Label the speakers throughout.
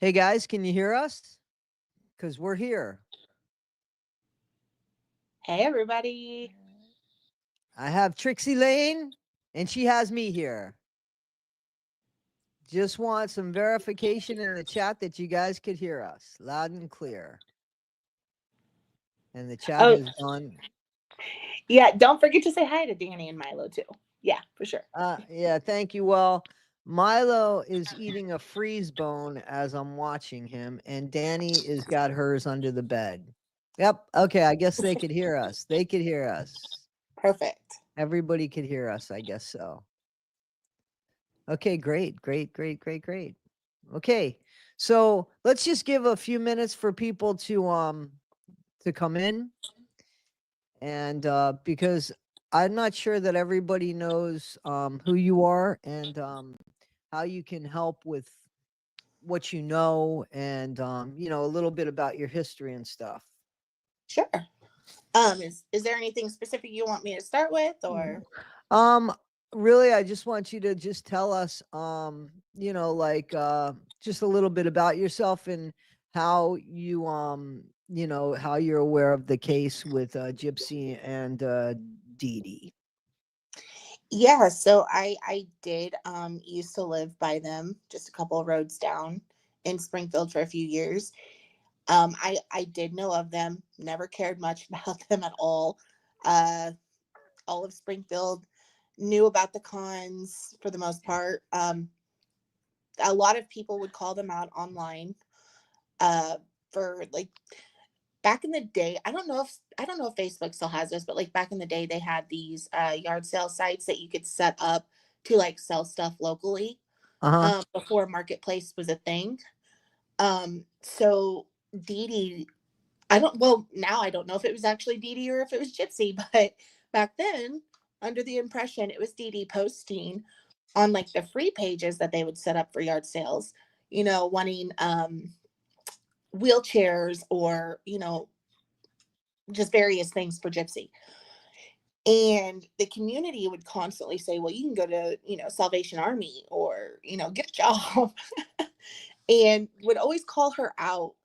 Speaker 1: Hey guys, can you hear us? Because we're here.
Speaker 2: Hey, everybody.
Speaker 1: I have Trixie Layne, and she has me here. Just want some verification in the chat that you guys could hear us loud and clear. And the chat
Speaker 2: Oh,
Speaker 1: has gone.
Speaker 2: yeah. Don't forget to say hi to Danny and Milo, too. Yeah, for sure.
Speaker 1: Yeah, thank you. Well, Milo is eating a freeze bone as I'm watching him, and Danny has got hers under the bed. Yep. Okay, I guess they could hear us. They could hear us.
Speaker 2: Perfect.
Speaker 1: Everybody could hear us, I guess so. Okay, great. Okay, so let's just give a few minutes for people to come in, and because I'm not sure that everybody knows who you are and how you can help with what you know, and a little bit about your history and stuff.
Speaker 2: Sure. Is there anything specific you want me to start with, or?
Speaker 1: Um, Really, I just want you to just tell us, just a little bit about yourself and how you, how you're aware of the case with Gypsy and Dee Dee.
Speaker 2: Yeah, so I did used to live by them, just a couple of roads down in Springfield for a few years. I did know of them, never cared much about them at all. Uh, all of Springfield knew about the cons for the most part. A lot of people would call them out online uh, for like back in the day. I don't know if Facebook still has this, but like back in the day, they had these yard sale sites that you could set up to like sell stuff locally
Speaker 1: Uh-huh.
Speaker 2: before marketplace was a thing. So Dee Dee, now I don't know if it was actually Dee Dee or if it was Gypsy, but back then, under the impression it was Dee Dee posting on like the free pages that they would set up for yard sales, wanting wheelchairs or, just various things for Gypsy. And the community would constantly say, well, you can go to, Salvation Army or, get a job. And would always call her out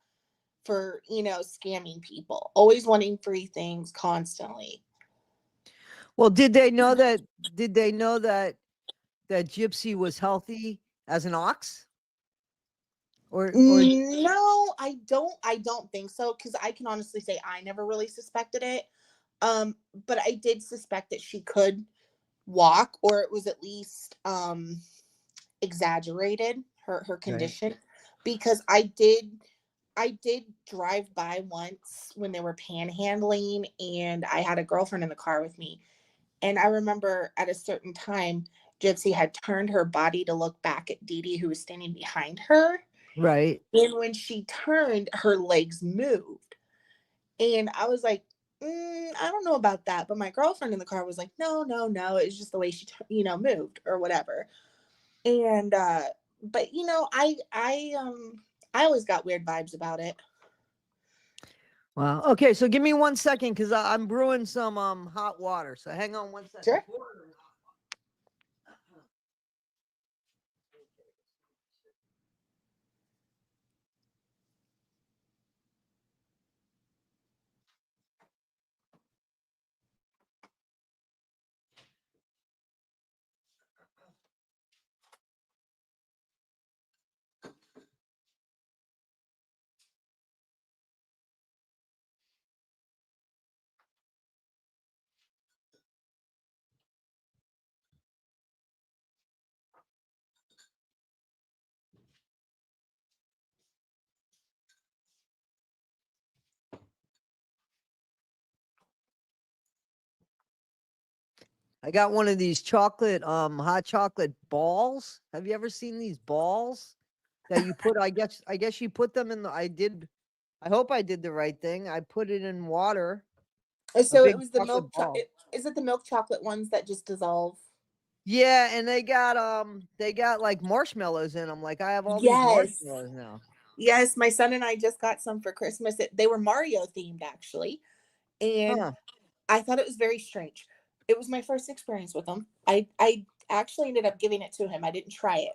Speaker 2: for, scamming people, always wanting free things constantly.
Speaker 1: Well, Did they know that Gypsy was healthy as an ox, or
Speaker 2: No, I don't think so, because I can honestly say I never really suspected it. But I did suspect that she could walk, or it was at least exaggerated, her
Speaker 1: right?
Speaker 2: condition, because I did drive by once when they were panhandling, and I had a girlfriend in the car with me, and I remember at a certain time Gypsy had turned her body to look back at Dee Dee, who was standing behind her,
Speaker 1: Right.
Speaker 2: and when she turned, her legs moved. And I was like, I don't know about that. But my girlfriend in the car was like, no, no, no. It's just the way she, moved or whatever. And, but I always got weird vibes about it.
Speaker 1: Wow. Okay, so give me 1 second because I'm brewing some hot water. So hang on 1 second.
Speaker 2: Sure.
Speaker 1: I got one of these hot chocolate balls. Have you ever seen these balls that you put? I guess you put them in I hope I did the right thing. I put it in water, a
Speaker 2: So it
Speaker 1: big
Speaker 2: was the
Speaker 1: chocolate ball.
Speaker 2: is it the milk chocolate ones that just dissolve?
Speaker 1: Yeah, and they got like marshmallows in them. Like I have all these
Speaker 2: Yes.
Speaker 1: marshmallows now.
Speaker 2: Yes. My son and I just got some for Christmas. They were Mario themed, actually. And
Speaker 1: Huh.
Speaker 2: I thought it was very strange. It was my first experience with them. I actually ended up giving it to him. I didn't try it.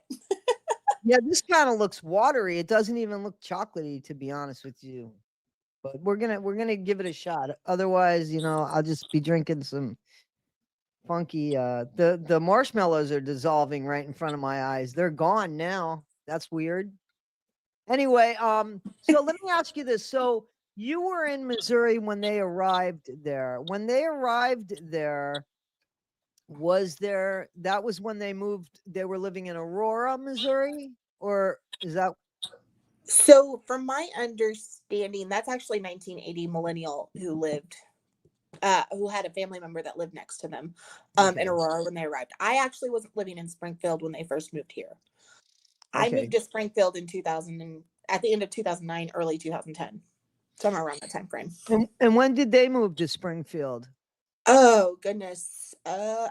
Speaker 1: Yeah, this kind of looks watery. It doesn't even look chocolatey, to be honest with you. But we're gonna give it a shot. Otherwise, I'll just be drinking some funky. The marshmallows are dissolving right in front of my eyes. They're gone now. That's weird. Anyway, so let me ask you this. So you were in Missouri when they arrived there. When they arrived there, that was when they moved, they were living in Aurora, Missouri? Or is that
Speaker 2: So, from my understanding, that's actually 1980 millennial who had a family member that lived next to them in
Speaker 1: okay?
Speaker 2: Aurora when they arrived. I actually wasn't living in Springfield when they first moved here. I moved
Speaker 1: Okay.
Speaker 2: to Springfield in 2000 and at the end of 2009, early 2010, somewhere around that time frame.
Speaker 1: And when did they move to Springfield?
Speaker 2: Oh goodness, they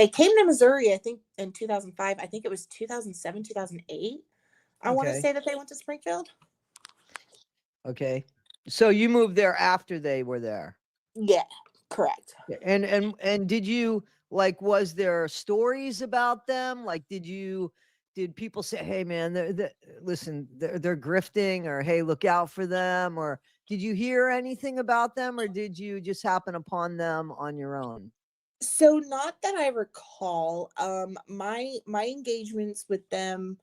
Speaker 2: came to Missouri. I think in 2005. I think it was 2007, 2008. I want to
Speaker 1: Okay.
Speaker 2: say that they went to Springfield.
Speaker 1: Okay. So you moved there after they were there.
Speaker 2: Yeah, correct.
Speaker 1: And did you, like, was there stories about them? Like, did people say, "Hey man, listen, they're grifting," or "Hey, look out for them," or did you hear anything about them, or did you just happen upon them on your own?
Speaker 2: So not that I recall. My engagements with them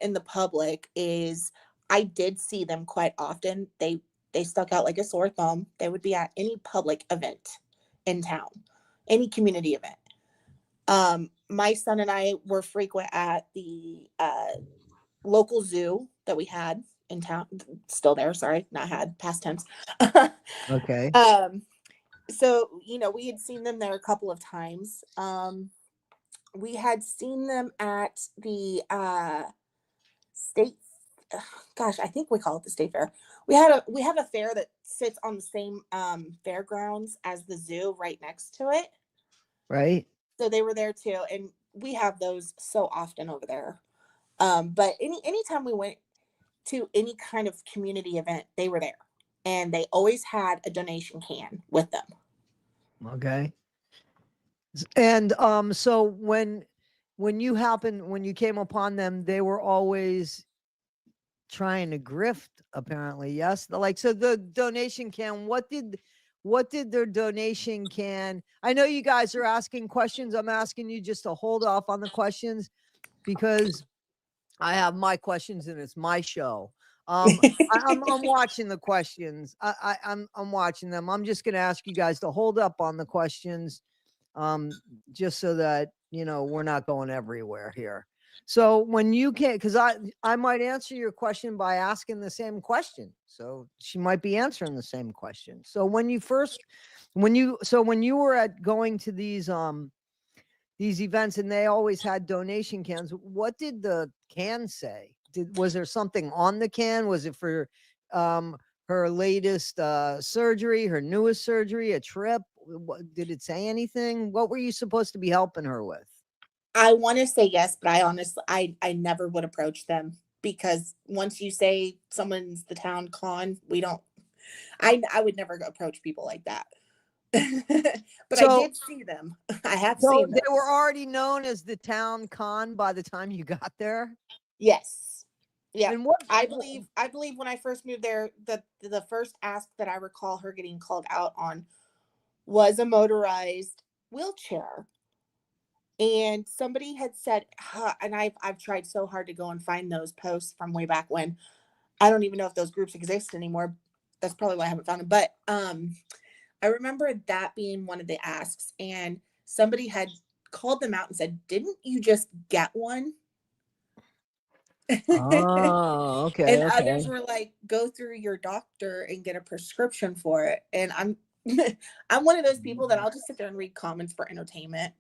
Speaker 2: in the public is I did see them quite often. They stuck out like a sore thumb. They would be at any public event in town, any community event. My son and I were frequent at the local zoo that we had in town. Still there, sorry, not had, past tense.
Speaker 1: Okay.
Speaker 2: um, so we had seen them there a couple of times. We had seen them at the state gosh, I think we call it the state fair. We have a fair that sits on the same fairgrounds as the zoo right next to it.
Speaker 1: Right.
Speaker 2: So they were there too, and we have those so often over there. But anytime we went to any kind of community event, they were there, and they always had a donation can with them.
Speaker 1: Okay. And so when you came upon them, they were always trying to grift, apparently. Yes, like, so the donation can, what did their donation can, I know you guys are asking questions. I'm asking you just to hold off on the questions because I have my questions and it's my show. I'm watching the questions. I'm watching them. I'm just going to ask you guys to hold up on the questions, just so that we're not going everywhere here. So when you can't, because I might answer your question by asking the same question, so she might be answering the same question. So when you were at going to these events and they always had donation cans, what did the can say? Was there something on the can? Was it for her latest surgery, her newest surgery, a trip? Did it say anything? What were you supposed to be helping her with?
Speaker 2: I want to say yes, but I honestly, I never would approach them because once you say someone's the town con, we don't. I would never approach people like that. But I
Speaker 1: So
Speaker 2: did see them. I have
Speaker 1: so
Speaker 2: seen
Speaker 1: they
Speaker 2: them.
Speaker 1: were already known as the town con by the time you got there?
Speaker 2: Yes. Yeah.
Speaker 1: And what
Speaker 2: I believe when I first moved there, the first ask that I recall her getting called out on was a motorized wheelchair. And somebody had said, and I've tried so hard to go and find those posts from way back when. I don't even know if those groups exist anymore. That's probably why I haven't found them. But I remember that being one of the asks, and somebody had called them out and said, "Didn't you just get one?"
Speaker 1: Oh, okay,
Speaker 2: And others
Speaker 1: okay.
Speaker 2: were like, "Go through your doctor and get a prescription for it." And I'm I'm one of those people that I'll just sit there and read comments for entertainment.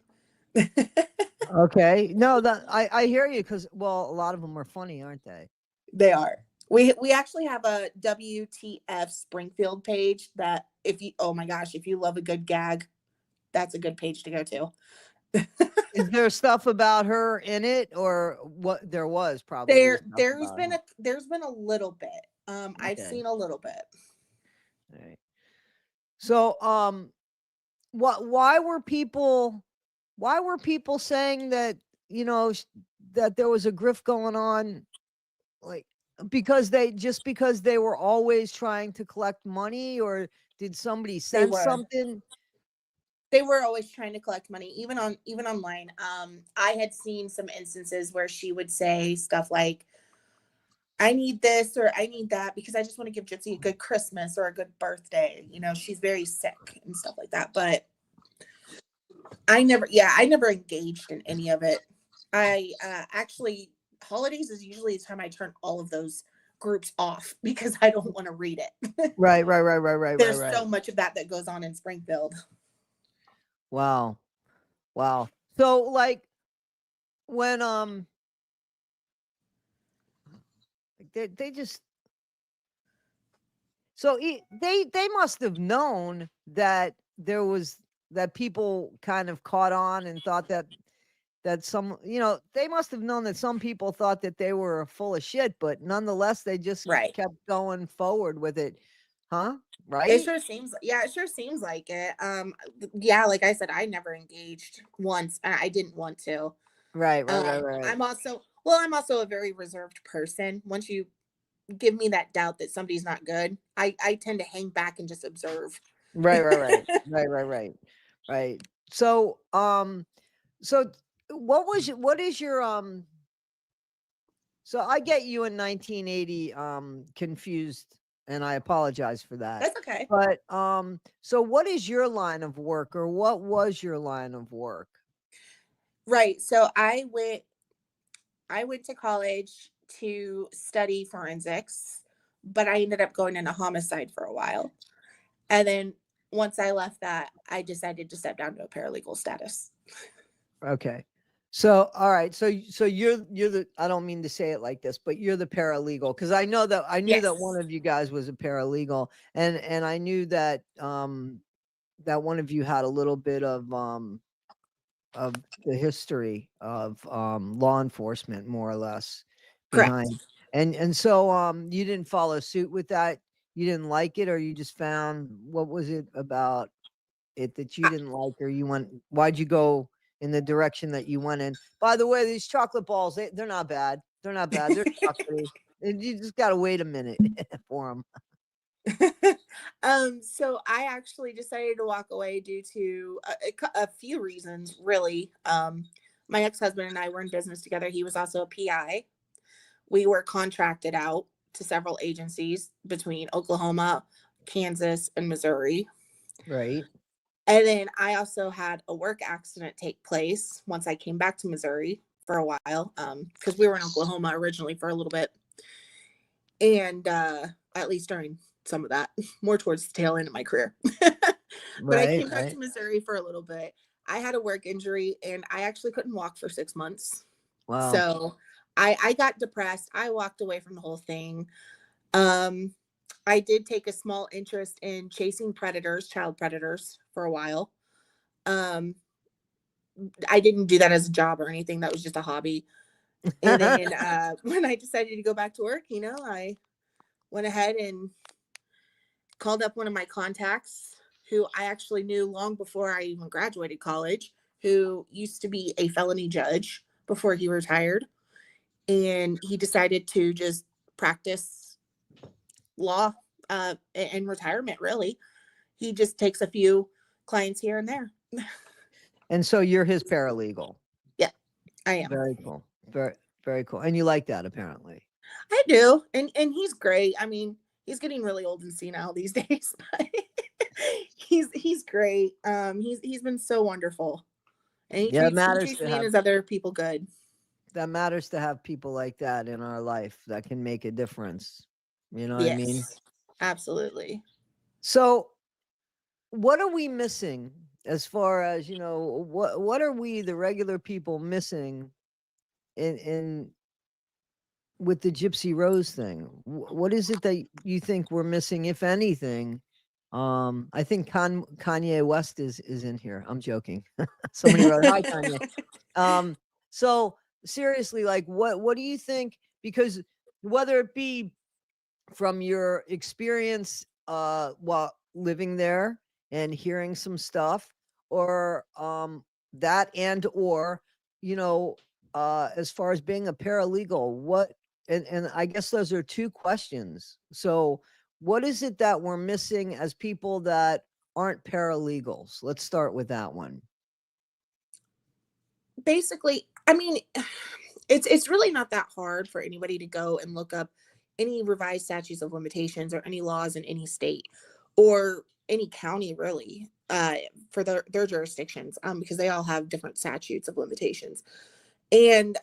Speaker 1: Okay. No, that I hear you, because, well, a lot of them are funny, aren't they?
Speaker 2: They are. We actually have a WTF Springfield page that if you, oh my gosh, if you love a good gag, that's a good page to go to.
Speaker 1: Is there stuff about her in it, or what? There was probably stuff about her.
Speaker 2: There's been a little bit. I've
Speaker 1: Okay.
Speaker 2: seen a little bit.
Speaker 1: All right. So, what? Why were people saying that? You know, that there was a grift going on, like because they were always trying to collect money, or did somebody
Speaker 2: They
Speaker 1: sense
Speaker 2: were.
Speaker 1: something?
Speaker 2: They were always trying to collect money, even online. I had seen some instances where she would say stuff like, I need this or I need that because I just want to give Gypsy a good Christmas or a good birthday. You know, she's very sick and stuff like that. But I never engaged in any of it. I actually, holidays is usually the time I turn all of those groups off because I don't want to read it.
Speaker 1: Right.
Speaker 2: There's so much of that goes on in Springfield.
Speaker 1: Wow. So like when they just so they must have known that there was that people kind of caught on and thought that some, they must have known that some people thought that they were full of shit, but nonetheless they just
Speaker 2: Right.
Speaker 1: kept going forward with it. Huh?
Speaker 2: It
Speaker 1: Right?
Speaker 2: sure seems, yeah, it sure seems like it. Yeah, like I said, I never engaged once, and I didn't want to.
Speaker 1: Right.
Speaker 2: I'm also a very reserved person. Once you give me that doubt that somebody's not good, I tend to hang back and just observe.
Speaker 1: Right. So, so what is your so I get you in 1980 confused, and I apologize for that.
Speaker 2: That's okay.
Speaker 1: But so what is your line of work, or what was your line of work?
Speaker 2: Right. So I went to college to study forensics, but I ended up going into homicide for a while. And then once I left that, I decided to step down to a paralegal status.
Speaker 1: Okay. So all right, so you're the, I don't mean to say it like this, but you're the paralegal, because I knew that one
Speaker 2: Yes.
Speaker 1: of you guys was a paralegal, and I knew that that one of you had a little bit of the history of law enforcement, more or less, behind.
Speaker 2: Correct.
Speaker 1: And so you didn't follow suit with that. You didn't like it, or you just found, what was it about it that you
Speaker 2: I-
Speaker 1: didn't like, or why'd you go in the direction that you went in? By the way, these chocolate balls, they're not bad. They're not bad. They're chocolatey. And you just gotta wait a minute for them.
Speaker 2: so I actually decided to walk away due to a few reasons, really. My ex-husband and I were in business together. He was also a PI. We were contracted out to several agencies between Oklahoma, Kansas, and Missouri.
Speaker 1: Right.
Speaker 2: And then I also had a work accident take place once I came back to Missouri for a while, because we were in Oklahoma originally for a little bit. And at least during some of that, more towards the tail end of my career. But I came back to
Speaker 1: Right.
Speaker 2: Missouri for a little bit. I had a work injury and I actually couldn't walk for 6 months.
Speaker 1: Wow.
Speaker 2: So I got depressed. I walked away from the whole thing. Um, I did take a small interest in chasing predators, child predators, for a while. Um, I didn't do that as a job or anything. That was just a hobby. And then when I decided to go back to work, I went ahead and called up one of my contacts who I actually knew long before I even graduated college, who used to be a felony judge before he retired. And he decided to just practice law in retirement, really. He just takes a few clients here and there.
Speaker 1: And so you're his paralegal.
Speaker 2: Yeah, I am.
Speaker 1: Very cool. Very cool. And you like that, apparently.
Speaker 2: I do. And he's great. I mean, he's getting really old and senile these days, but he's great. He's been so wonderful. And he
Speaker 1: Yeah, it
Speaker 2: treats he
Speaker 1: matters
Speaker 2: treats
Speaker 1: to
Speaker 2: me and
Speaker 1: have
Speaker 2: his other people good.
Speaker 1: that matters to have people like that in our life that can make a difference. You know what I mean?
Speaker 2: Yes. Absolutely.
Speaker 1: So, what are we missing, as far as, what are we, the regular people, missing in with the Gypsy Rose thing? What is it that you think we're missing, if anything? I think Kanye West is in here. I'm joking. Somebody wrote, "Hi, Kanye." Um, so seriously, like, what do you think? Because whether it be from your experience while living there and hearing some stuff, or that, and or, you know as far as being a paralegal, what, and I guess those are two questions. So what is it that we're missing as people that aren't paralegals? Let's start with that one.
Speaker 2: Basically, I mean, it's really not that hard for anybody to go and look up any revised statutes of limitations or any laws in any state or any county really, for their jurisdictions, because they all have different statutes of limitations. And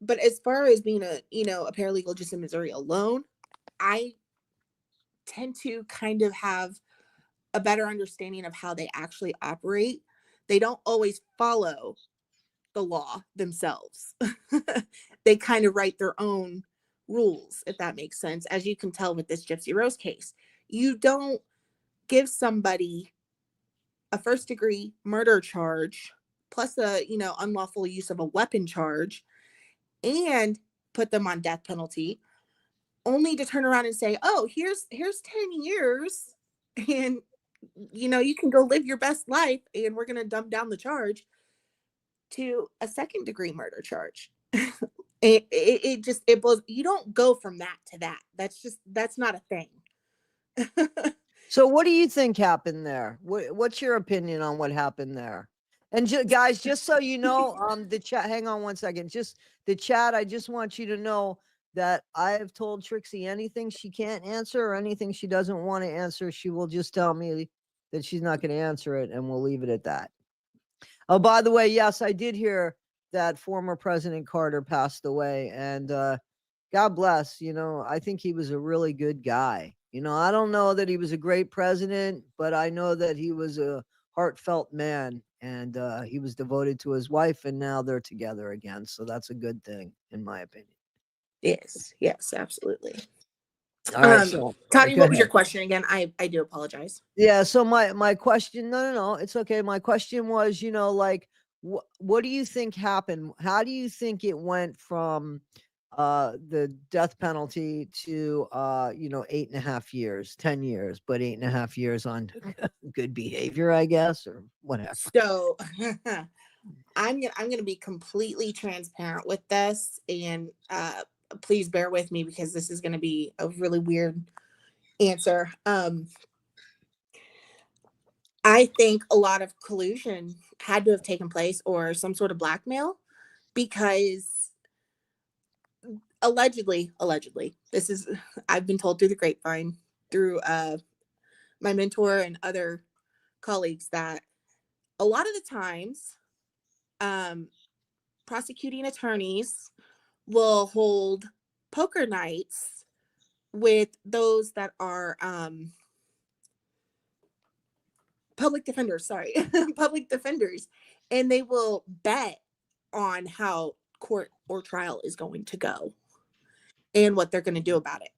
Speaker 2: but as far as being a paralegal just in Missouri alone, I tend to kind of have a better understanding of how they actually operate. They don't always follow the law themselves. They kind of write their own rules, if that makes sense. As you can tell with this Gypsy Rose case, you don't give somebody a first degree murder charge plus a unlawful use of a weapon charge and put them on death penalty only to turn around and say, oh, here's 10 years and you can go live your best life and we're going to dumb down the charge to a second degree murder charge. It blows. You don't go from that to that. That's not a thing.
Speaker 1: So what do you think happened there? What's your opinion on what happened there? And guys, just so you know, the chat, hang on one second. Just the chat, I just want you to know that I have told Trixie anything she can't answer or anything she doesn't want to answer, she will just tell me that she's not going to answer it, and we'll leave it at that. Oh, by the way, yes, I did hear that former President Carter passed away, and God bless. I think he was a really good guy. I don't know that he was a great president, but I know that he was a heartfelt man, and he was devoted to his wife, and now they're together again. So that's a good thing, in my opinion.
Speaker 2: Yes, absolutely.
Speaker 1: All right, so
Speaker 2: Tony,
Speaker 1: go
Speaker 2: what was your
Speaker 1: ahead.
Speaker 2: question again? I do apologize.
Speaker 1: Yeah, so my question, no, it's okay. My question was, like, what do you think happened? How do you think it went from the death penalty to 8.5 years, 10 years, but 8.5 years on good behavior, I guess, or whatever?
Speaker 2: So I'm gonna be completely transparent with this, and please bear with me because this is gonna be a really weird answer. I think a lot of collusion had to have taken place or some sort of blackmail because allegedly, this is I've been told through the grapevine, through my mentor and other colleagues, that a lot of the times prosecuting attorneys will hold poker nights with those that are public defenders, public defenders, and they will bet on how court or trial is going to go and what they're going to do about it.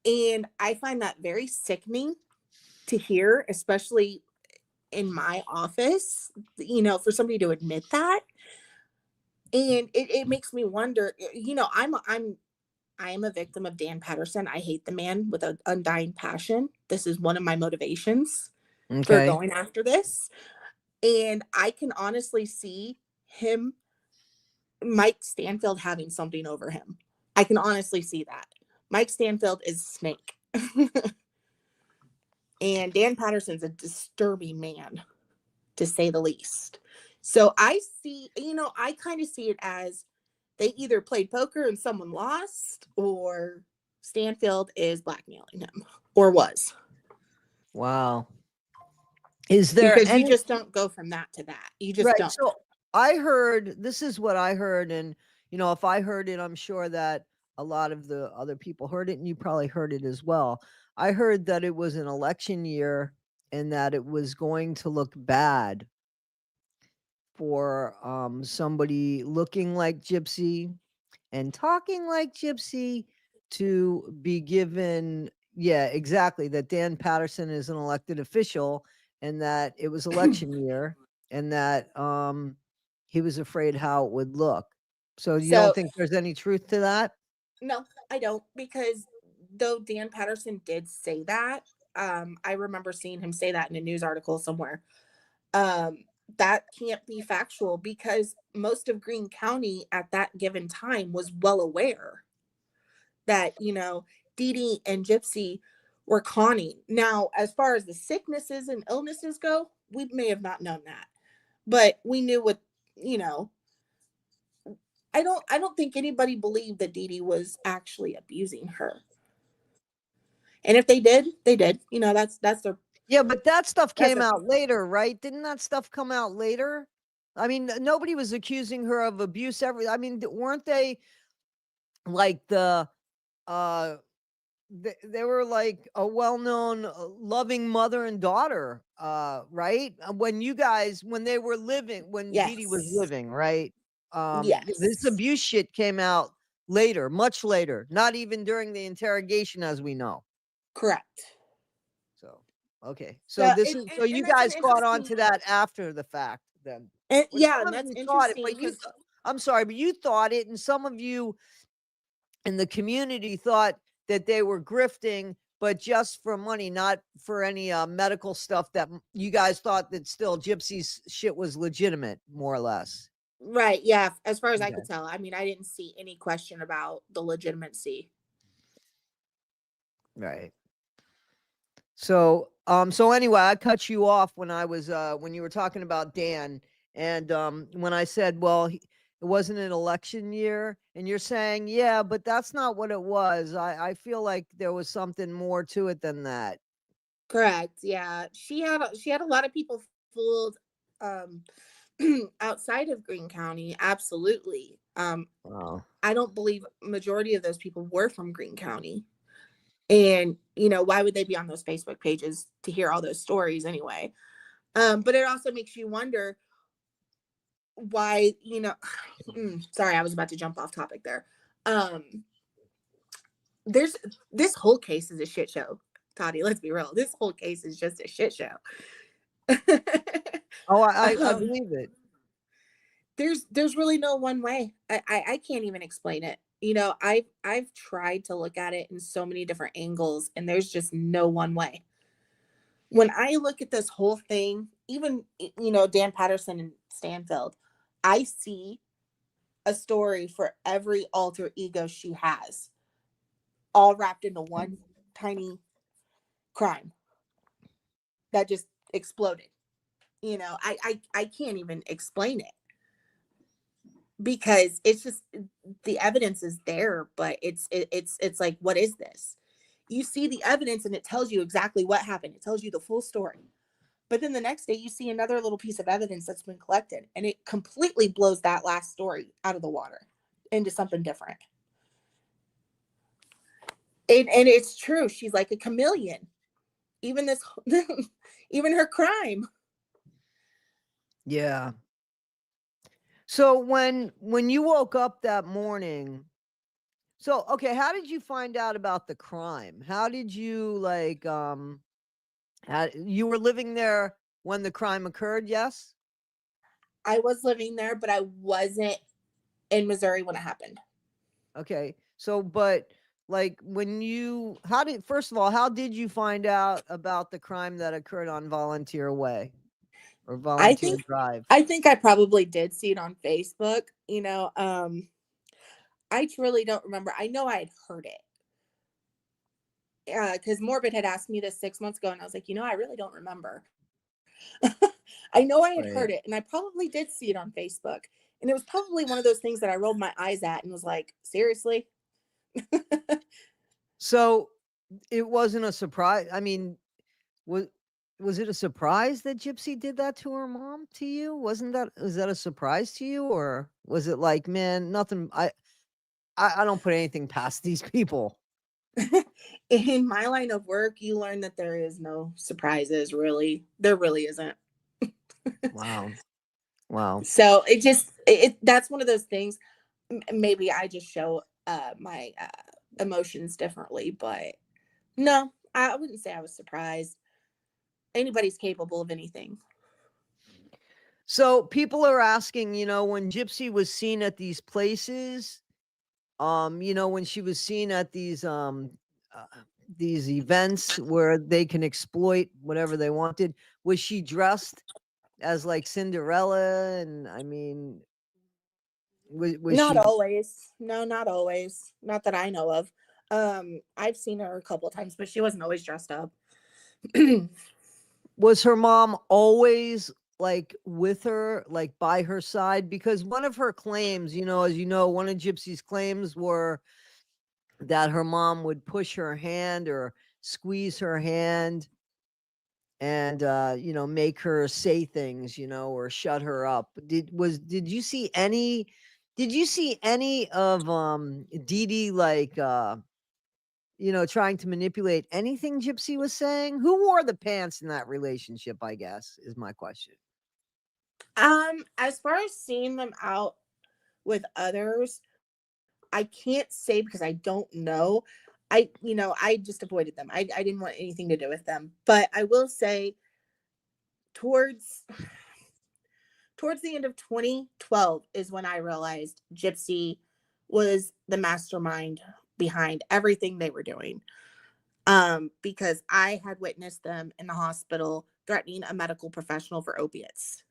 Speaker 2: And I find that very sickening to hear, especially in my office, for somebody to admit that. And it makes me wonder, I am a victim of Dan Patterson. I hate the man with an undying passion. This is one of my motivations for
Speaker 1: Okay.
Speaker 2: going after this. And I can honestly see Mike Stanfield, having something over him. I can honestly see that. Mike Stanfield is a snake. And Dan Patterson's a disturbing man, to say the least. So I kind of see it as they either played poker and someone lost, or Stanfield is blackmailing him, or was.
Speaker 1: Wow. Is there
Speaker 2: Because you
Speaker 1: any
Speaker 2: just don't go from that to that. You just
Speaker 1: right?
Speaker 2: don't.
Speaker 1: So this is what I heard, and if I heard it, I'm sure that a lot of the other people heard it, and you probably heard it as well. I heard that it was an election year and that it was going to look bad for somebody looking like Gypsy and talking like Gypsy to be given, yeah, exactly, that Dan Patterson is an elected official and that it was election year and that he was afraid how it would look. So you don't
Speaker 2: So,
Speaker 1: think there's any truth to that?
Speaker 2: no, I don't, because though Dan Patterson did say that, I remember seeing him say that in a news article somewhere. that can't be factual because most of Greene County at that given time was well aware that, Dee Dee and Gypsy were conning. Now, as far as the sicknesses and illnesses go, we may have not known that, but we knew what, you know, I don't think anybody believed that Dee Dee was actually abusing her. And if they did, they did. That's their.
Speaker 1: Yeah, but that stuff
Speaker 2: That's
Speaker 1: came
Speaker 2: a
Speaker 1: out later, right? Didn't that stuff come out later? I mean, nobody was accusing her of abuse I mean, weren't they like they were like a well-known loving mother and daughter, right? When they were living, when Dee Dee was
Speaker 2: Yes.
Speaker 1: living, right? This
Speaker 2: Yes.
Speaker 1: abuse shit came out later, much later, not even during the interrogation, as we know.
Speaker 2: Correct.
Speaker 1: So, okay.
Speaker 2: So
Speaker 1: So
Speaker 2: and
Speaker 1: you
Speaker 2: that's an
Speaker 1: guys caught on
Speaker 2: interesting.
Speaker 1: to that after the fact then. Well,
Speaker 2: Yeah,
Speaker 1: some
Speaker 2: and
Speaker 1: of
Speaker 2: that's
Speaker 1: you thought it,
Speaker 2: interesting
Speaker 1: but
Speaker 2: because
Speaker 1: I'm sorry, but you thought it, and some of you in the community thought that they were grifting, but just for money, not for any medical stuff that you guys thought that still Gypsy's shit was legitimate, more or less.
Speaker 2: right, yeah, as far as I
Speaker 1: Okay.
Speaker 2: could tell. I mean, I didn't see any question about the legitimacy.
Speaker 1: Right. So anyway, I cut you off when you were talking about Dan, and when I said, well, it wasn't an election year, and you're saying, yeah, but that's not what it was. I feel like there was something more to it than that.
Speaker 2: Correct. Yeah. She had a lot of people fooled um outside of Greene County. Absolutely.
Speaker 1: Wow.
Speaker 2: I don't believe majority of those people were from Greene County. And, why would they be on those Facebook pages to hear all those stories anyway? But it also makes you wonder why, sorry, I was about to jump off topic there. There's this whole case is a shit show, Toddy. Let's be real. This whole case is just a shit show.
Speaker 1: Oh, I
Speaker 2: um,
Speaker 1: believe it.
Speaker 2: there's really no one way. I can't even explain it. I've tried to look at it in so many different angles, and there's just no one way. When I look at this whole thing, even Dan Patterson and Stanfield, I see a story for every alter ego she has, all wrapped into one tiny crime that just exploded. I can't even explain it because it's just the evidence is there, but it's like, what is this? You see the evidence and it tells you exactly what happened. It tells you the full story. But then the next day you see another little piece of evidence that's been collected and it completely blows that last story out of the water into something different. And it's true. She's like a chameleon. Even this, even her crime.
Speaker 1: Yeah. So when you woke up that morning, so okay, how did you find out about the crime? How did you you were living there when the crime occurred? Yes.
Speaker 2: I was living there, but I wasn't in Missouri when it happened.
Speaker 1: Okay. So, but like first of all, how did you find out about the crime that occurred on Volunteer Way or
Speaker 2: I
Speaker 1: Volunteer
Speaker 2: think
Speaker 1: Drive?
Speaker 2: I think I probably did see it on Facebook. I really don't remember. I know I had heard it. Because Morbid had asked me this 6 months ago, and I was like, I really don't remember. I know I had
Speaker 1: Right.
Speaker 2: heard it, and I probably did see it on Facebook. And it was probably one of those things that I rolled my eyes at and was like, seriously?
Speaker 1: So it wasn't a surprise. I mean, was was it a surprise that Gypsy did that to her mom to you? Was that a surprise to you, or was it like, man, nothing? I don't put anything past these people.
Speaker 2: In my line of work, you learn that there is no surprises, really. There really isn't.
Speaker 1: Wow. Wow.
Speaker 2: So that's one of those things. Maybe I just show my emotions differently, but no, I wouldn't say I was surprised. Anybody's capable of anything.
Speaker 1: So people are asking, when Gypsy was seen at these places, when she was seen at uh, these events where they can exploit whatever they wanted, was she dressed as like Cinderella? And I mean, was
Speaker 2: Not
Speaker 1: she,
Speaker 2: always. No, not always. Not that I know of. I've seen her a couple times, but she wasn't always dressed up.
Speaker 1: was her mom always like with her, like by her side? Because one of her claims, as you know, one of Gypsy's claims were that her mom would push her hand or squeeze her hand and make her say things, or shut her up. Did you see any of Dee Dee, like trying to manipulate anything Gypsy was saying? Who wore the pants in that relationship, I guess, is my question.
Speaker 2: As far as seeing them out with others, I can't say because I don't know. I just avoided them. I didn't want anything to do with them. But I will say towards towards the end of 2012 is when I realized Gypsy was the mastermind behind everything they were doing. Because I had witnessed them in the hospital threatening a medical professional for opiates.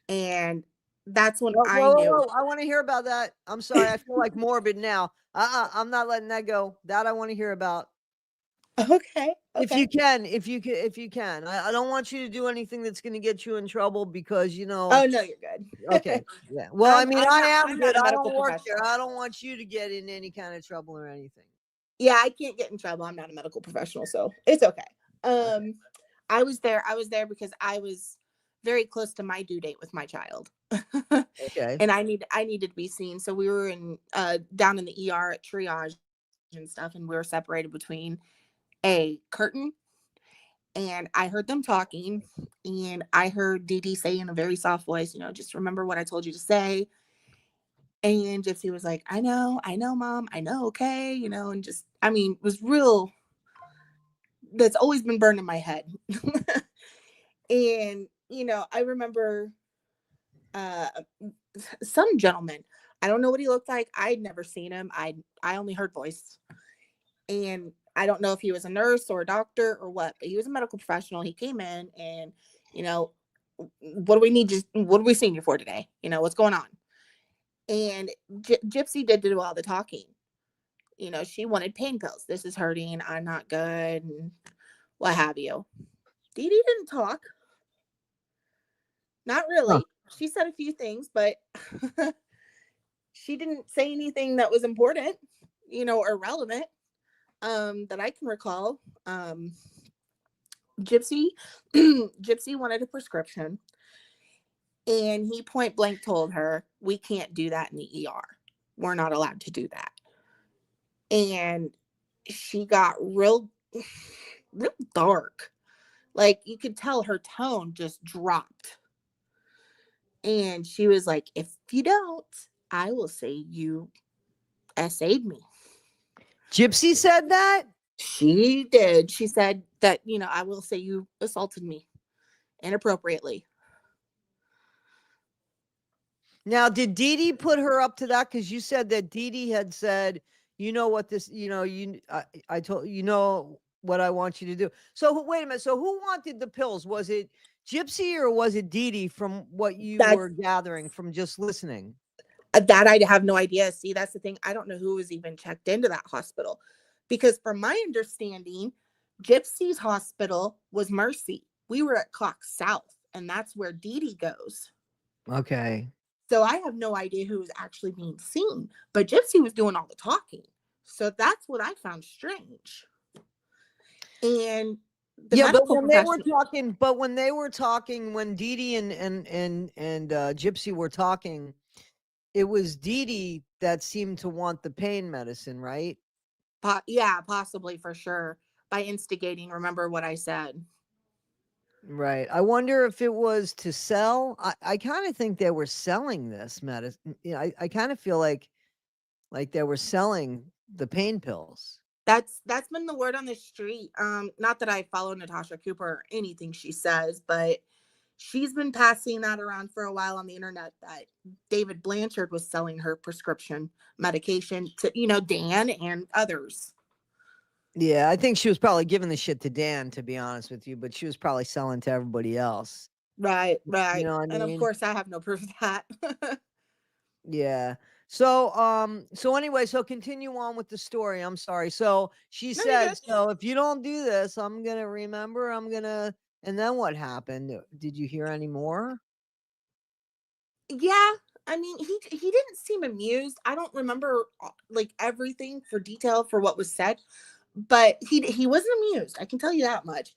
Speaker 2: And that's when
Speaker 1: Whoa,
Speaker 2: I
Speaker 1: whoa,
Speaker 2: knew.
Speaker 1: whoa, I want to hear about that. I'm sorry, I feel like morbid now. I'm not letting that go. That I want to hear about.
Speaker 2: Okay.
Speaker 1: If
Speaker 2: Okay.
Speaker 1: you can, if you can. I don't want you to do anything that's going to get you in trouble because,
Speaker 2: Oh no, you're good.
Speaker 1: okay. Yeah. Well, I mean, I am
Speaker 2: I'm not
Speaker 1: good.
Speaker 2: a
Speaker 1: I
Speaker 2: medical
Speaker 1: don't work there.
Speaker 2: professional.
Speaker 1: I don't want you to get in any kind of trouble or anything.
Speaker 2: Yeah, I can't get in trouble. I'm not a medical professional, so it's okay.
Speaker 1: Okay.
Speaker 2: I was there because I was very close to my due date with my child.
Speaker 1: Okay.
Speaker 2: And I needed to be seen. So we were in down in the ER at triage and stuff, and we were separated between a curtain, and I heard them talking, and I heard Dee Dee say in a very soft voice, just remember what I told you to say. And Gypsy was like, I know, mom, I know, okay, and just, I mean, was real. That's always been burned in my head. And, I remember uh, some gentleman. I don't know what he looked like. I'd never seen him. I only heard voice. And I don't know if he was a nurse or a doctor or what, but he was a medical professional. He came in and, you know, what do we need? What are we seeing you for today? What's going on? And Gypsy did do all the talking. She wanted pain pills. This is hurting. I'm not good. And what have you. Dee Dee didn't talk. Not
Speaker 1: Huh.
Speaker 2: really. She said a few things, but she didn't say anything that was important, or relevant, that I can recall. Gypsy, Gypsy wanted a prescription, and he point blank told her, "We can't do that in the ER. We're not allowed to do that." And she got real, real dark. Like you could tell her tone just dropped. And she was like, "If you don't, I will say you SA'd me."
Speaker 1: Gypsy said that?
Speaker 2: She did. She said that, I will say you assaulted me inappropriately.
Speaker 1: Now, did Dee Dee put her up to that? Because you said that Dee Dee had said, what this, I told what I want you to do. So wait a minute. So who wanted the pills? Was it Gypsy or was it Dee Dee, from what you
Speaker 2: That's
Speaker 1: were gathering from just listening?
Speaker 2: that I have no idea. See, that's the thing. I don't know who was even checked into that hospital because, from my understanding, Gypsy's hospital was Mercy. We were at Clock South, and that's where Dee Dee goes.
Speaker 1: Okay.
Speaker 2: So I have no idea who was actually being seen, but Gypsy was doing all the talking. So that's what I found strange. And the
Speaker 1: Yeah,
Speaker 2: medical professional,
Speaker 1: when they were talking, when Dee Dee and Gypsy were talking, it was Dee Dee that seemed to want the pain medicine, right?
Speaker 2: yeah, possibly for sure, by instigating. Remember what I said.
Speaker 1: Right. I wonder if it was to sell. I kind of think they were selling this medicine. I kind of feel like they were selling the pain pills.
Speaker 2: That's been the word on the street. Not that I follow Natasha Cooper or anything she says, but she's been passing that around for a while on the internet that David Blanchard was selling her prescription medication to, Dan and others.
Speaker 1: Yeah, I think she was probably giving the shit to Dan, to be honest with you, but she was probably selling to everybody else.
Speaker 2: Right,
Speaker 1: You
Speaker 2: right.
Speaker 1: know what I
Speaker 2: And of
Speaker 1: mean?
Speaker 2: course I have no proof of that.
Speaker 1: Yeah. So anyway, so continue on with the story. I'm sorry. So she
Speaker 2: No, you're
Speaker 1: said,
Speaker 2: good.
Speaker 1: so if you don't do this, I'm gonna remember, and then what happened? Did you hear any more?
Speaker 2: Yeah, I mean, he didn't seem amused. I don't remember like everything for detail for what was said, but he wasn't amused. I can tell you that much.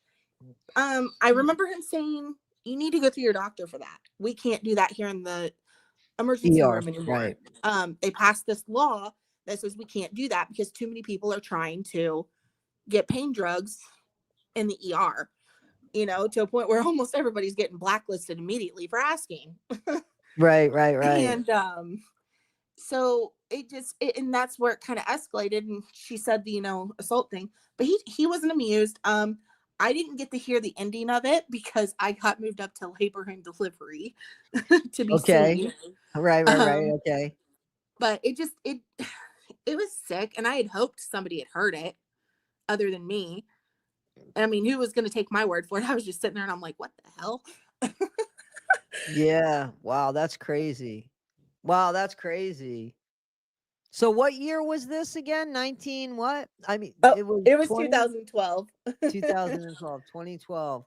Speaker 2: I remember him saying, "You need to go through your doctor for that. We can't do that here in the emergency
Speaker 1: ER,
Speaker 2: room anymore."
Speaker 1: right.
Speaker 2: They passed this law that says we can't do that because too many people are trying to get pain drugs in the ER. You know, to a point where almost everybody's getting blacklisted immediately for asking.
Speaker 1: Right, right, right.
Speaker 2: And so and that's where it kind of escalated, and she said the assault thing, but he wasn't amused. I didn't get to hear the ending of it because I got moved up to labor and delivery to be
Speaker 1: Okay.
Speaker 2: seen.
Speaker 1: Right, right, right.
Speaker 2: um
Speaker 1: Okay.
Speaker 2: but it was sick, and I had hoped somebody had heard it other than me. I mean, who was going to take my word for it? I was just sitting there and I'm like, what the hell?
Speaker 1: Yeah. Wow, that's crazy. Wow, that's crazy. So what year was this again? 19 what? I mean,
Speaker 2: Oh,
Speaker 1: it was
Speaker 2: it was
Speaker 1: 20
Speaker 2: 2012.
Speaker 1: 2012, 2012.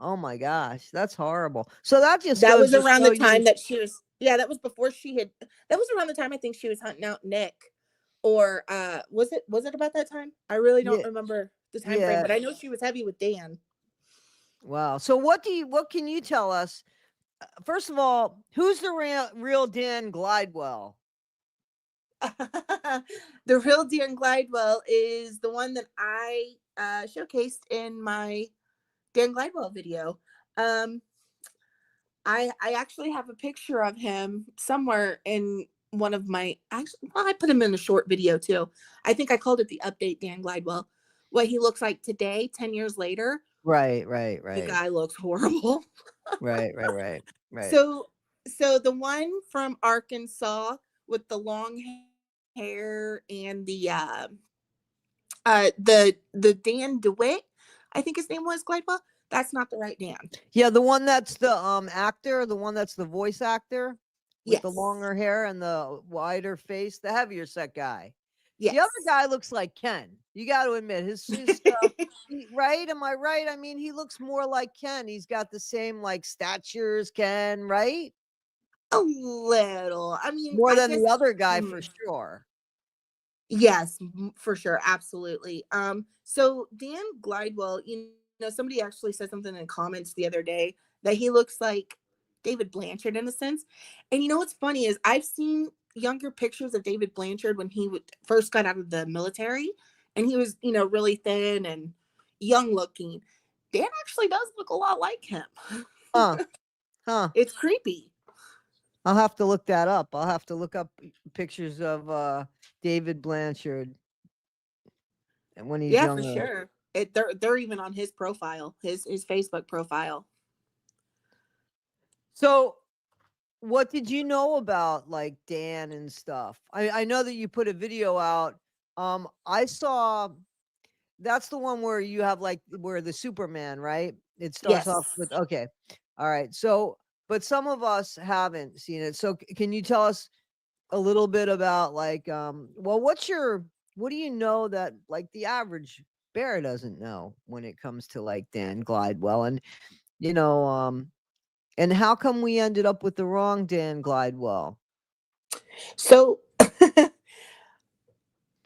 Speaker 1: Oh my gosh, that's horrible. So that just
Speaker 2: That
Speaker 1: goes
Speaker 2: was
Speaker 1: to
Speaker 2: around
Speaker 1: show
Speaker 2: the
Speaker 1: you.
Speaker 2: time that she was, yeah, that was before she had, that was around the time I think she was hunting out Nick. Or was it about that time? I really don't
Speaker 1: Yeah,
Speaker 2: remember the time frame,
Speaker 1: yeah.
Speaker 2: but I know she was heavy with Dan.
Speaker 1: Wow. So what can you tell us? First of all, who's the real Dan Glidewell?
Speaker 2: The real Dan Glidewell is the one that I showcased in my Dan Glidewell video. Um, I actually have a picture of him somewhere in one of my, actually, well, I put him in a short video too. I think I called it the update Dan Glidewell. What he looks like today, 10 years later,
Speaker 1: Right, right,
Speaker 2: the
Speaker 1: right.
Speaker 2: guy looks horrible.
Speaker 1: Right, right, right. Right.
Speaker 2: So so the one from Arkansas with the long hair and the Dan DeWitt, I think his name was Glidewell. That's not the right Dan.
Speaker 1: Yeah, the one that's the actor, the one that's the voice actor with the
Speaker 2: Yes.
Speaker 1: longer hair and the wider face, the heavier set guy. The other
Speaker 2: Yes.
Speaker 1: guy looks like Ken. You got to admit his right? Am I right? I mean, he looks more like Ken. He's got the same like stature as Ken, right?
Speaker 2: A little. I mean,
Speaker 1: More
Speaker 2: I
Speaker 1: than
Speaker 2: guess
Speaker 1: the other guy for
Speaker 2: mm,
Speaker 1: sure.
Speaker 2: yes, for sure, absolutely. So Dan Glidewell, somebody actually said something in comments the other day that he looks like David Blanchard in a sense. And what's funny is I've seen younger pictures of David Blanchard when he first got out of the military, and he was, really thin and young looking. Dan actually does look a lot like him.
Speaker 1: Huh. Huh.
Speaker 2: It's creepy.
Speaker 1: I'll have to look that up. I'll have to look up pictures of David Blanchard and when he's
Speaker 2: Yeah, for
Speaker 1: younger.
Speaker 2: sure. They're even on his profile, his Facebook profile.
Speaker 1: So what did you know about like Dan and stuff? I know that you put a video out. I saw that's the one where you have like where the Superman, right? It starts
Speaker 2: Yes.
Speaker 1: off with okay. All right. So but some of us haven't seen it. So can you tell us a little bit about like well what do you know that like the average bear doesn't know when it comes to like Dan Glidewell and you know and how come we ended up with the wrong Dan Glidewell?
Speaker 2: So,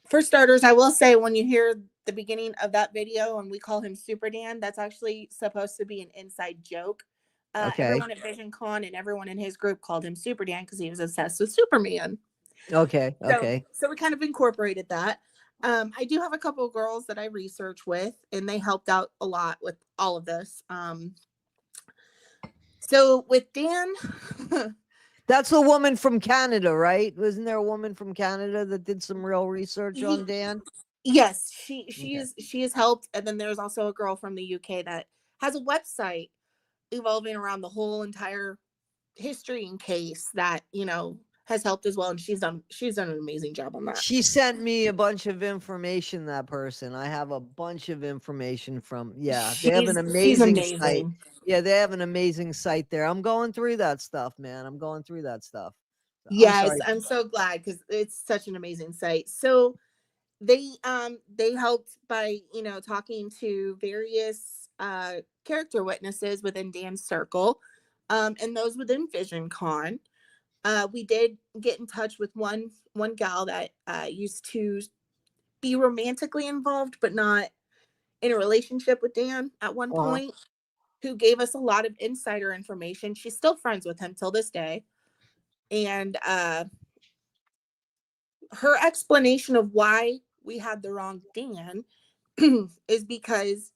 Speaker 2: for starters, I will say when you hear the beginning of that video and we call him Super Dan, that's actually supposed to be an inside joke.
Speaker 1: Okay.
Speaker 2: Everyone at VisionCon and everyone in his group called him Super Dan because he was obsessed with Superman.
Speaker 1: Okay.
Speaker 2: So,
Speaker 1: Okay.
Speaker 2: so we kind of incorporated that. I do have a couple of girls that I research with, and they helped out a lot with all of this. So with Dan,
Speaker 1: That's the woman from Canada, right? Wasn't there a woman from Canada that did some real research on Dan?
Speaker 2: yes, she
Speaker 1: Okay.
Speaker 2: is she is helped, and then there's also a girl from the UK that has a website evolving around the whole entire history and case that has helped as well, and she's done an amazing job on that.
Speaker 1: She sent me a bunch of information, that person. I have a bunch of information from, yeah, they have an
Speaker 2: She's
Speaker 1: amazing site.
Speaker 2: amazing.
Speaker 1: Yeah, they have an amazing site there. I'm going through that stuff, man. I'm going through that stuff. I'm
Speaker 2: Yes,
Speaker 1: sorry.
Speaker 2: I'm so glad because it's such an amazing site. So they helped by, talking to various character witnesses within Dan's circle, and those within Vision Con. We did get in touch with one gal that used to be romantically involved, but not in a relationship with Dan at one
Speaker 1: Uh-huh.
Speaker 2: point, who gave us a lot of insider information. She's still friends with him till this day. And her explanation of why we had the wrong Dan is because,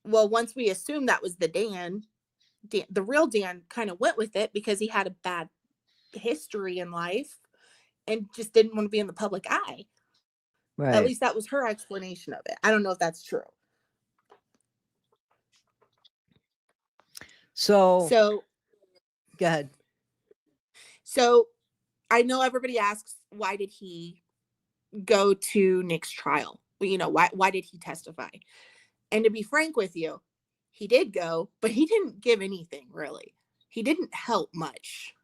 Speaker 2: well, once we assumed that was the Dan, the real Dan kind of went with it because he had a bad history in life and just didn't want to be in the public eye. At
Speaker 1: Right.
Speaker 2: least that was her explanation of it. I don't know if that's true.
Speaker 1: So
Speaker 2: So,
Speaker 1: go ahead.
Speaker 2: so I know everybody asks, why did he go to Nick's trial? Why did he testify? And to be frank with you, he did go, but he didn't give anything really. He didn't help much.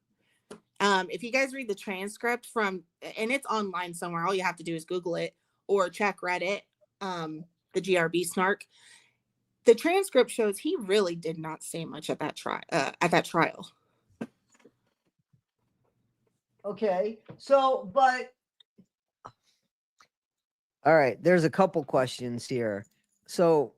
Speaker 2: If you guys read the transcript from, and it's online somewhere, all you have to do is Google it or check Reddit, the GRB snark. The transcript shows he really did not say much at that trial.
Speaker 1: Okay. So, but all right, there's a couple questions here. So,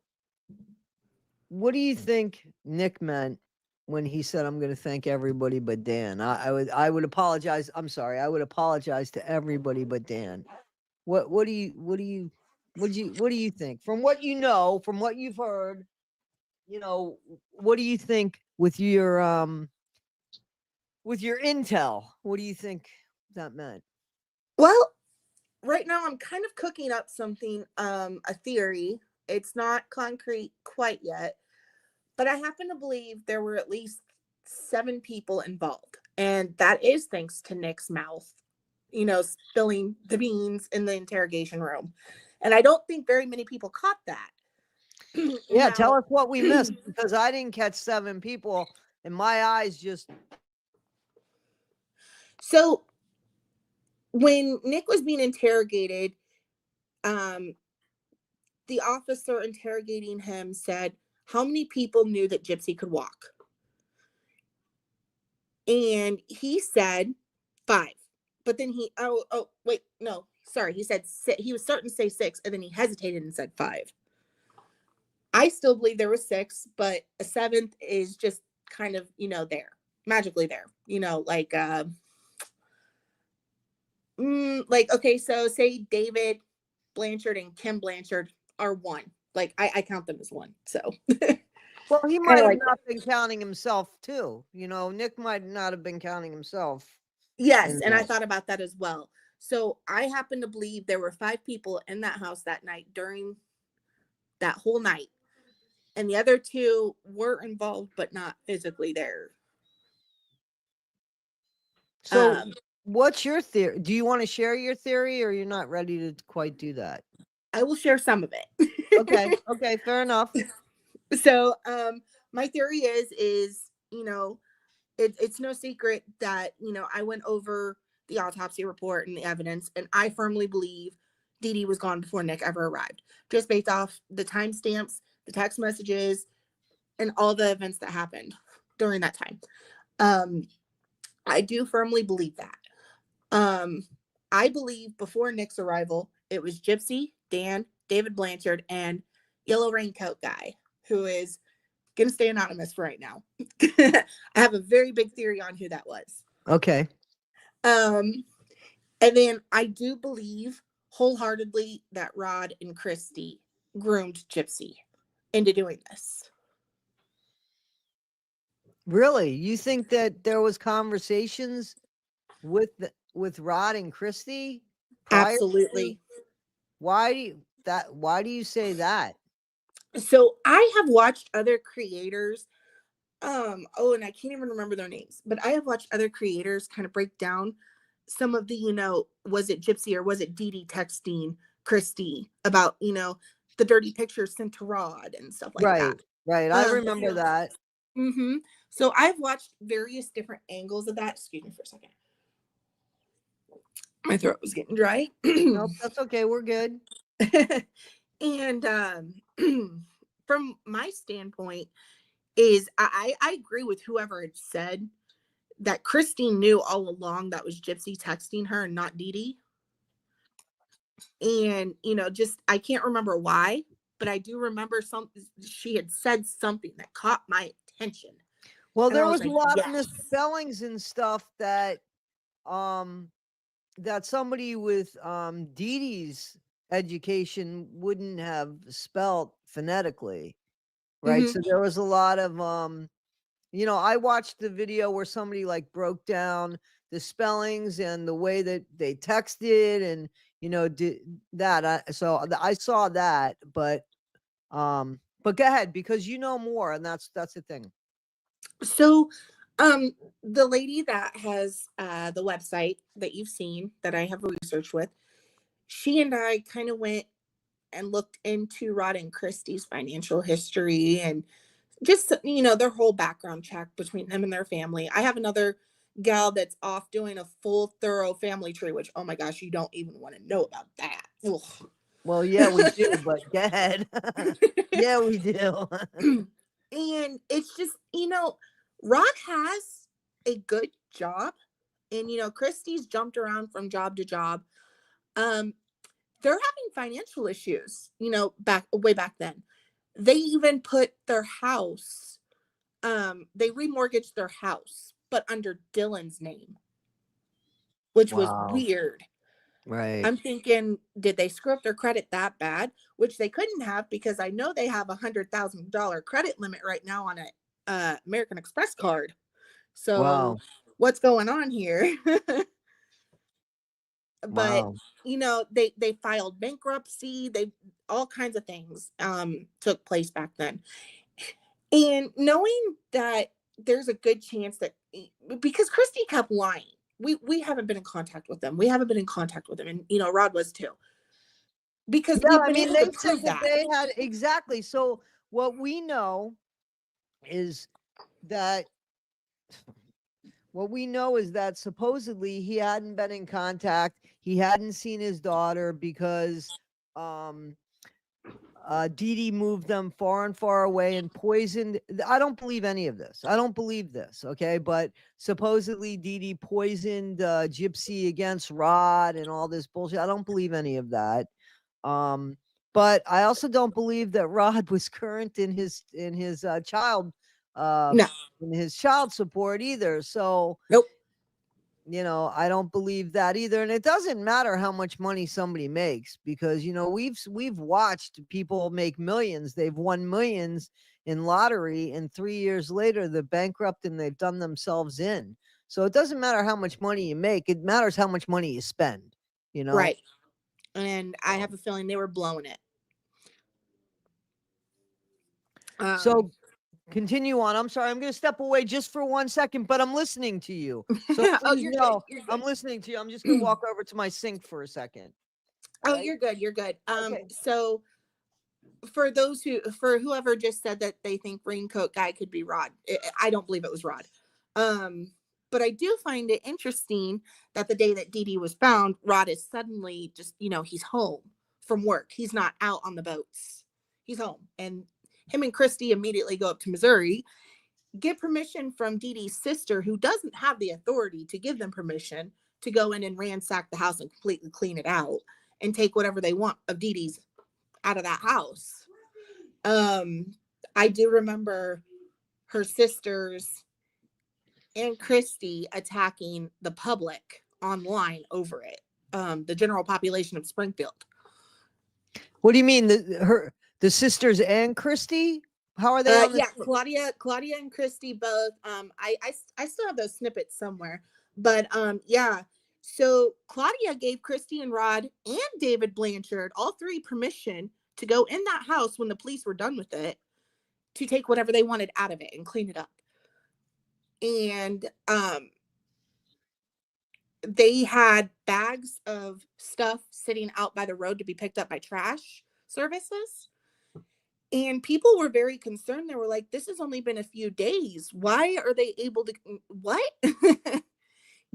Speaker 1: what do you think Nick meant when he said, "I'm going to thank everybody but Dan"? I would apologize. I'm sorry. I would apologize to everybody but Dan. What do you think? From what you know, from what you've heard, what do you think with your intel? What do you think that meant?
Speaker 2: Well, right now I'm kind of cooking up something, a theory. It's not concrete quite yet, but I happen to believe there were at least 7 people involved. And that is thanks to Nick's mouth, spilling the beans in the interrogation room. And I don't think very many people caught that.
Speaker 1: Yeah, tell
Speaker 2: Now,
Speaker 1: us what we missed because I didn't catch 7 people and my eyes just
Speaker 2: so when Nick was being interrogated, um, the officer interrogating him said, "How many people knew that Gypsy could walk?" And he said 5. But then wait, no, sorry. He said he was starting to say 6, and then he hesitated and said 5. I still believe there was 6, but a 7th is just kind of, there, magically there, like, okay, so say David Blanchard and Kim Blanchard are 1. Like, I count them as 1. So
Speaker 1: well, he might
Speaker 2: kind of
Speaker 1: have
Speaker 2: like
Speaker 1: not
Speaker 2: that.
Speaker 1: been counting himself too. Nick might not have been counting himself
Speaker 2: Yes,
Speaker 1: in
Speaker 2: and I
Speaker 1: that.
Speaker 2: thought about that as well. So I happen to believe there were 5 people in that house that night during that whole night. And the other 2 were involved, but not physically there.
Speaker 1: So, what's your theory? Do you want to share your theory or you're not ready to quite do that?
Speaker 2: I will share some of it.
Speaker 1: Okay. Okay, fair enough.
Speaker 2: So, my theory is, it's no secret that, I went over the autopsy report and the evidence, and I firmly believe Dee Dee was gone before Nick ever arrived, just based off the timestamps, the text messages, and all the events that happened during that time. I do firmly believe that. I believe before Nick's arrival, it was Gypsy, Dan, David Blanchard, and Yellow Raincoat guy, who is going to stay anonymous for right now. I have a very big theory on who that was.
Speaker 1: Okay.
Speaker 2: And then I do believe wholeheartedly that Rod and Christy groomed Gypsy into doing this.
Speaker 1: Really? You think that there was conversations with Rod and Christy prior to?
Speaker 2: Absolutely.
Speaker 1: Why do you say that?
Speaker 2: So I have watched other creators, and I can't even remember their names, but I have watched other creators kind of break down some of the, was it Gypsy or was it Dee Dee texting Christy about, the dirty pictures sent to Rod and stuff like that.
Speaker 1: Right. I remember that.
Speaker 2: Mm-hmm. So I've watched various different angles of that. Excuse me for a second. My throat was getting dry.
Speaker 1: Nope, that's okay. We're good.
Speaker 2: And from my standpoint, is I agree with whoever had said that Christine knew all along that was Gypsy texting her and not Dee Dee. And, just, I can't remember why, but I do remember she had said something that caught my attention.
Speaker 1: Well,
Speaker 2: And I
Speaker 1: there
Speaker 2: was
Speaker 1: was a
Speaker 2: like,
Speaker 1: lot of
Speaker 2: yes.
Speaker 1: misspellings and stuff that somebody with Dee Dee's education wouldn't have spelt phonetically, right?
Speaker 2: Mhm.
Speaker 1: So there was a lot of I watched the video where somebody like broke down the spellings and the way that they texted and did that. I saw that, but go ahead because you know more, and that's the thing.
Speaker 2: So, the lady that has the website that you've seen that I have researched with, she and I kind of went and looked into Rod and Christie's financial history and just, their whole background check between them and their family. I have another gal that's off doing a full thorough family tree, which, oh my gosh, you don't even want to know about that.
Speaker 1: Well, yeah, we do, but go ahead. Yeah, we do.
Speaker 2: And it's just, Rod has a good job, and Christie's jumped around from job to job. They're having financial issues, way back then. They even put their house, they remortgaged their house, but under Dylan's name, which was weird.
Speaker 1: Right.
Speaker 2: I'm thinking, did they screw up their credit that bad? Which they couldn't have, because I know they have $100,000 credit limit right now on a American Express card. So what's going on here? But they filed bankruptcy. They all kinds of things took place back then. And knowing that there's a good chance that, because Christy kept lying, we haven't been in contact with them. We haven't been in contact with them. And, Rod was too. Because we've been able to prove that.
Speaker 1: They had exactly. So what we know is that supposedly he hadn't been in contact. He hadn't seen his daughter because Dee Dee moved them far and far away and poisoned. I don't believe any of this. I don't believe this. Okay. But supposedly Dee Dee poisoned Gypsy against Rod and all this bullshit. I don't believe any of that. But I also don't believe that Rod was current in his child
Speaker 2: No.
Speaker 1: in his child support either. So
Speaker 2: nope.
Speaker 1: I don't believe that either. And it doesn't matter how much money somebody makes, because we've watched people make millions. They've won millions in lottery, and 3 years later they're bankrupt and they've done themselves in. So it doesn't matter how much money you make, it matters how much money you spend,
Speaker 2: Right. And I have a feeling they were blowing it.
Speaker 1: So continue on. I'm sorry. I'm going to step away just for 1 second, but I'm listening to you. So
Speaker 2: you're good. You're good.
Speaker 1: I'm listening to you. I'm just going to walk over to my sink for a second.
Speaker 2: Oh, right? You're good. You're good. Okay. So for whoever just said that they think Raincoat Guy could be Rod, I don't believe it was Rod. But I do find it interesting that the day that Dee Dee was found, Rod is suddenly just, he's home from work. He's not out on the boats. He's home. And him and Christy immediately go up to Missouri, get permission from Dee Dee's sister, who doesn't have the authority to give them permission to go in and ransack the house and completely clean it out and take whatever they want of Dee Dee's out of that house. I do remember her sisters and Christy attacking the public online over it, the general population of Springfield.
Speaker 1: What do you mean, the sisters and Christy? How are they on the
Speaker 2: Claudia and Christy both. I still have those snippets somewhere, but yeah. So Claudia gave Christy and Rod and David Blanchard, all three, permission to go in that house when the police were done with it, to take whatever they wanted out of it and clean it up. And they had bags of stuff sitting out by the road to be picked up by trash services. And people were very concerned. They were like, this has only been a few days. Why are they able to, what?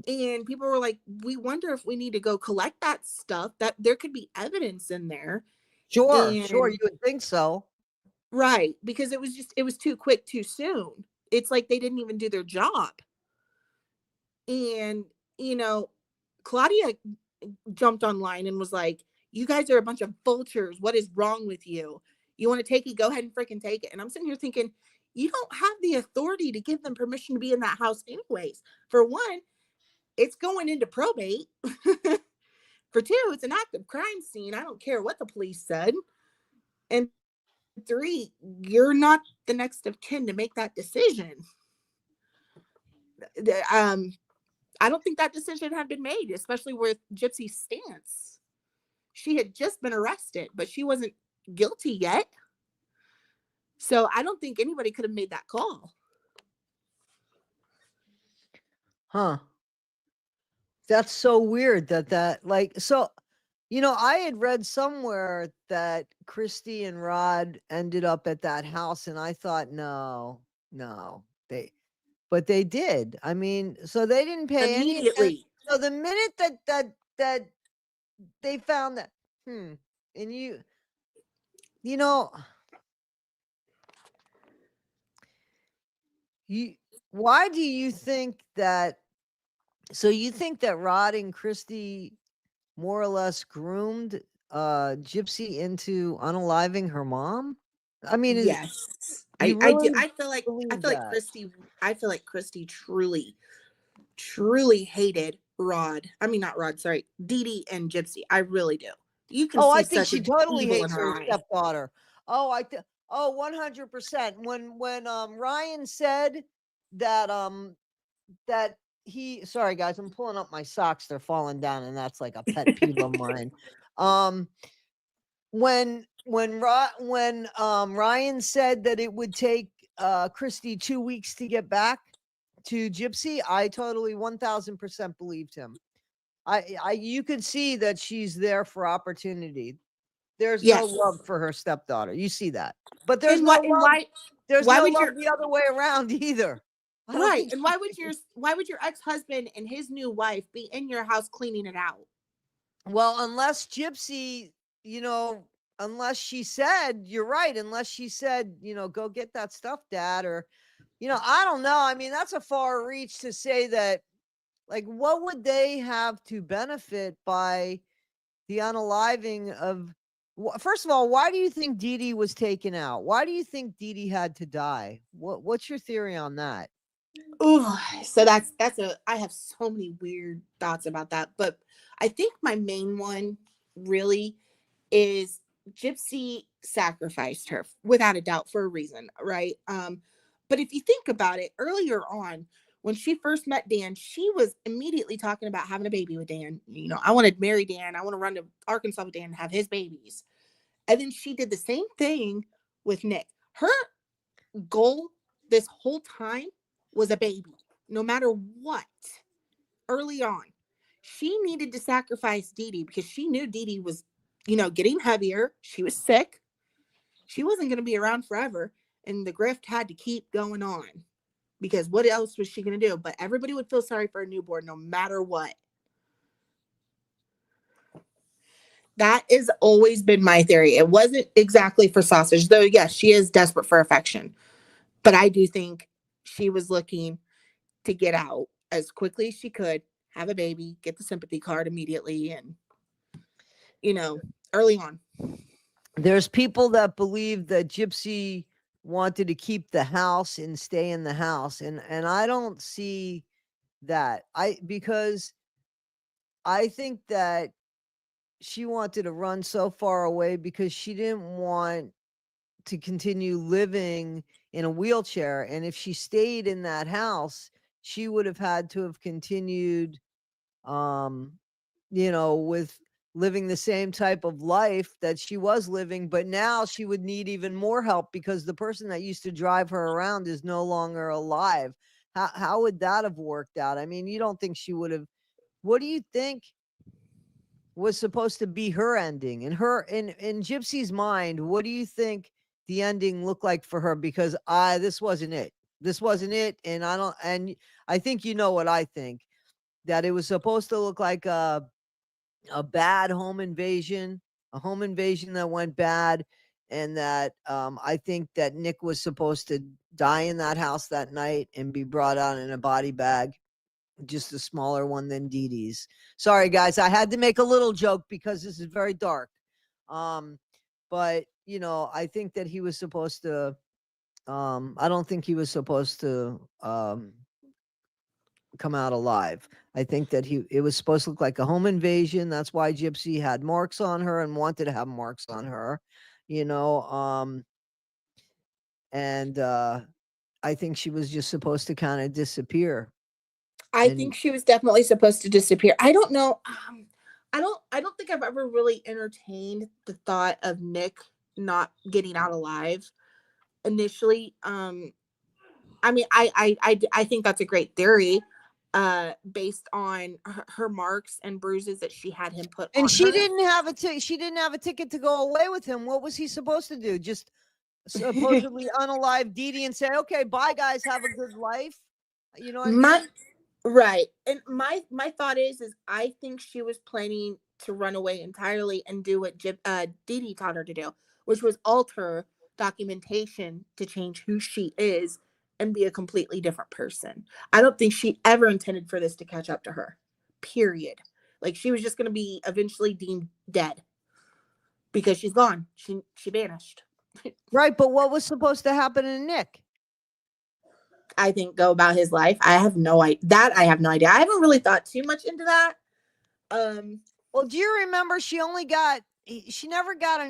Speaker 2: And people were like, we wonder if we need to go collect that stuff, that there could be evidence in there.
Speaker 1: Sure, sure, you
Speaker 2: And
Speaker 1: would think so.
Speaker 2: right, because it was too quick, too soon. It's like they didn't even do their job. And, you know, Claudia jumped online and was like, you guys are a bunch of vultures. What is wrong with you? You want to take it? Go ahead and freaking take it. And I'm sitting here thinking, you don't have the authority to give them permission to be in that house, anyways. For one, it's going into probate. For two, it's an active crime scene. I don't care what the police said. And three, you're not the next of kin to make that decision. I don't think that decision had been made, especially with Gypsy's stance. She had just been arrested, but she wasn't guilty yet. So I don't think anybody could have made that call.
Speaker 1: Huh. That's so weird that like, so, I had read somewhere that Christy and Rod ended up at that house, and I thought, no, but they did. I mean, so they didn't pay any attention.
Speaker 2: Immediately.
Speaker 1: So the minute that they found that, and you know, why do you think that? So you think that Rod and Christy more or less groomed Gypsy into unaliving her mom? I mean,
Speaker 2: Yes.
Speaker 1: you
Speaker 2: I do.
Speaker 1: really
Speaker 2: I feel
Speaker 1: believe that?
Speaker 2: Christy truly hated Rod. I mean, not Rod, sorry, Dee Dee and Gypsy. I really do. You can
Speaker 1: Oh, I
Speaker 2: see
Speaker 1: think
Speaker 2: such
Speaker 1: she
Speaker 2: an
Speaker 1: totally
Speaker 2: evil in
Speaker 1: hates
Speaker 2: her
Speaker 1: her
Speaker 2: eye.
Speaker 1: stepdaughter. Oh, 100%. When Ryan said that that sorry guys, I'm pulling up my socks, they're falling down, and that's like a pet peeve of mine. When Ryan said that it would take Christy 2 weeks to get back to Gypsy, I totally 1000% believed him. You could see that she's there for opportunity. There's no
Speaker 2: Yes.
Speaker 1: love for her stepdaughter. You see that. But there's
Speaker 2: And
Speaker 1: no
Speaker 2: what and
Speaker 1: love. There's
Speaker 2: why
Speaker 1: no
Speaker 2: would
Speaker 1: love
Speaker 2: your
Speaker 1: the other way around either. I don't
Speaker 2: right
Speaker 1: think
Speaker 2: and why would your ex-husband and his new wife be in your house cleaning it out?
Speaker 1: Well, unless Gypsy, unless she said, you're right, unless she said, go get that stuff, Dad, or, I don't know. I mean, that's a far reach to say that, like, what would they have to benefit by the unaliving of, first of all, why do you think Dee Dee was taken out? Why do you think Dee Dee had to die? What's your theory on that?
Speaker 2: Ooh, so that's a I have so many weird thoughts about that, but I think my main one really is Gypsy sacrificed her without a doubt for a reason, right? But if you think about it, earlier on when she first met Dan, she was immediately talking about having a baby with Dan. You know, I want to marry Dan, I want to run to Arkansas with Dan and have his babies. And then she did the same thing with Nick. Her goal this whole time was a baby, no matter what. Early on, she needed to sacrifice Dee Dee because she knew Dee Dee was, getting heavier. She was sick. She wasn't going to be around forever. And the grift had to keep going on because what else was she going to do? But everybody would feel sorry for a newborn no matter what. That has always been my theory. It wasn't exactly for sausage, though. Yes, she is desperate for affection. But I do think she was looking to get out as quickly as she could, have a baby, get the sympathy card immediately, and, early on.
Speaker 1: There's people that believe that Gypsy wanted to keep the house and stay in the house, and I don't see that. Because I think that she wanted to run so far away because she didn't want to continue living in a wheelchair, and if she stayed in that house, she would have had to have continued um with living the same type of life that she was living, but now she would need even more help because the person that used to drive her around is no longer alive. How would that have worked out? I mean, you don't think she would have? What do you think was supposed to be her ending in Gypsy's mind? What do you think the ending looked like for her, because this wasn't it. This wasn't it. And I think you know what I think, that it was supposed to look like a bad home invasion, a home invasion that went bad. And that I think that Nick was supposed to die in that house that night and be brought out in a body bag, just a smaller one than Dee Dee's. Sorry, guys, I had to make a little joke because this is very dark. But I think that he was supposed to. I don't think he was supposed to come out alive. I think that it was supposed to look like a home invasion. That's why Gypsy had marks on her and wanted to have marks on her, you know. And I think she was just supposed to kind of disappear.
Speaker 2: I think she was definitely supposed to disappear. I don't know. I don't think I've ever really entertained the thought of Nick not getting out alive initially. I mean, I think that's a great theory, based on her marks and bruises that she had him put on
Speaker 1: And she
Speaker 2: her.
Speaker 1: didn't have she didn't have a ticket to go away with him. What was he supposed to do? Just supposedly unalive Dee Dee and say, "Okay, bye guys, have a good life." You know what I mean?
Speaker 2: Right. And my thought is I think she was planning to run away entirely and do what Dee Dee taught her to do, which was alter documentation to change who she is and be a completely different person. I don't think she ever intended for this to catch up to her. Period. Like, she was just going to be eventually deemed dead because she's gone. She vanished.
Speaker 1: Right, but what was supposed to happen to Nick?
Speaker 2: I think go about his life. I have no idea. I have no idea. I haven't really thought too much into that.
Speaker 1: Well, do you remember she never got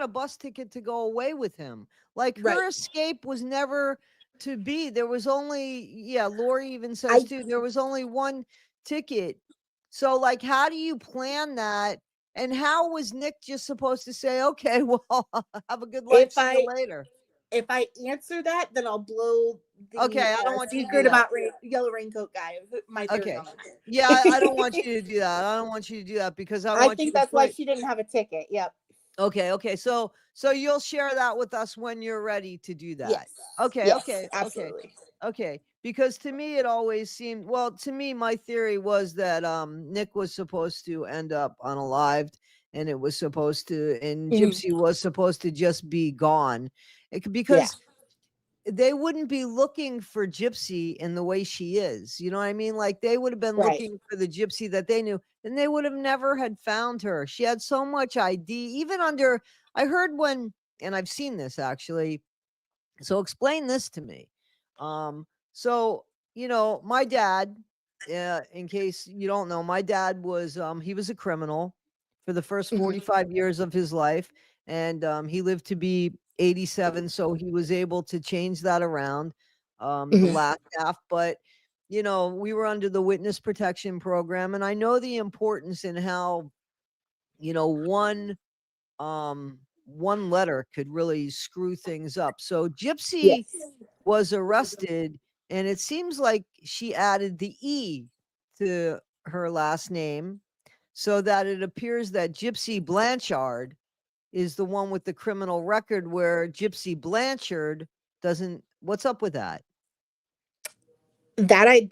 Speaker 1: a bus ticket to go away with him. Like, her escape was never to be. There was only, Lori even says too, there was only one ticket. So, like, how do you plan that? And how was Nick just supposed to say, "Okay, well, have a good life, see you later"?
Speaker 2: If I answer that, then I'll blow the
Speaker 1: I don't want
Speaker 2: secret about Yellow Raincoat guy. My theory on it.
Speaker 1: Yeah, I don't want you to do that. I don't want you to do that because I
Speaker 2: think that's why she didn't have a ticket. Yep.
Speaker 1: Okay. So you'll share that with us when you're ready to do that.
Speaker 2: Yes.
Speaker 1: Okay.
Speaker 2: Yes,
Speaker 1: Okay.
Speaker 2: absolutely.
Speaker 1: Okay. Because to me, it always seemed, to me, my theory was that Nick was supposed to end up unalived, and it was supposed to, and Gypsy was supposed to just be gone. Because they wouldn't be looking for Gypsy in the way she is. You know what I mean? Like, they would have been looking for the Gypsy that they knew, and they would have never had found her. She had so much ID, even under, I heard and I've seen this actually. So explain this to me. So, my dad, in case you don't know, my dad was, he was a criminal for the first 45 years of his life. And he lived to be 87. So he was able to change that around the last half. But, we were under the witness protection program. And I know the importance in how, one letter could really screw things up. So Gypsy was arrested, and it seems like she added the E to her last name so that it appears that Gypsy Blanchard is the one with the criminal record, where Gypsy Blanchard doesn't. What's up with that?
Speaker 2: That I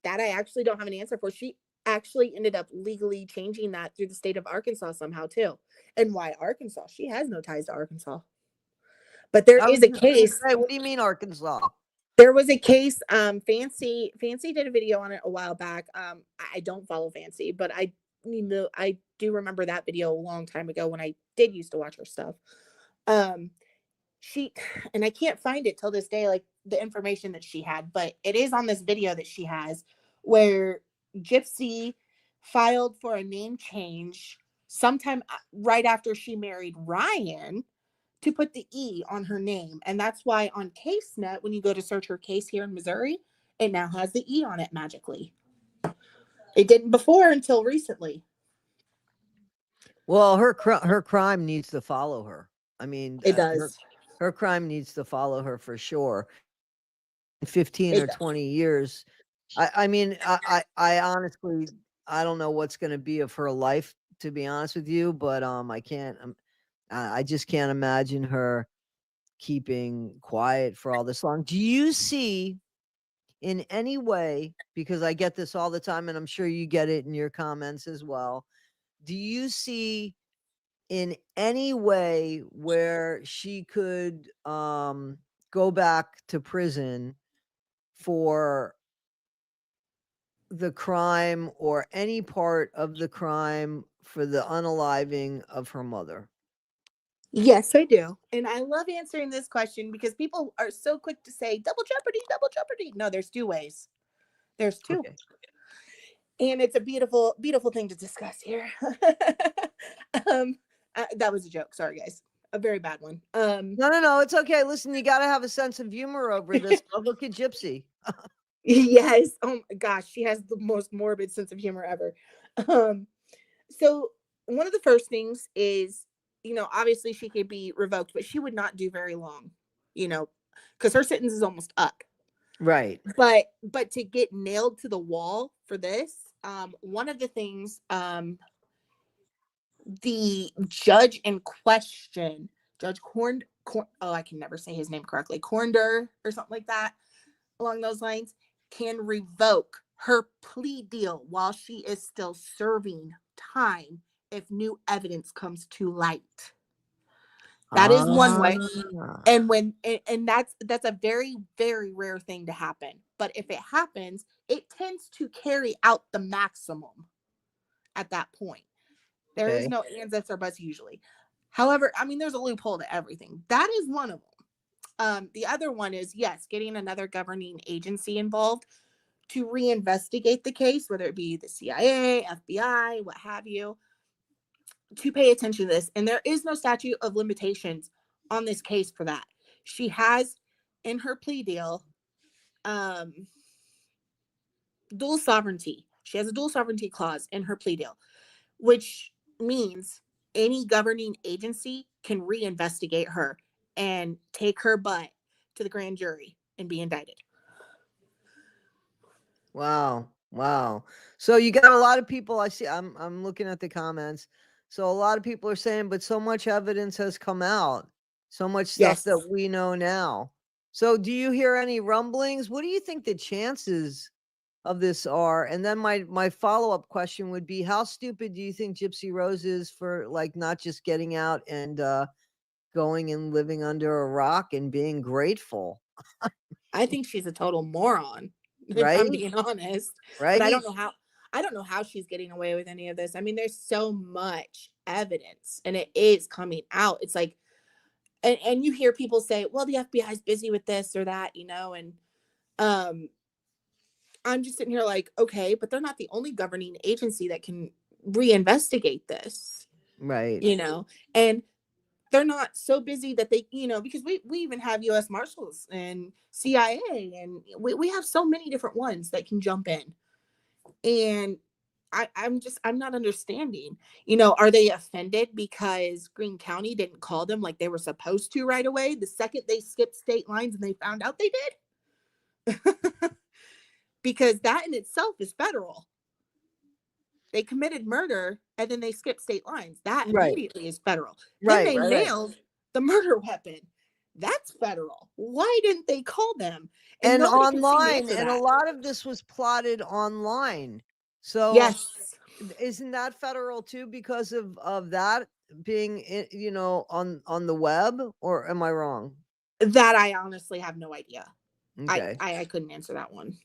Speaker 2: actually don't have an answer for. She actually ended up legally changing that through the state of Arkansas somehow too. And why Arkansas? She has no ties to Arkansas. But there is a case.
Speaker 1: What do you mean Arkansas?
Speaker 2: There was a case. Fancy did a video on it a while back. I don't follow Fancy, but I do remember that video a long time ago when I did used to watch her stuff. She, and I can't find it till this day, like the information that she had, but it is on this video that she has where Gypsy filed for a name change sometime right after she married Ryan to put the E on her name. And that's why on CaseNet, when you go to search her case here in Missouri, it now has the E on it magically. It didn't before until recently.
Speaker 1: Well, her crime needs to follow her. I mean,
Speaker 2: it does.
Speaker 1: Her crime needs to follow her for sure. 15 or 20 years. I mean, I honestly, I don't know what's going to be of her life, to be honest with you, but I just can't imagine her keeping quiet for all this long. Do you see in any way, because I get this all the time and I'm sure you get it in your comments as well, do you see in any way where she could go back to prison for the crime or any part of the crime for the unaliving of her mother?
Speaker 2: Yes, I do. And I love answering this question because people are so quick to say double jeopardy, double jeopardy. No, there's two ways. There's two.
Speaker 1: Okay.
Speaker 2: And it's a beautiful, beautiful thing to discuss here. That was a joke. Sorry, guys. A very bad one.
Speaker 1: No, it's okay. Listen, you got to have a sense of humor over this. Look at Gypsy.
Speaker 2: Yes. Oh my gosh, she has the most morbid sense of humor ever. So one of the first things is, obviously she could be revoked, but she would not do very long, because her sentence is almost up.
Speaker 1: Right.
Speaker 2: But to get nailed to the wall for this, one of the things, the judge in question, Judge I can never say his name correctly, Cornder or something like that, along those lines, can revoke her plea deal while she is still serving time if new evidence comes to light. That is one way. And that's a very, very rare thing to happen. But if it happens, it tends to carry out the maximum at that point. There is no ands, ifs, or buts usually. However, I mean, there's a loophole to everything. That is one of them. The other one is, yes, getting another governing agency involved to reinvestigate the case, whether it be the CIA, FBI, what have you, to pay attention to this. And there is no statute of limitations on this case for that. She has in her plea deal dual sovereignty. She has a dual sovereignty clause in her plea deal, which means any governing agency can reinvestigate her and take her butt to the grand jury and be indicted.
Speaker 1: Wow. So you got a lot of people, I see, I'm looking at the comments. So a lot of people are saying, but so much evidence has come out, so much stuff that we know now. So do you hear any rumblings? What do you think the chances of this are? And then my follow-up question would be, how stupid do you think Gypsy Rose is for like not just getting out and going and living under a rock and being grateful?
Speaker 2: I think she's a total moron, if
Speaker 1: Right?
Speaker 2: I'm being honest.
Speaker 1: Right?
Speaker 2: But I don't know how she's getting away with any of this. I mean, there's so much evidence and it is coming out. It's like, and you hear people say, well, the FBI is busy with this or that, and I'm just sitting here like, okay, but they're not the only governing agency that can reinvestigate this.
Speaker 1: Right.
Speaker 2: And they're not so busy that they, because we even have US Marshals and CIA, and we have so many different ones that can jump in. And I'm not understanding, are they offended because Greene County didn't call them like they were supposed to right away? The second they skipped state lines and they found out they did? Because that in itself is federal. They committed murder and then they skipped state lines. That immediately is federal. Then they nailed the murder weapon. That's federal. Why didn't they call them?
Speaker 1: And online, and a lot of this was plotted online. So
Speaker 2: yes,
Speaker 1: isn't that federal too because of that being on the web, or am I wrong?
Speaker 2: That I honestly have no idea.
Speaker 1: Okay.
Speaker 2: I couldn't answer that one.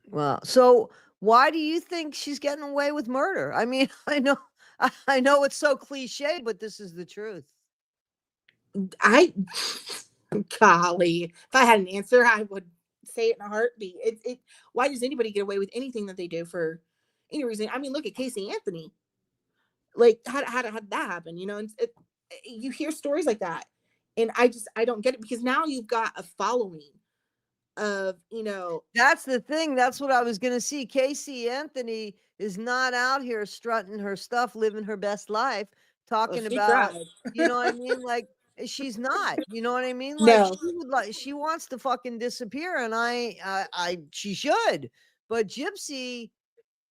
Speaker 1: Well, so why do you think she's getting away with murder? I mean, I know it's so cliche, but this is the truth.
Speaker 2: Golly, if I had an answer, I would say it in a heartbeat. Why does anybody get away with anything that they do for any reason? I mean, look at Casey Anthony. Like, how did that happen? And you hear stories like that, and I don't get it, because now you've got a following of,
Speaker 1: That's the thing. That's what I was gonna see. Casey Anthony is not out here strutting her stuff, living her best life, talking about, you know what I mean? Like, she's not, you know what I mean? Like,
Speaker 2: no.
Speaker 1: she wants to fucking disappear, and she should. But Gypsy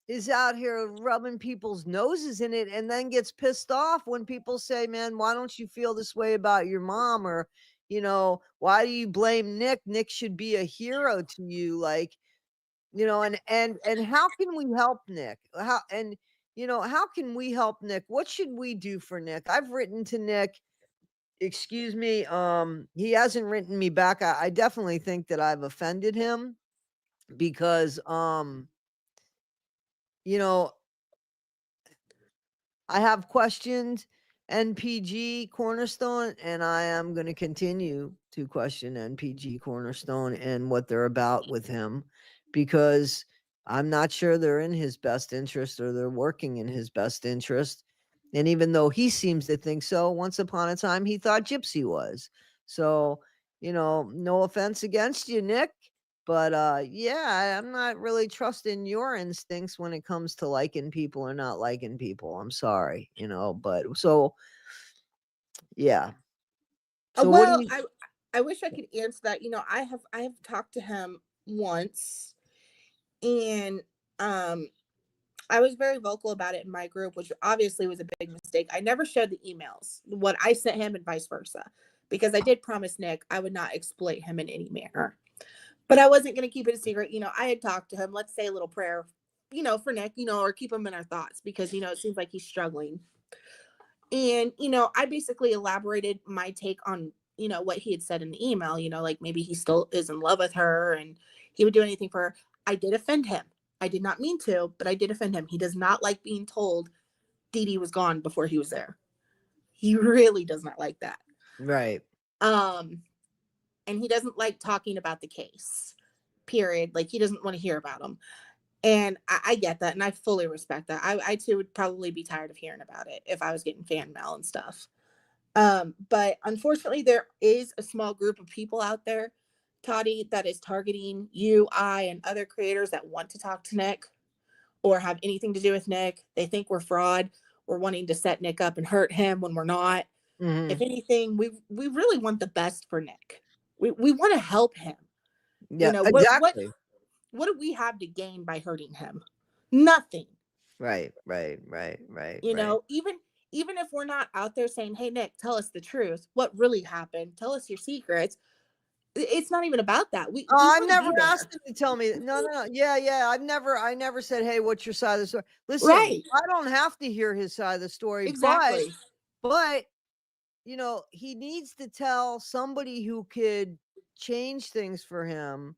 Speaker 1: is out here rubbing people's noses in it and then gets pissed off when people say, man, why don't you feel this way about your mom? Or, why do you blame Nick? Nick should be a hero to you. Like, and how can we help Nick? How can we help Nick? What should we do for Nick? I've written to Nick, excuse me. He hasn't written me back. I definitely think that I've offended him because, you know, I have questioned NPG Cornerstone, and I am going to continue to question NPG Cornerstone and what they're about with him, because I'm not sure they're in his best interest or they're working in his best interest. And even though he seems to think so, once upon a time he thought Gypsy was. So, no offense against you, Nick. But yeah, I'm not really trusting your instincts when it comes to liking people or not liking people. I'm sorry, but so yeah. So what do
Speaker 2: Well,
Speaker 1: you
Speaker 2: I wish I could answer that. I have talked to him once, and I was very vocal about it in my group, which obviously was a big mistake. I never showed the emails, what I sent him and vice versa, because I did promise Nick I would not exploit him in any manner. But I wasn't going to keep it a secret. I had talked to him. Let's say a little prayer, for Nick, or keep him in our thoughts, because, it seems like he's struggling. And, I basically elaborated my take on, what he had said in the email, like maybe he still is in love with her and he would do anything for her. I did offend him. I did not mean to, but I did offend him. He does not like being told Dee Dee was gone before he was there. He really does not like that.
Speaker 1: right?
Speaker 2: Um, and he doesn't like talking about the case, period. Like, he doesn't want to hear about him. And I get that, and I fully respect that. I too would probably be tired of hearing about it if I was getting fan mail and stuff. But unfortunately, there is a small group of people out there, Toddy, that is targeting you, and other creators that want to talk to Nick or have anything to do with Nick. They think we're fraud. We're wanting to set Nick up and hurt him when we're not. If
Speaker 1: Mm-hmm.
Speaker 2: anything, we really want the best for Nick. We want to help him.
Speaker 1: Yeah,
Speaker 2: What
Speaker 1: exactly.
Speaker 2: what do we have to gain by hurting him? Nothing.
Speaker 1: Right, right, right, right, right.
Speaker 2: Even if we're not out there saying, hey Nick, tell us the truth, what really happened, tell us your secrets. It's not even about that. We
Speaker 1: Oh, I've
Speaker 2: want to
Speaker 1: never
Speaker 2: be
Speaker 1: asked
Speaker 2: there.
Speaker 1: him to tell me. No, no, no. Yeah, yeah. I never said, "Hey, what's your side of the story?" Listen,
Speaker 2: Right.
Speaker 1: I don't have to hear his side of the story, but
Speaker 2: Exactly.
Speaker 1: but he needs to tell somebody who could change things for him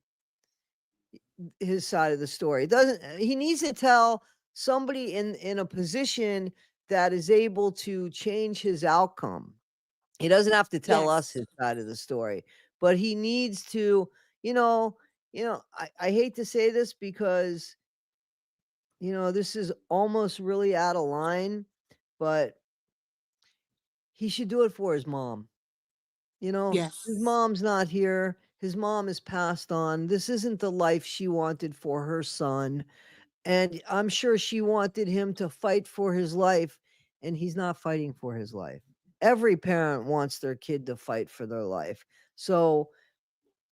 Speaker 1: his side of the story. Doesn't he needs to tell somebody in a position that is able to change his outcome. He doesn't have to tell us
Speaker 2: Yes.
Speaker 1: his side of the story, but he needs to, you know, I hate to say this because, this is almost really out of line, but he should do it for his mom. His
Speaker 2: Yes.
Speaker 1: mom's not here. His mom has passed on. This isn't the life she wanted for her son. And I'm sure she wanted him to fight for his life, and he's not fighting for his life. Every parent wants their kid to fight for their life. So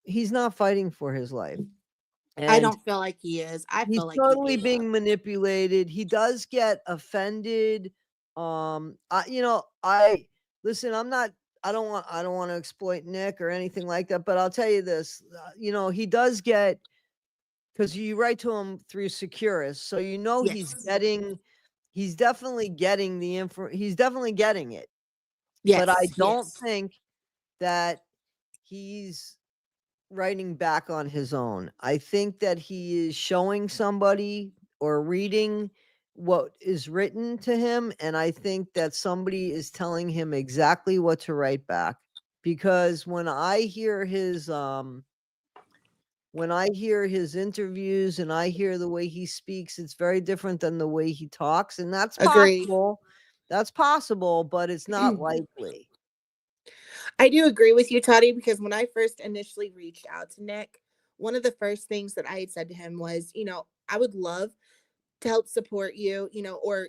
Speaker 1: he's not fighting for his life.
Speaker 2: I
Speaker 1: And
Speaker 2: don't feel like he is. I
Speaker 1: he's
Speaker 2: feel like he
Speaker 1: totally
Speaker 2: gave up.
Speaker 1: being manipulated. He does get offended. I listen, I don't want to exploit Nick or anything like that, but I'll tell you this, he does get, because you write to him through Securus, so
Speaker 2: Yes.
Speaker 1: he's definitely getting he's definitely getting it. But I
Speaker 2: Yes.
Speaker 1: don't
Speaker 2: Yes.
Speaker 1: think that he's writing back on his own. I think that he is showing somebody or reading what is written to him, and I think that somebody is telling him exactly what to write back. Because when I hear his interviews and I hear the way he speaks, it's very different than the way he talks, and that's
Speaker 2: Agreed.
Speaker 1: possible. That's possible, but it's not likely.
Speaker 2: I do agree with you, Toddy, because when I first initially reached out to Nick, one of the first things that I had said to him was, I would love to help support you, or,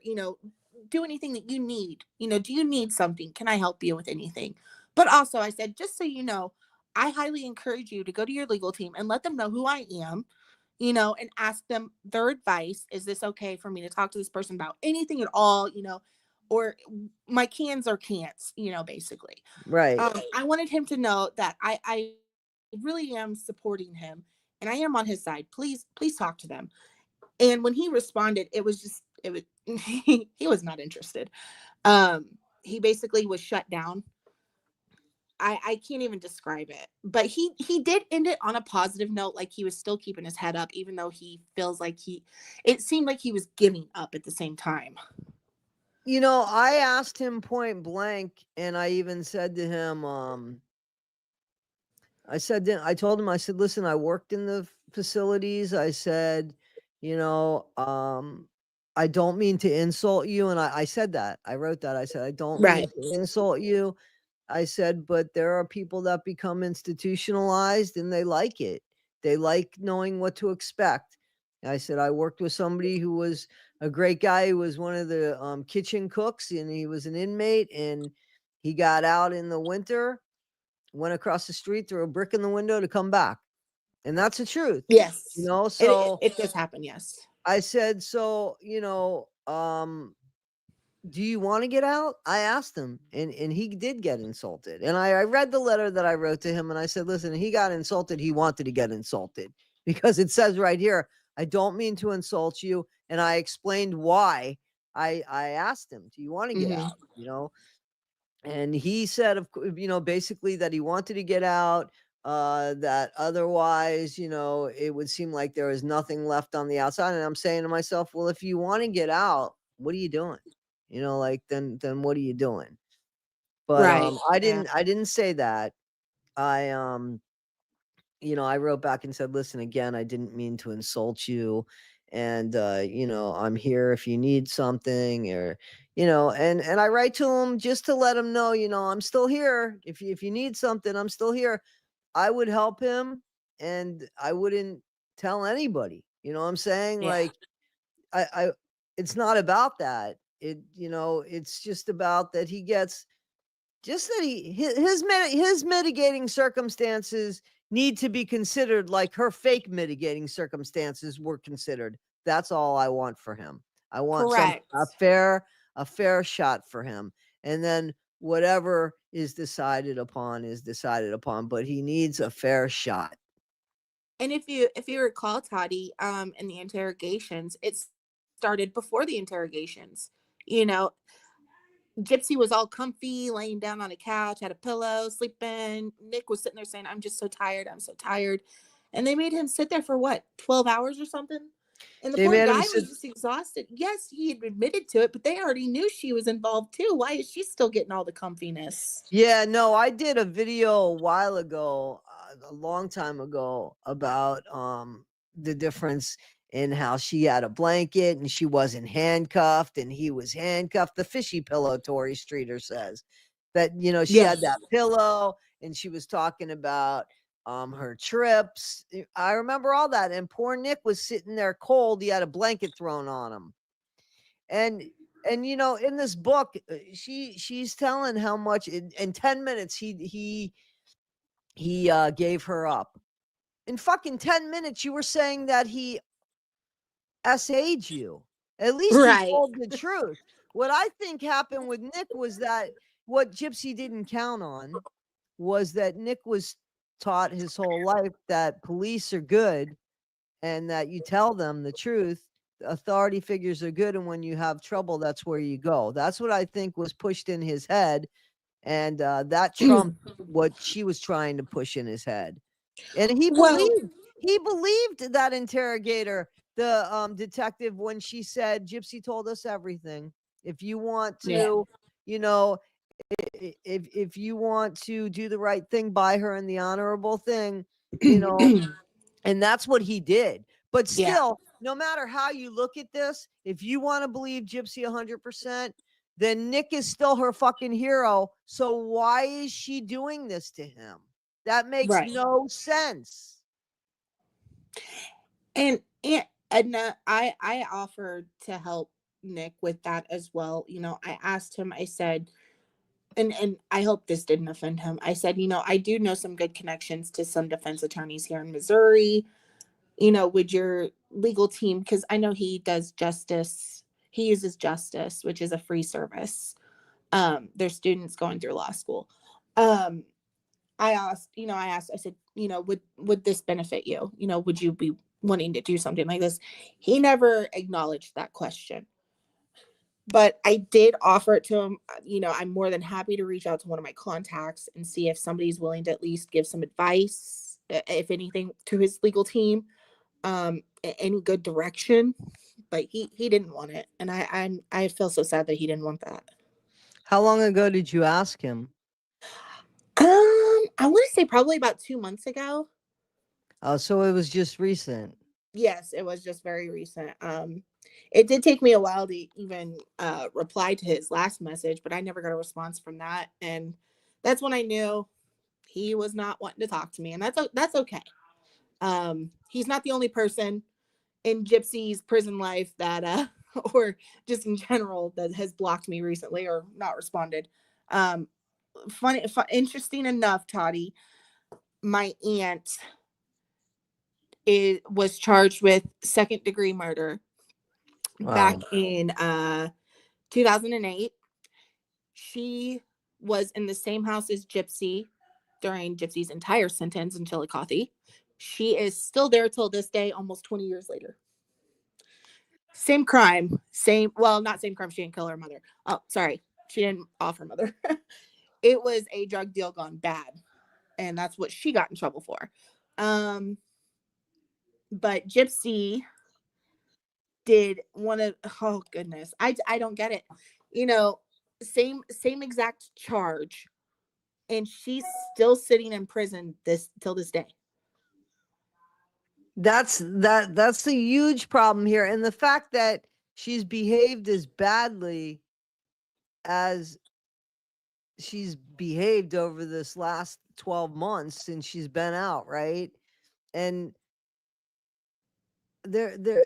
Speaker 2: do anything that you need. Do you need something? Can I help you with anything? But also, I said, just so you know, I highly encourage you to go to your legal team and let them know who I am. and ask them their advice. Is this okay for me to talk to this person about anything at all, or my cans or can'ts, basically.
Speaker 1: Right.
Speaker 2: I wanted him to know that I really am supporting him and I am on his side. Please talk to them. And when he responded, it was, he was not interested. Um, he basically was shut down. I can't even describe it, but he did end it on a positive note. Like he was still keeping his head up, even though he feels like it seemed like he was giving up at the same time.
Speaker 1: I asked him point blank, and I even said to him, I told him, I said, listen, I worked in the facilities. I said, you know, um, I don't mean to insult you. And I said that. I wrote that. I said, I don't mean
Speaker 2: Right.
Speaker 1: to insult you. I said, but there are people that become institutionalized and they like it. They like knowing what to expect. I said, I worked with somebody who was a great guy who was one of the kitchen cooks, and he was an inmate, and he got out in the winter, went across the street, threw a brick in the window to come back. And that's the truth,
Speaker 2: Yes.
Speaker 1: so
Speaker 2: It does happen. Yes.
Speaker 1: I said, so, do you want to get out? I asked him, and he did get insulted. And I read the letter that I wrote to him, and I said, listen, he got insulted. He wanted to get insulted because it says right here, I don't mean to insult you. And I explained why. I asked him, do you want to get
Speaker 2: Hmm.
Speaker 1: out? And he said, basically that he wanted to get out, that otherwise, it would seem like there was nothing left on the outside. And I'm saying to myself, well, if you want to get out, what are you doing? Like, then what are you doing? But
Speaker 2: Right.
Speaker 1: I
Speaker 2: Yeah.
Speaker 1: didn't say that. I I wrote back and said, listen, again, I didn't mean to insult you. And I'm here if you need something, or and I write to him just to let him know, I'm still here. If you need something, I'm still here. I would help him, and I wouldn't tell anybody. You know what I'm saying?
Speaker 2: Yeah.
Speaker 1: Like, I it's not about that. It's just about that he gets, just that his mitigating circumstances need to be considered like her fake mitigating circumstances were considered. That's all I want for him. I want
Speaker 2: Correct.
Speaker 1: a fair shot for him. And then whatever is decided upon, but he needs a fair shot.
Speaker 2: And if you recall, Toddy, in the interrogations, it started before the interrogations. You know, Gypsy was all comfy, laying down on a couch, had a pillow, sleeping. Nick was sitting there saying, "I'm just so tired. I'm so tired," and they made him sit there for what, 12 hours or something. And the
Speaker 1: They
Speaker 2: poor
Speaker 1: made him
Speaker 2: guy
Speaker 1: sit.
Speaker 2: was just exhausted. Yes, he had admitted to it, but they already knew she was involved too. Why is she still getting all the comfiness?
Speaker 1: Yeah, no, I did a video a while ago, a long time ago, about the difference in how she had a blanket and she wasn't handcuffed and he was handcuffed. The fishy pillow, Tori Streeter says that, she had
Speaker 2: Yes.
Speaker 1: that pillow, and she was talking about her trips. I remember all that. And poor Nick was sitting there cold. He had a blanket thrown on him. And in this book, she's telling how much in 10 minutes he gave her up. In fucking 10 minutes, you were saying that he SA'd you. At least he
Speaker 2: Right.
Speaker 1: told the truth. What I think happened with Nick was that what Gypsy didn't count on was that Nick was taught his whole life that police are good, and that you tell them the truth. Authority figures are good, and when you have trouble, that's where you go. That's what I think was pushed in his head, and that trumped what she was trying to push in his head. And
Speaker 2: Well,
Speaker 1: he believed that interrogator, the detective, when she said, Gypsy told us everything. If you want
Speaker 2: yeah.
Speaker 1: to, you know, if you want to do the right thing by her and the honorable thing, you know, and that's what he did. But
Speaker 2: Yeah.
Speaker 1: still, no matter how you look at this, if you want to believe Gypsy 100%, then Nick is still her fucking hero. So why is she doing this to him? That makes
Speaker 2: Right.
Speaker 1: no sense.
Speaker 2: And I offered to help Nick with that as well. I asked him, I said, and I hope this didn't offend him. I said, I do know some good connections to some defense attorneys here in Missouri. would your legal team, because I know he does justice, he uses Justice, which is a free service. There's students going through law school. Um, I said, would this benefit you? Would you be wanting to do something like this? He never acknowledged that question. But I did offer it to him. I'm more than happy to reach out to one of my contacts and see if somebody's willing to at least give some advice, if anything, to his legal team, any good direction. But he didn't want it, and I feel so sad that he didn't want that.
Speaker 1: How long ago did you ask him?
Speaker 2: I want to say probably about 2 months ago.
Speaker 1: Oh, so it was just recent.
Speaker 2: Yes, it was just very recent. It did take me a while to even reply to his last message, but I never got a response from that, and that's when I knew he was not wanting to talk to me, and that's okay. He's not the only person in Gypsy's prison life that, or just in general, that has blocked me recently or not responded. Interesting enough, Toddy, my aunt was charged with second-degree murder back
Speaker 1: Wow.
Speaker 2: in 2008. She was in the same house as Gypsy during Gypsy's entire sentence in Chillicothe. She is still there till this day, almost 20 years later. Same crime, not same crime. She didn't kill her mother. Oh, sorry. She didn't off her mother. It was a drug deal gone bad, and that's what she got in trouble for. But Gypsy did oh goodness, I don't get it. Same exact charge, and she's still sitting in prison till this day.
Speaker 1: That's the huge problem here, and the fact that she's behaved as badly as she's behaved over this last 12 months since she's been out, right? And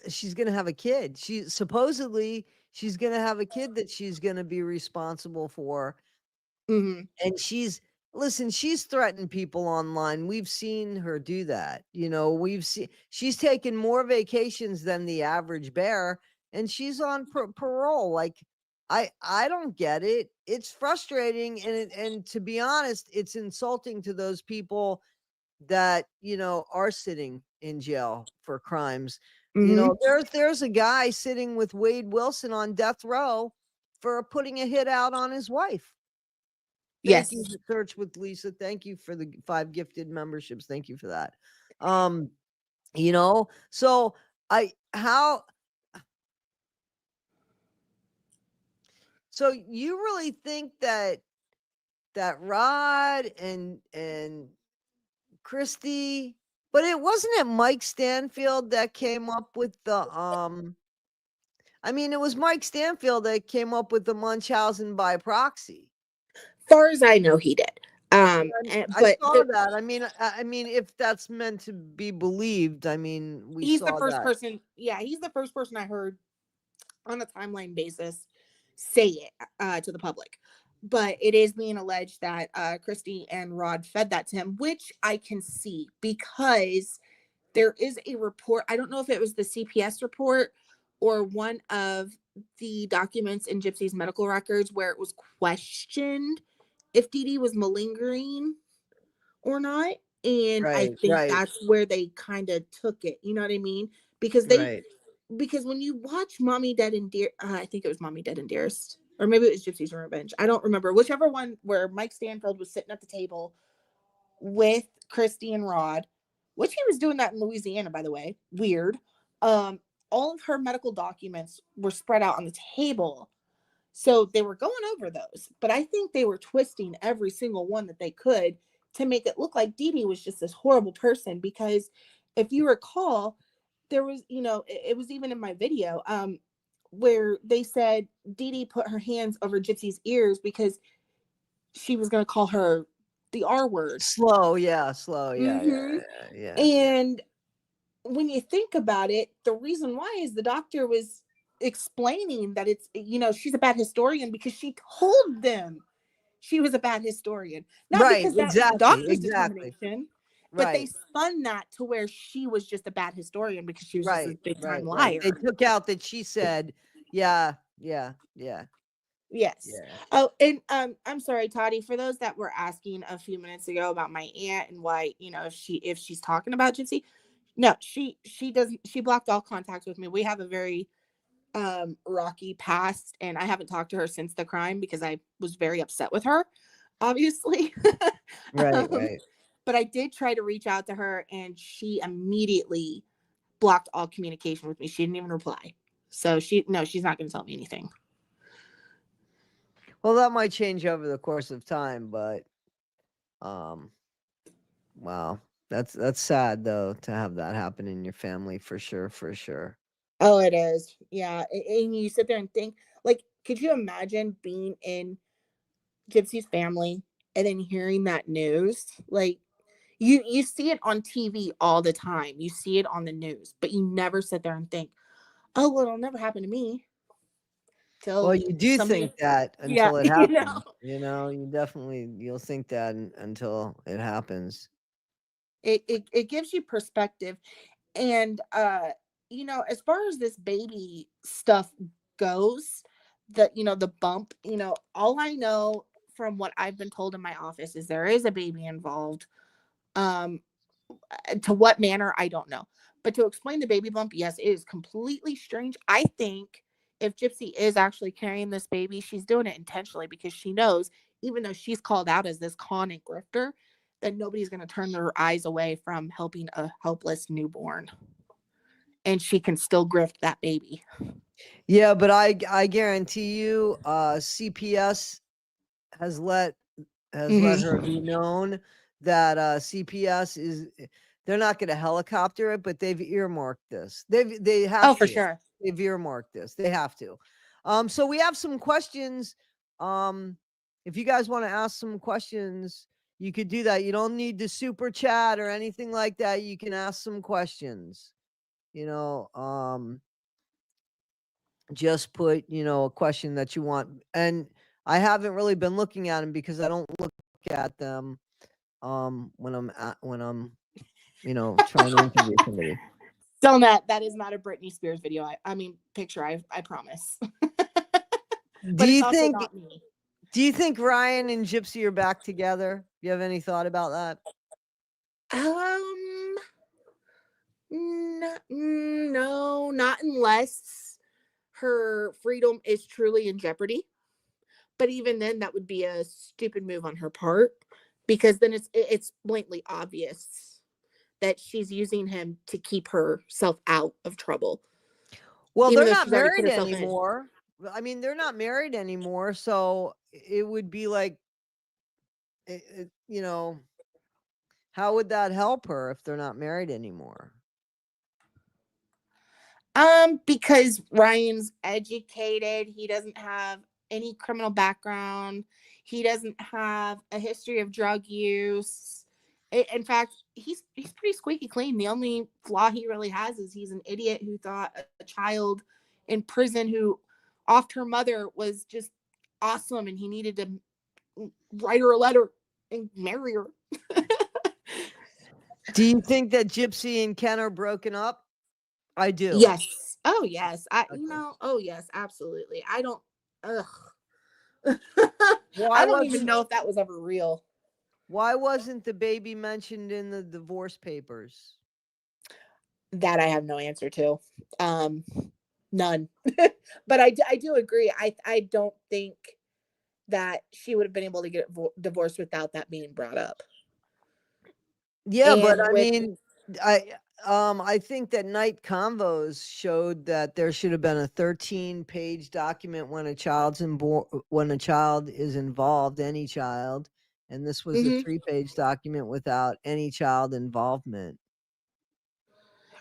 Speaker 1: she's gonna have a kid. She's gonna have a kid that she's gonna be responsible for.
Speaker 2: Mm-hmm.
Speaker 1: And she's threatened people online. We've seen her do that. She's taken more vacations than the average bear, and she's on parole. Like, I don't get it. It's frustrating, and to be honest, it's insulting to those people that are sitting in jail for crimes.
Speaker 2: Mm-hmm.
Speaker 1: There's a guy sitting with Wade Wilson on death row for putting a hit out on his wife. Thank
Speaker 2: Yes.
Speaker 1: you, Search with Lisa. Thank you for the 5 gifted memberships. Thank you for that. So so you really think that Rod and Christy, but wasn't it Mike Stanfield that came up with the it was Mike Stanfield that came up with the Munchausen by proxy.
Speaker 2: Far as I know, he did.
Speaker 1: I saw that. If that's meant to be believed,
Speaker 2: he's the first person. Yeah, he's the first person I heard on a timeline basis say it to the public. But it is being alleged that Christy and Rod fed that to him, which I can see because there is a report. I don't know if it was the CPS report or one of the documents in Gypsy's medical records where it was questioned if Dee Dee was malingering or not. And I think that's where they kind of took it. You know what I mean? Because because when you watch Mommy Dead and Dear, I think it was Mommy Dead and Dearest, or maybe it was Gypsy's Revenge. I don't remember. Whichever one where Mike Stanfield was sitting at the table with Christy and Rod, which he was doing that in Louisiana, by the way. Weird. All of her medical documents were spread out on the table. So they were going over those, but I think they were twisting every single one that they could to make it look like Dee Dee was just this horrible person. Because if you recall, there was, it was even in my video, where they said Dee Dee put her hands over Gypsy's ears because she was going to call her the R word.
Speaker 1: Slow, yeah.
Speaker 2: Mm-hmm. Yeah. And when you think about it, the reason why is the doctor was explaining that it's, she's a bad historian because she told them she was a bad historian. Not because that was the doctor's determination. But they
Speaker 1: Right.
Speaker 2: spun that to where she was just a bad historian because she was just this
Speaker 1: Right.
Speaker 2: big time
Speaker 1: Right. They
Speaker 2: liar.
Speaker 1: took out that she said, yeah, yeah, yeah,
Speaker 2: Yes.
Speaker 1: yeah.
Speaker 2: Oh, and I'm sorry, Toddy, for those that were asking a few minutes ago about my aunt and why, if she's talking about Gypsy. No, she doesn't, she blocked all contact with me. We have a very rocky past, and I haven't talked to her since the crime because I was very upset with her, obviously.
Speaker 1: Right.
Speaker 2: um,
Speaker 1: Right.
Speaker 2: but I did try to reach out to her, and she immediately blocked all communication with me. She didn't even reply. So she's not going to tell me anything.
Speaker 1: Well, that might change over the course of time, but um, wow, that's sad though to have that happen in your family for sure, for sure.
Speaker 2: Oh, it is. Yeah. And you sit there and think, like, could you imagine being in Gypsy's family and then hearing that news? Like, you see it on TV all the time. You see it on the news, but you never sit there and think, oh, well, it'll never happen to me
Speaker 1: Well,
Speaker 2: till
Speaker 1: you do
Speaker 2: somebody,
Speaker 1: think that
Speaker 2: yeah,
Speaker 1: until it happens. You'll think that until it happens.
Speaker 2: it gives you perspective. And as far as this baby stuff goes, the bump, all I know from what I've been told in my office is there is a baby involved. um to what manner, I don't know. But to explain the baby bump, yes, it is completely strange. I think if Gypsy is actually carrying this baby, she's doing it intentionally because she knows, even though she's called out as this con and grifter, that nobody's going to turn their eyes away from helping a helpless newborn. And she can still grift that baby.
Speaker 1: Yeah, but I guarantee you, CPS has let her be known that CPS is they're not going to helicopter it, but they've earmarked this. They
Speaker 2: Oh,
Speaker 1: have
Speaker 2: for
Speaker 1: to.
Speaker 2: sure.
Speaker 1: They've earmarked this. They have to. So we have some questions. If you guys want to ask some questions, you could do that. You don't need to super chat or anything like that. You can ask some questions. You know, just put, a question that you want. And I haven't really been looking at them because I don't look at them when I'm trying to interview somebody.
Speaker 2: Still not, that is not a Britney Spears video. I mean, picture, I promise.
Speaker 1: Do
Speaker 2: But it's
Speaker 1: you
Speaker 2: also
Speaker 1: think
Speaker 2: not me.
Speaker 1: Ryan and Gypsy are back together? You have any thought about that?
Speaker 2: No, not unless her freedom is truly in jeopardy. But even then, that would be a stupid move on her part, because then it's blatantly obvious that she's using him to keep herself out of trouble,
Speaker 1: Well,
Speaker 2: even
Speaker 1: they're
Speaker 2: though
Speaker 1: not
Speaker 2: she's already put
Speaker 1: married
Speaker 2: herself in.
Speaker 1: anymore. I mean, they're not married anymore, so it would be like, how would that help her if they're not married anymore?
Speaker 2: Because Ryan's educated, he doesn't have any criminal background, he doesn't have a history of drug use. In fact, he's pretty squeaky clean. The only flaw he really has is he's an idiot who thought a child in prison who offed her mother was just awesome, and he needed to write her a letter and marry her.
Speaker 3: Do you think that Gypsy and Ken are broken up?
Speaker 1: I do.
Speaker 2: Yes. Oh yes.
Speaker 1: Okay.
Speaker 2: Oh yes, absolutely. I don't. Ugh.
Speaker 1: Why
Speaker 2: I don't even
Speaker 1: wasn't
Speaker 2: know if that was ever real.
Speaker 1: the baby mentioned in the divorce papers?
Speaker 2: That I have no answer to. None. But I do agree. I don't think that she would have been able to get divorced without that being brought up.
Speaker 1: Yeah, but
Speaker 2: And
Speaker 1: I
Speaker 2: with
Speaker 1: mean, I think that Night Convos showed that there should have been a 13-page document when a child is involved, any child, and this was a
Speaker 2: Mhm.
Speaker 1: 3-page document without any child involvement.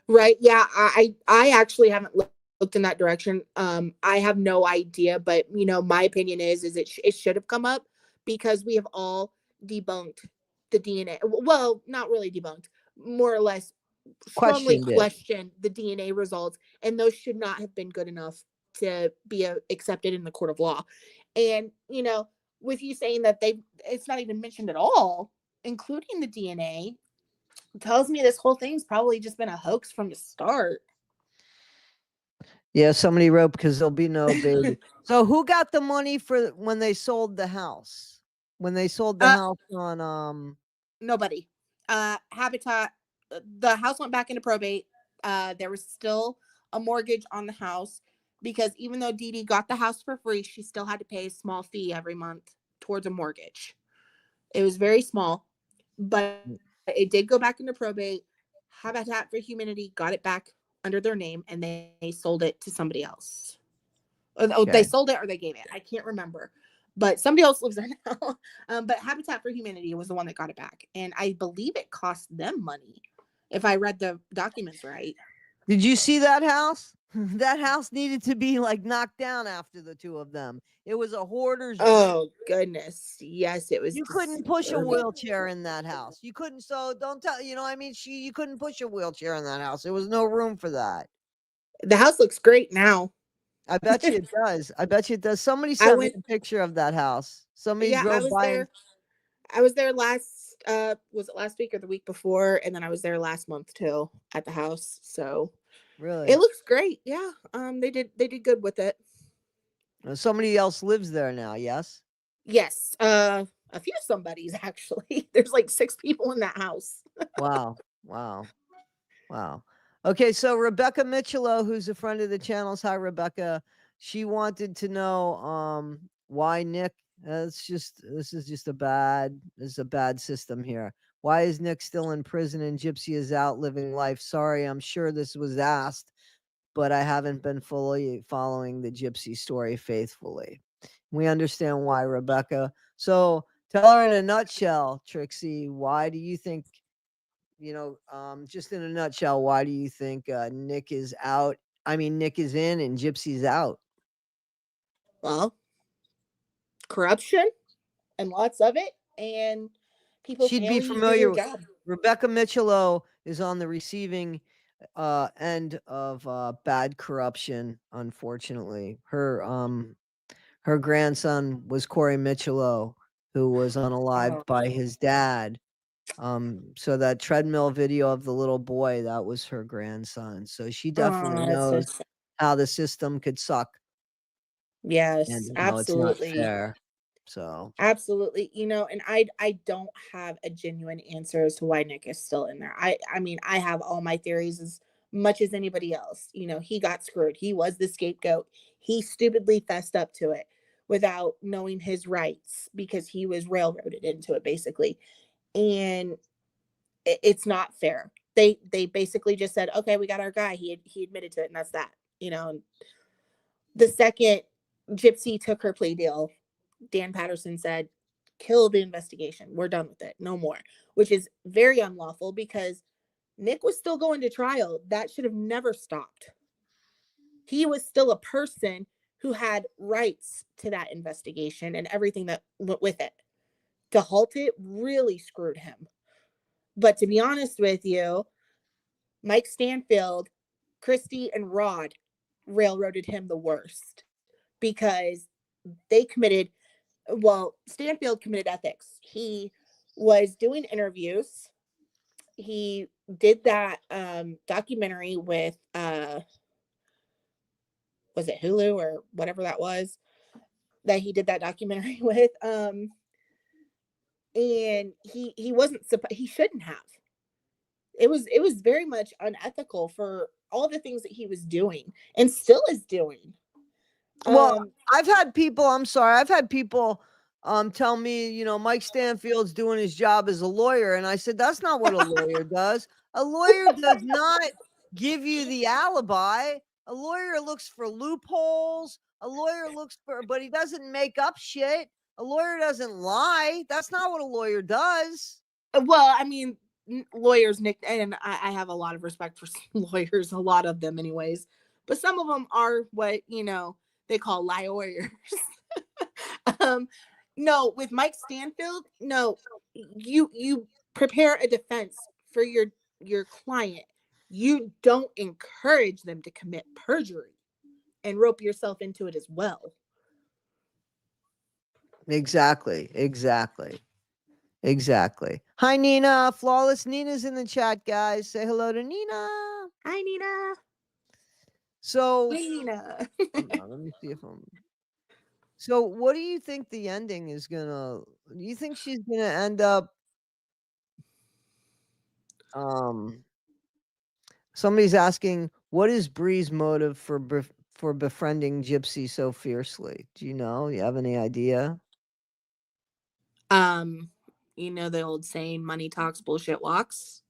Speaker 2: Right, yeah, I actually haven't looked in that direction. I have no idea, but my opinion is it should have come up, because we have all debunked the DNA. Well, not really debunked, more or less strongly
Speaker 1: Questioned it.
Speaker 2: questioned the DNA results, and those should not have been good enough to be accepted in the court of law. And with you saying that it's not even mentioned at all, including the DNA. tells me this whole thing's probably just been a hoax from the start.
Speaker 1: Yeah, somebody wrote because there'll be no baby. So who got the money for when they sold the house? When they sold the
Speaker 2: uh,
Speaker 1: house on
Speaker 2: Nobody. Habitat. The house went back into probate. There was still a mortgage on the house because even though Dee Dee got the house for free, she still had to pay a small fee every month towards a mortgage. It was very small, but it did go back into probate. Habitat for Humanity got it back under their name, and they sold it to somebody else. Oh, they
Speaker 1: okay.
Speaker 2: sold it or they gave it. I can't remember. But somebody else lives there now. But Habitat for Humanity was the one that got it back. And I believe it cost them money, if I read the documents right.
Speaker 1: Did you see that house? That house needed to be like knocked down after the two of them. It was a hoarder's dream.
Speaker 2: Oh, goodness. Yes, it was
Speaker 1: You couldn't push a
Speaker 2: disturbing.
Speaker 1: wheelchair in that house. You couldn't. So don't tell. You know, I mean, you couldn't push a wheelchair in that house. There was no room for that.
Speaker 2: The house looks great now.
Speaker 1: I bet you it does. I bet you it does. Somebody
Speaker 2: I
Speaker 1: sent me
Speaker 2: went,
Speaker 1: a picture of that house. Somebody
Speaker 2: yeah, I
Speaker 1: drove
Speaker 2: was
Speaker 1: by and
Speaker 2: there. I was there last, was it last week or the week before? And then I was there last month too at the house. So it
Speaker 1: really.
Speaker 2: looks great. Yeah. They did good with it.
Speaker 1: Somebody else lives there now. Yes.
Speaker 2: Yes, a few somebodies actually. There's like 6 people in that house.
Speaker 1: Wow. Wow. Wow. Okay, so Rebecca Michelo, who's a friend of the channel's, hi Rebecca. She wanted to know why Nick. This is just a bad system here. Why is Nick still in prison and Gypsy is out living life? Sorry, I'm sure this was asked, but I haven't been fully following the Gypsy story faithfully. We understand why, Rebecca. So tell her in a nutshell, Trixie, why do you think, just in a nutshell, why do you think Nick is out? I mean, Nick is in and Gypsy's out.
Speaker 2: Well, corruption and lots of it, and people
Speaker 1: She'd be
Speaker 2: failing to do their
Speaker 1: familiar.
Speaker 2: job.
Speaker 1: Rebecca Michelo is on the receiving end of bad corruption. Unfortunately, her grandson was Corey Michelo, who was unalived
Speaker 2: Oh,
Speaker 1: by his dad. So that treadmill video of the little boy, that was her grandson. So she definitely
Speaker 2: that's so
Speaker 1: knows
Speaker 2: sad.
Speaker 1: how the system could suck
Speaker 2: Yes,
Speaker 1: and how it's not
Speaker 2: absolutely.
Speaker 1: fair. So
Speaker 2: Absolutely. And I don't have a genuine answer as to why Nick is still in there. I mean, I have all my theories as much as anybody else. He got screwed. He was the scapegoat. He stupidly fessed up to it without knowing his rights because he was railroaded into it basically. And it's not fair. They basically just said, "Okay, we got our guy. He admitted to it and that's that." And the second Gypsy took her plea deal, Dan Patterson said, "Kill the investigation. We're done with it. No more," which is very unlawful because Nick was still going to trial. That should have never stopped. He was still a person who had rights to that investigation and everything that went with it. To halt it really screwed him. But to be honest with you, Mike Stanfield, Christy, and Rod railroaded him the worst because they committed, well, Stanfield committed ethics. He was doing interviews. He did that documentary with was it Hulu or whatever that was that he did that documentary with and he wasn't he shouldn't have. It was very much unethical for all the things that he was doing and still is doing.
Speaker 1: well,
Speaker 2: Um
Speaker 1: I've had people tell me, Mike Stanfield's doing his job as a lawyer. And I said, that's not what a lawyer does. A lawyer does not give you the alibi. A lawyer looks for loopholes. A lawyer looks for, but he doesn't make up shit. A lawyer doesn't lie. That's not what a lawyer does.
Speaker 2: well, I mean, lawyers, Nick, and I have a lot of respect for lawyers, a lot of them, anyways. But some of them are what they call lawyers. um, no, with Mike Stanfield, no, you prepare a defense for your client. You don't encourage them to commit perjury and rope yourself into it as well.
Speaker 1: Exactly. Exactly. Exactly. Hi, Nina. Flawless Nina's in the chat, guys. Say hello to Nina.
Speaker 2: Hi, Nina.
Speaker 1: So,
Speaker 2: Hi, Nina.
Speaker 1: hold on, let me see if I'm. So, what do you think the ending is gonna? Do you think she's gonna end up? Somebody's asking, what is Bree's motive for befriending Gypsy so fiercely? Do you know? You have any idea?
Speaker 2: You know the old saying, money talks, bullshit walks.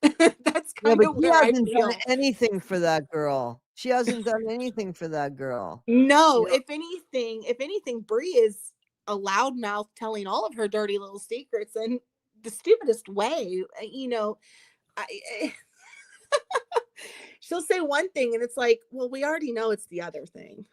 Speaker 2: That's
Speaker 1: Yeah,
Speaker 2: kind
Speaker 1: but
Speaker 2: of
Speaker 1: she
Speaker 2: where I
Speaker 1: hasn't done
Speaker 2: feel.
Speaker 1: anything for that girl. She hasn't done anything for that girl.
Speaker 2: No,
Speaker 1: You know,
Speaker 2: if anything, Bree is a loudmouth telling all of her dirty little secrets in the stupidest way. I she'll say one thing and it's like, well, we already know it's the other thing.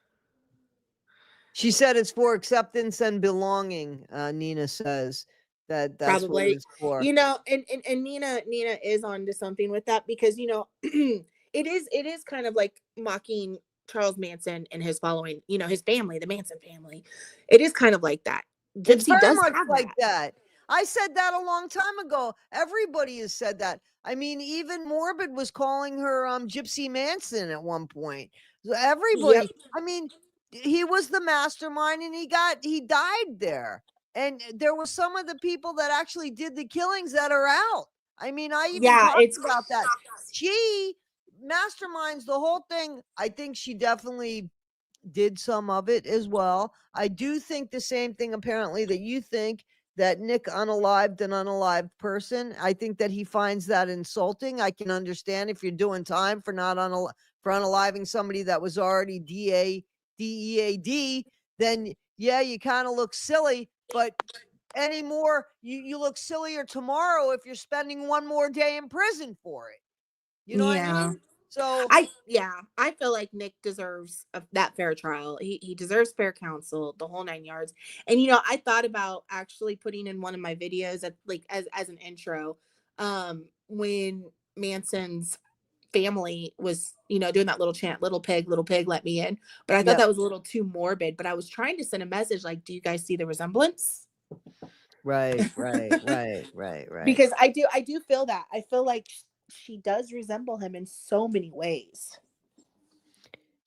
Speaker 1: she said it's for acceptance and belonging. Nina says that's what
Speaker 2: Probably,
Speaker 1: it's for.
Speaker 2: and Nina is onto something with that, because it is kind of like mocking Charles Manson and his following, his family, the Manson family. It is kind of like that.
Speaker 1: It's
Speaker 2: Gypsy
Speaker 1: very
Speaker 2: does
Speaker 1: much
Speaker 2: have
Speaker 1: like
Speaker 2: that.
Speaker 1: that. I said that a long time ago. Everybody has said that. I mean, even Morbid was calling her Gypsy Manson at one point. So
Speaker 2: Yep.
Speaker 1: everybody, I mean, he was the mastermind and he died there. And there were some of the people that actually did the killings that are out. I mean, I even
Speaker 2: Yeah,
Speaker 1: talked
Speaker 2: it's
Speaker 1: about that. She masterminds the whole thing. I think she definitely did some of it as well. I do think the same thing apparently that you think, that Nick unalived an unalived person. I think that he finds that insulting. I can understand if you're doing time for not for unaliving somebody that was already DEAD, then yeah, you kind of look silly, but anymore, you look sillier tomorrow if you're spending one more day in prison for it. You know what I
Speaker 2: yeah.
Speaker 1: mean? So
Speaker 2: I feel like Nick deserves that fair trial. He deserves fair counsel, the whole 9 yards. And I thought about actually putting in one of my videos at, like, as an intro, when Manson's family was, doing that little chant, little pig, let me in. But I thought
Speaker 1: yep.
Speaker 2: that was a little too morbid. But I was trying to send a message like, do you guys see the resemblance?
Speaker 1: Right, right, right, right, right.
Speaker 2: Because I do feel that. I feel like she does resemble him in so many ways.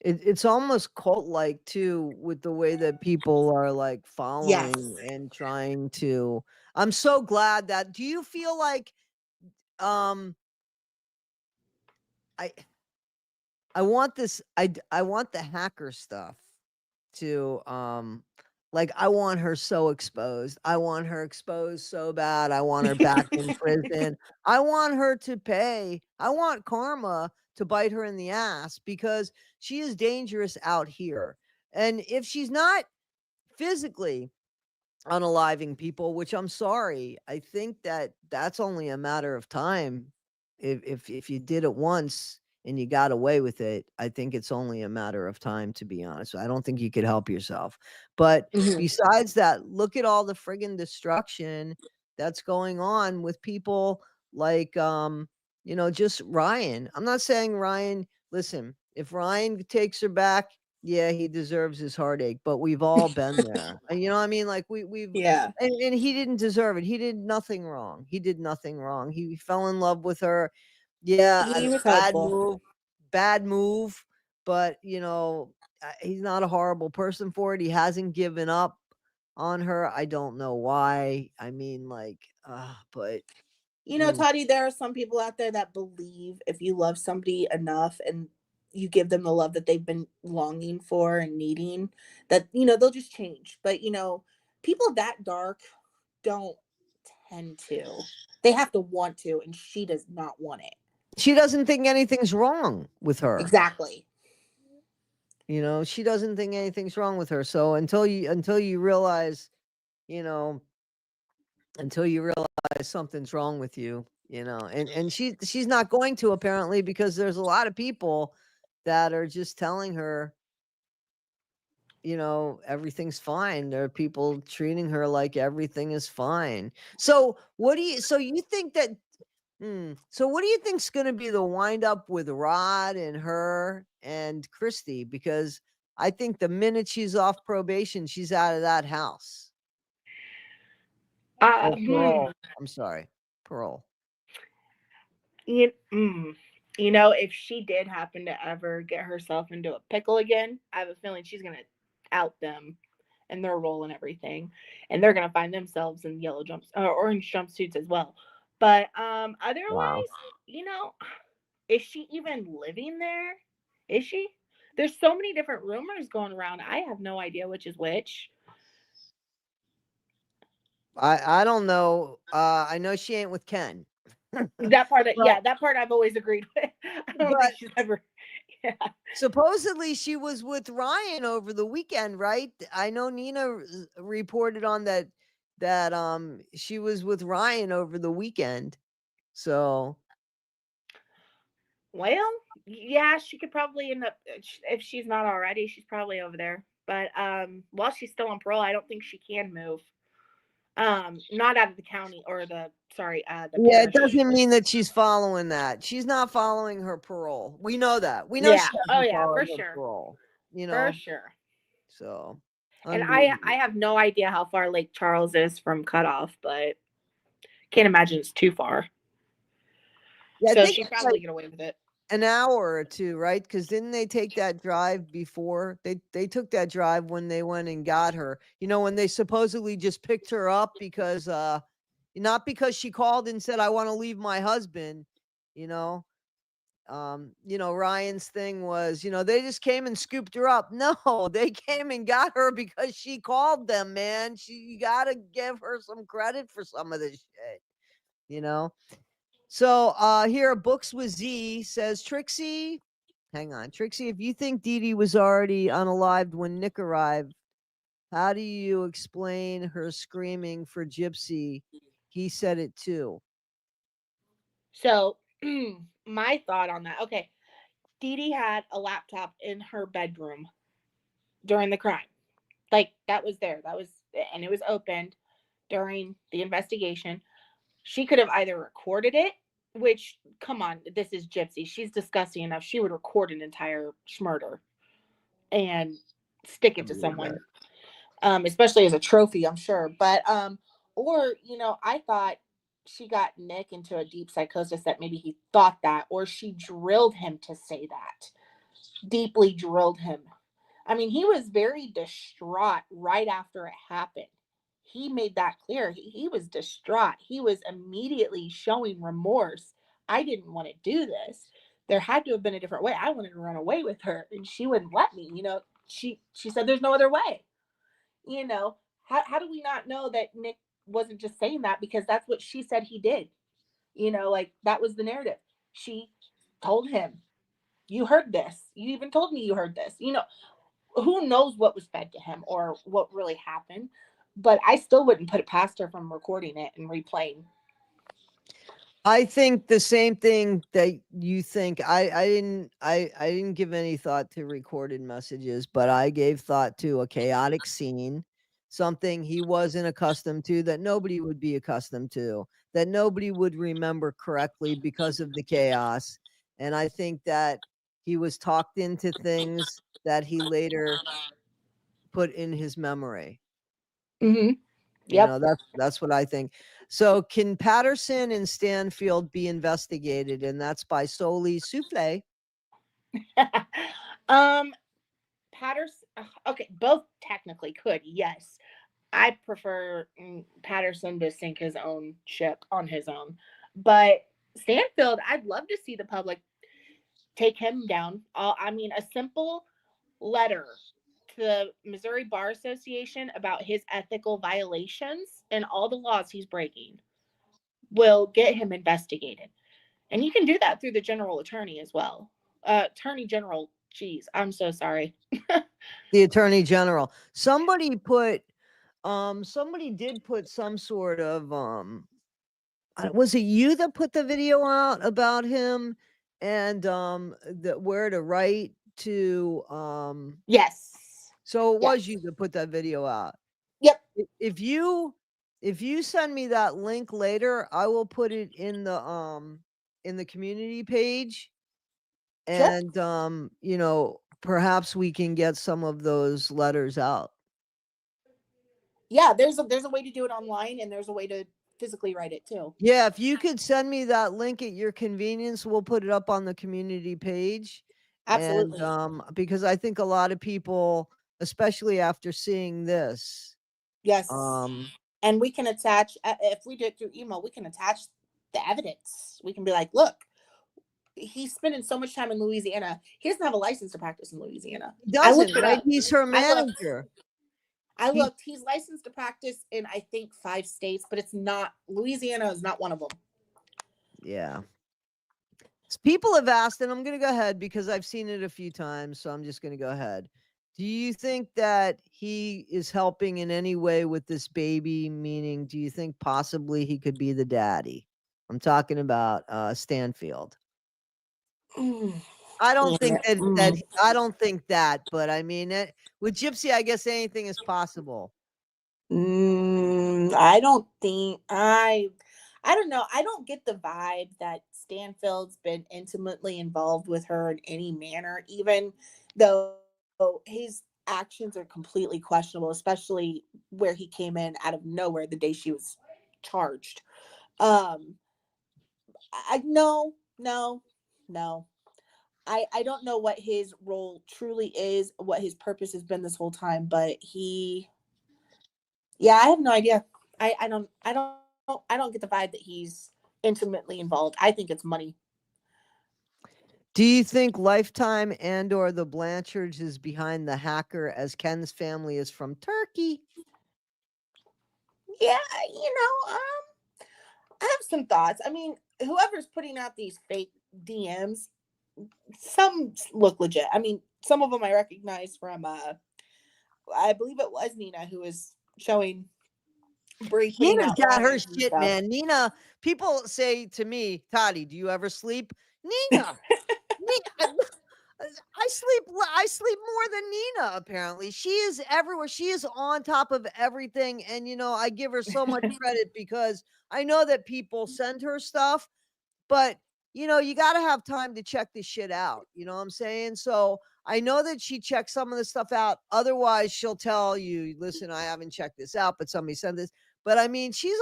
Speaker 1: It's almost cult-like too, with the way that people are like
Speaker 2: Yes.
Speaker 1: following and trying to. I'm so glad that. Do you feel like um I I want this I want the hacker stuff to like I want her so exposed. I want her exposed so bad. I want her back in prison. I want her to pay. I want karma to bite her in the ass because she is dangerous out here. And if she's not physically unaliving people, which I'm sorry, I think that that's only a matter of time. If you did it once and you got away with it, I think it's only a matter of time, to be honest. I don't think you could help yourself. But
Speaker 2: Mhm.
Speaker 1: besides that, look at all the friggin' destruction that's going on with people like just Ryan. I'm not saying Ryan, listen, if Ryan takes her back, yeah, he deserves his heartache, but we've all been there. You know what I mean? Like we've
Speaker 2: Yeah.
Speaker 1: and he didn't deserve it. He did nothing wrong. He did nothing wrong. He fell in love with her. Yeah,
Speaker 2: He
Speaker 1: a
Speaker 2: was helpful.
Speaker 1: bad move, but he's not a horrible person for it. He hasn't given up on her. I don't know why. I mean, like, but mm,
Speaker 2: Toddy, there are some people out there that believe if you love somebody enough and you give them the love that they've been longing for and needing, that, they'll just change. But, people that dark don't tend to. They have to want to, and she does not want it.
Speaker 1: she doesn't think anything's wrong with her.
Speaker 2: Exactly.
Speaker 1: She doesn't think anything's wrong with her. So until you realize, you know, until you realize something's wrong with you, and she's not going to, apparently, because there's a lot of people that are just telling her, everything's fine. There are people treating her like everything is fine. So you think that so what do you think's going to be the wind up with Rod and her and Christy? Because I think the minute she's off probation, she's out of that house. Or
Speaker 2: Hmm.
Speaker 1: parole. I'm sorry, parole.
Speaker 2: You, you know, if she did happen to ever get herself into a pickle again, I have a feeling she's gonna out them and their role and everything, and they're gonna find themselves in yellow jumps or orange jumpsuits as well. But
Speaker 1: Wow.
Speaker 2: otherwise, you know, is she even living there? Is she? There's so many different rumors going around. I have no idea which is which.
Speaker 1: I don't know. I know she ain't with Ken.
Speaker 2: That part,
Speaker 1: But
Speaker 2: yeah, that part I've always agreed with. I don't
Speaker 1: but
Speaker 2: think she's ever. Yeah.
Speaker 1: supposedly she was with Ryan over the weekend, right? I know Nina reported on that she was with Ryan over the weekend. So
Speaker 2: Well, yeah, she could probably end up if she's not already. She's probably over there. But while she's still on parole, I don't think she can move. Not out of the county or the
Speaker 1: yeah, it
Speaker 2: parish.
Speaker 1: doesn't mean that she's following that. She's not following her parole. We know that. We know
Speaker 2: Yeah.
Speaker 1: she
Speaker 2: Oh
Speaker 1: hasn't
Speaker 2: yeah,
Speaker 1: followed
Speaker 2: for
Speaker 1: her
Speaker 2: sure.
Speaker 1: parole. You
Speaker 2: For
Speaker 1: know,
Speaker 2: sure.
Speaker 1: so
Speaker 2: And I
Speaker 1: unbelievable.
Speaker 2: I have no idea how far Lake Charles is from Cutoff, but can't imagine it's too far.
Speaker 1: Yeah, I
Speaker 2: So
Speaker 1: think
Speaker 2: she'd
Speaker 1: it's like
Speaker 2: probably get away with it.
Speaker 1: an hour or two, right? Because didn't they take that drive before? They took that drive when they went and got her. You know, when they supposedly just picked her up because not because she called and said, I want to leave my husband, you know. Ryan's thing was, they just came and scooped her up. No, they came and got her because she called them, man. You gotta give her some credit for some of this shit, you know. So here, Books with Z says, Trixie, hang on, Trixie, if you think Dee Dee was already unalived when Nick arrived, how do you explain her screaming for Gypsy? He said it too.
Speaker 2: So my thought on that. Okay, Dee Dee had a laptop in her bedroom during the crime. Like that was there. That was and it was opened during the investigation. She could have either recorded it, which come on, this is Gypsy. She's disgusting enough. She would record an entire murder and stick
Speaker 1: I
Speaker 2: it to
Speaker 1: believe that.
Speaker 2: someone. Especially as a trophy, I'm sure. But or I thought she got Nick into a deep psychosis that maybe he thought that, or she drilled him to say that, deeply drilled him. I mean, he was very distraught right after it happened. He made that clear. He was distraught. He was immediately showing remorse. I didn't want to do this. There had to have been a different way. I wanted to run away with her, and she wouldn't let me. She said there's no other way. you know how do we not know that Nick wasn't just saying that because that's what she said he did? Like that was the narrative. She told him, you heard this, you even told me you heard this. Who knows what was fed to him or what really happened, but I still wouldn't put it past her from recording it and replaying.
Speaker 1: I think the same thing that you think. I didn't give any thought to recorded messages, but I gave thought to a chaotic scene, something he wasn't accustomed to, that nobody would be accustomed to, that nobody would remember correctly because of the chaos. And I think that he was talked into things that he later put in his memory.
Speaker 2: Mm-hmm. Yep.
Speaker 1: That's what I think. So can Patterson and Stanfield be investigated? And that's by Soli Souffle.
Speaker 2: um Patterson, okay, both technically could, yes. I prefer Patterson to sink his own ship on his own. But Stanfield, I'd love to see the public take him down. I mean, a simple letter to the Missouri Bar Association about his ethical violations and all the laws he's breaking will get him investigated. And you can do that through the general attorney as well. Attorney General, geez, I'm so sorry.
Speaker 1: The Attorney General. Somebody did put some sort of was it you that put the video out about him and where to write to
Speaker 2: Yes.
Speaker 1: so it was
Speaker 2: Yes.
Speaker 1: you that put that video out.
Speaker 2: Yep.
Speaker 1: If you send me that link later, I will put it in the community page,
Speaker 2: Sure.
Speaker 1: and perhaps we can get some of those letters out.
Speaker 2: Yeah, there's a way to do it online, and there's a way to physically write it too.
Speaker 1: Yeah, if you could send me that link at your convenience, we'll put it up on the community page. And
Speaker 2: Absolutely.
Speaker 1: because I think a lot of people, especially after seeing this,
Speaker 2: Yes.
Speaker 1: um,
Speaker 2: And we can attach, if we do it through email, we can attach the evidence. We can be like, look, he's spending so much time in Louisiana. He doesn't have a license to practice in Louisiana.
Speaker 1: he
Speaker 2: I looked
Speaker 1: doesn't,
Speaker 2: it
Speaker 1: right?
Speaker 2: up.
Speaker 1: He's her
Speaker 2: I looked.
Speaker 1: manager.
Speaker 2: I
Speaker 1: He
Speaker 2: looked. He's licensed to practice in, I think, 5 states, but it's not, Louisiana is not one of them.
Speaker 1: Yeah. People have asked, and I'm going to go ahead because I've seen it a few times, so I'm just going to go ahead. Do you think that he is helping in any way with this baby? Meaning, do you think possibly he could be the daddy? I'm talking about Stanfield. I don't think that I don't think that, but I mean, with Gypsy, I guess anything is possible.
Speaker 2: I don't think I don't know. I don't get the vibe that Stanfield's been intimately involved with her in any manner, even though his actions are completely questionable, especially where he came in out of nowhere the day she was charged. Um, I no, no, no. I don't know what his role truly is, what his purpose has been this whole time, but yeah, I have no idea. I don't get the vibe that he's intimately involved. I think it's money.
Speaker 1: Do you think Lifetime and or the Blanchards is behind the hacker, as Ken's family is from Turkey?
Speaker 2: Yeah, I have some thoughts. I mean, whoever's putting out these fake DMs, some look legit. I mean, some of them I recognize from I believe it was Nina who was showing Brie putting
Speaker 1: Nina's
Speaker 2: out
Speaker 1: got her
Speaker 2: warnings and
Speaker 1: shit,
Speaker 2: stuff.
Speaker 1: man. Nina, people say to me, Toddy, do you ever sleep? Nina, Nina, I sleep more than Nina, apparently. She is everywhere. She is on top of everything. And I give her so much credit because I know that people send her stuff, but you got to have time to check this shit out. You know what I'm saying? So I know that she checks some of the stuff out. Otherwise, she'll tell you, listen, I haven't checked this out, but somebody sent this. But I mean, she's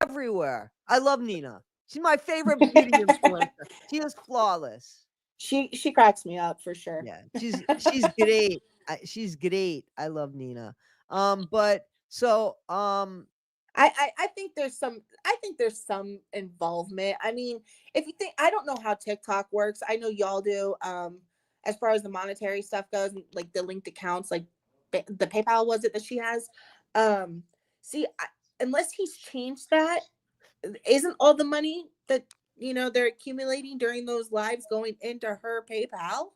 Speaker 1: everywhere. I love Nina. She's my favorite beauty influencer. She is flawless.
Speaker 2: She cracks me up for sure.
Speaker 1: Yeah, she's great. She's great. I love Nina. But so
Speaker 2: I think there's some involvement. I mean, if you think, I don't know how TikTok works. I know y'all do. As far as the monetary stuff goes, like the linked accounts, like the PayPal was it that she has. Um, see, unless he's changed that, isn't all the money that they're accumulating during those lives going into her PayPal?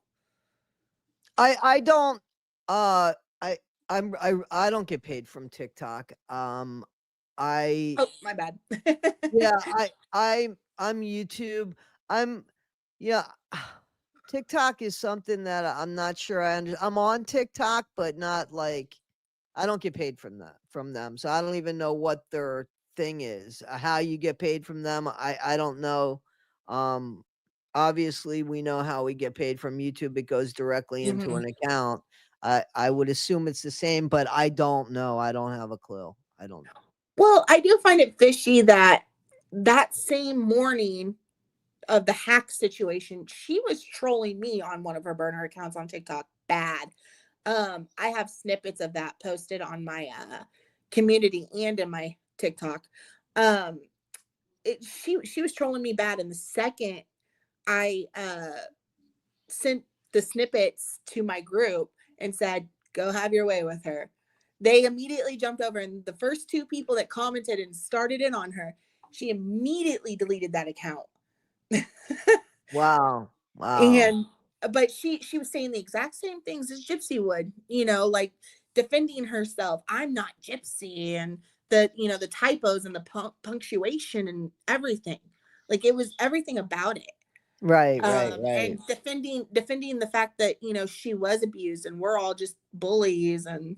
Speaker 1: I don't uh I I don't get paid from TikTok. I
Speaker 2: Oh, my bad.
Speaker 1: yeah, I'm YouTube. I'm yeah. TikTok is something that I'm not sure I'm on TikTok, but not like I don't get paid from them. So I don't even know what their thing is. How you get paid from them, I don't know. Um Obviously we know how we get paid from YouTube. It goes directly into
Speaker 2: Mhm.
Speaker 1: an account. I would assume it's the same, but I don't know. I don't have a clue. I don't know.
Speaker 2: Well, I do find it fishy that that same morning of the hack situation, she was trolling me on one of her burner accounts on TikTok bad. I have snippets of that posted on my community and in my TikTok. Um, she was trolling me bad, and the second I sent the snippets to my group and said, "Go have your way with her," they immediately jumped over, and the first 2 people that commented and started in on her, she immediately deleted that account.
Speaker 1: Wow. Wow.
Speaker 2: And but she was saying the exact same things as Gypsy would, like defending herself. I'm not Gypsy, and the typos and the punctuation and everything. Like it was everything about it.
Speaker 1: Right, right, right.
Speaker 2: And defending the fact that she was abused and we're all just bullies, and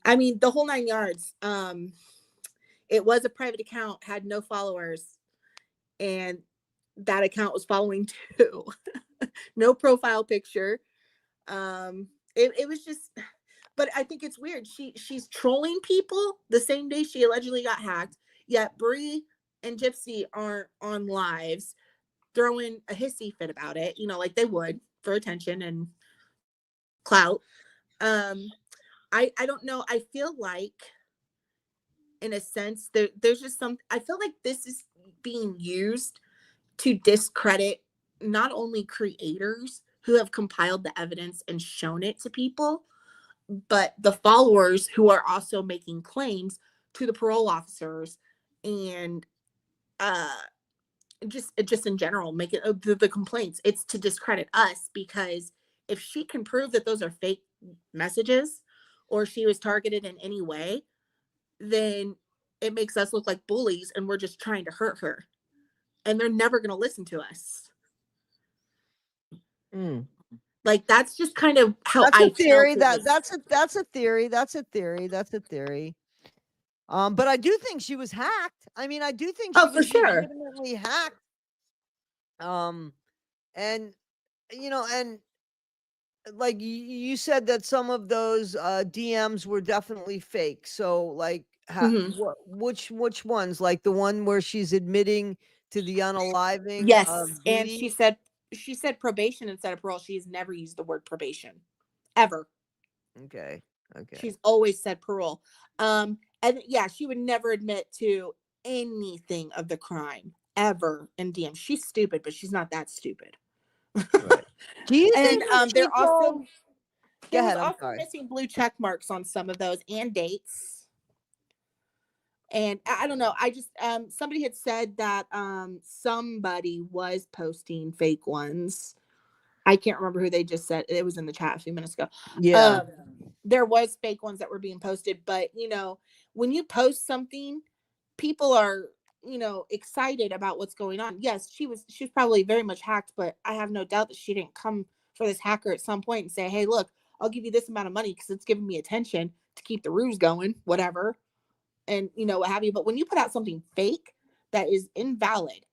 Speaker 2: I mean the whole 9 yards. It was a private account, had no followers, and that account was following too. No profile picture. It was just, But I think it's weird. She's trolling people the same day she allegedly got hacked, yet Bree and Gypsy aren't on lives throwing a hissy fit about it, like they would for attention and clout. I don't know. I feel like, in a sense, there's just I feel like this is being used to discredit not only creators who have compiled the evidence and shown it to people, but the followers who are also making claims to the parole officers and just in general, make it the complaints. It's to discredit us, because if she can prove that those are fake messages or she was targeted in any way, then it makes us look like bullies and we're just trying to hurt her, and they're never going to listen to us. Like, that's just kind of how
Speaker 1: That's
Speaker 2: I
Speaker 1: a theory.
Speaker 2: felt.
Speaker 1: That's a theory. That's a theory. But I do think she was hacked. I mean, I do think she
Speaker 2: for
Speaker 1: was
Speaker 2: sure.
Speaker 1: legitimately hacked. And and like you said that some of those DMs were definitely fake. So like, which ones? Like the one where she's admitting to the unaliving?
Speaker 2: Yes, and
Speaker 1: Bree?
Speaker 2: she said probation instead of parole. She's never used the word probation, ever.
Speaker 1: Okay.
Speaker 2: She's always said parole. And yeah, she would never admit to anything of the crime ever in DM. She's stupid, but she's not that stupid.
Speaker 1: Right. Do you think
Speaker 2: And there
Speaker 1: Go
Speaker 2: was
Speaker 1: ahead. I'm
Speaker 2: also
Speaker 1: sorry.
Speaker 2: missing blue check marks on some of those and dates. And I don't know. I just somebody had said that somebody was posting fake ones. I can't remember who they just said. It was in the chat a few minutes ago.
Speaker 1: Yeah.
Speaker 2: There was fake ones that were being posted, but when you post something, people are excited about what's going on. Yes, she was probably very much hacked, but I have no doubt that she didn't come for this hacker at some point and say, hey, look, I'll give you this amount of money because it's giving me attention to keep the ruse going, whatever, and what have you. But when you put out something fake that is invalid,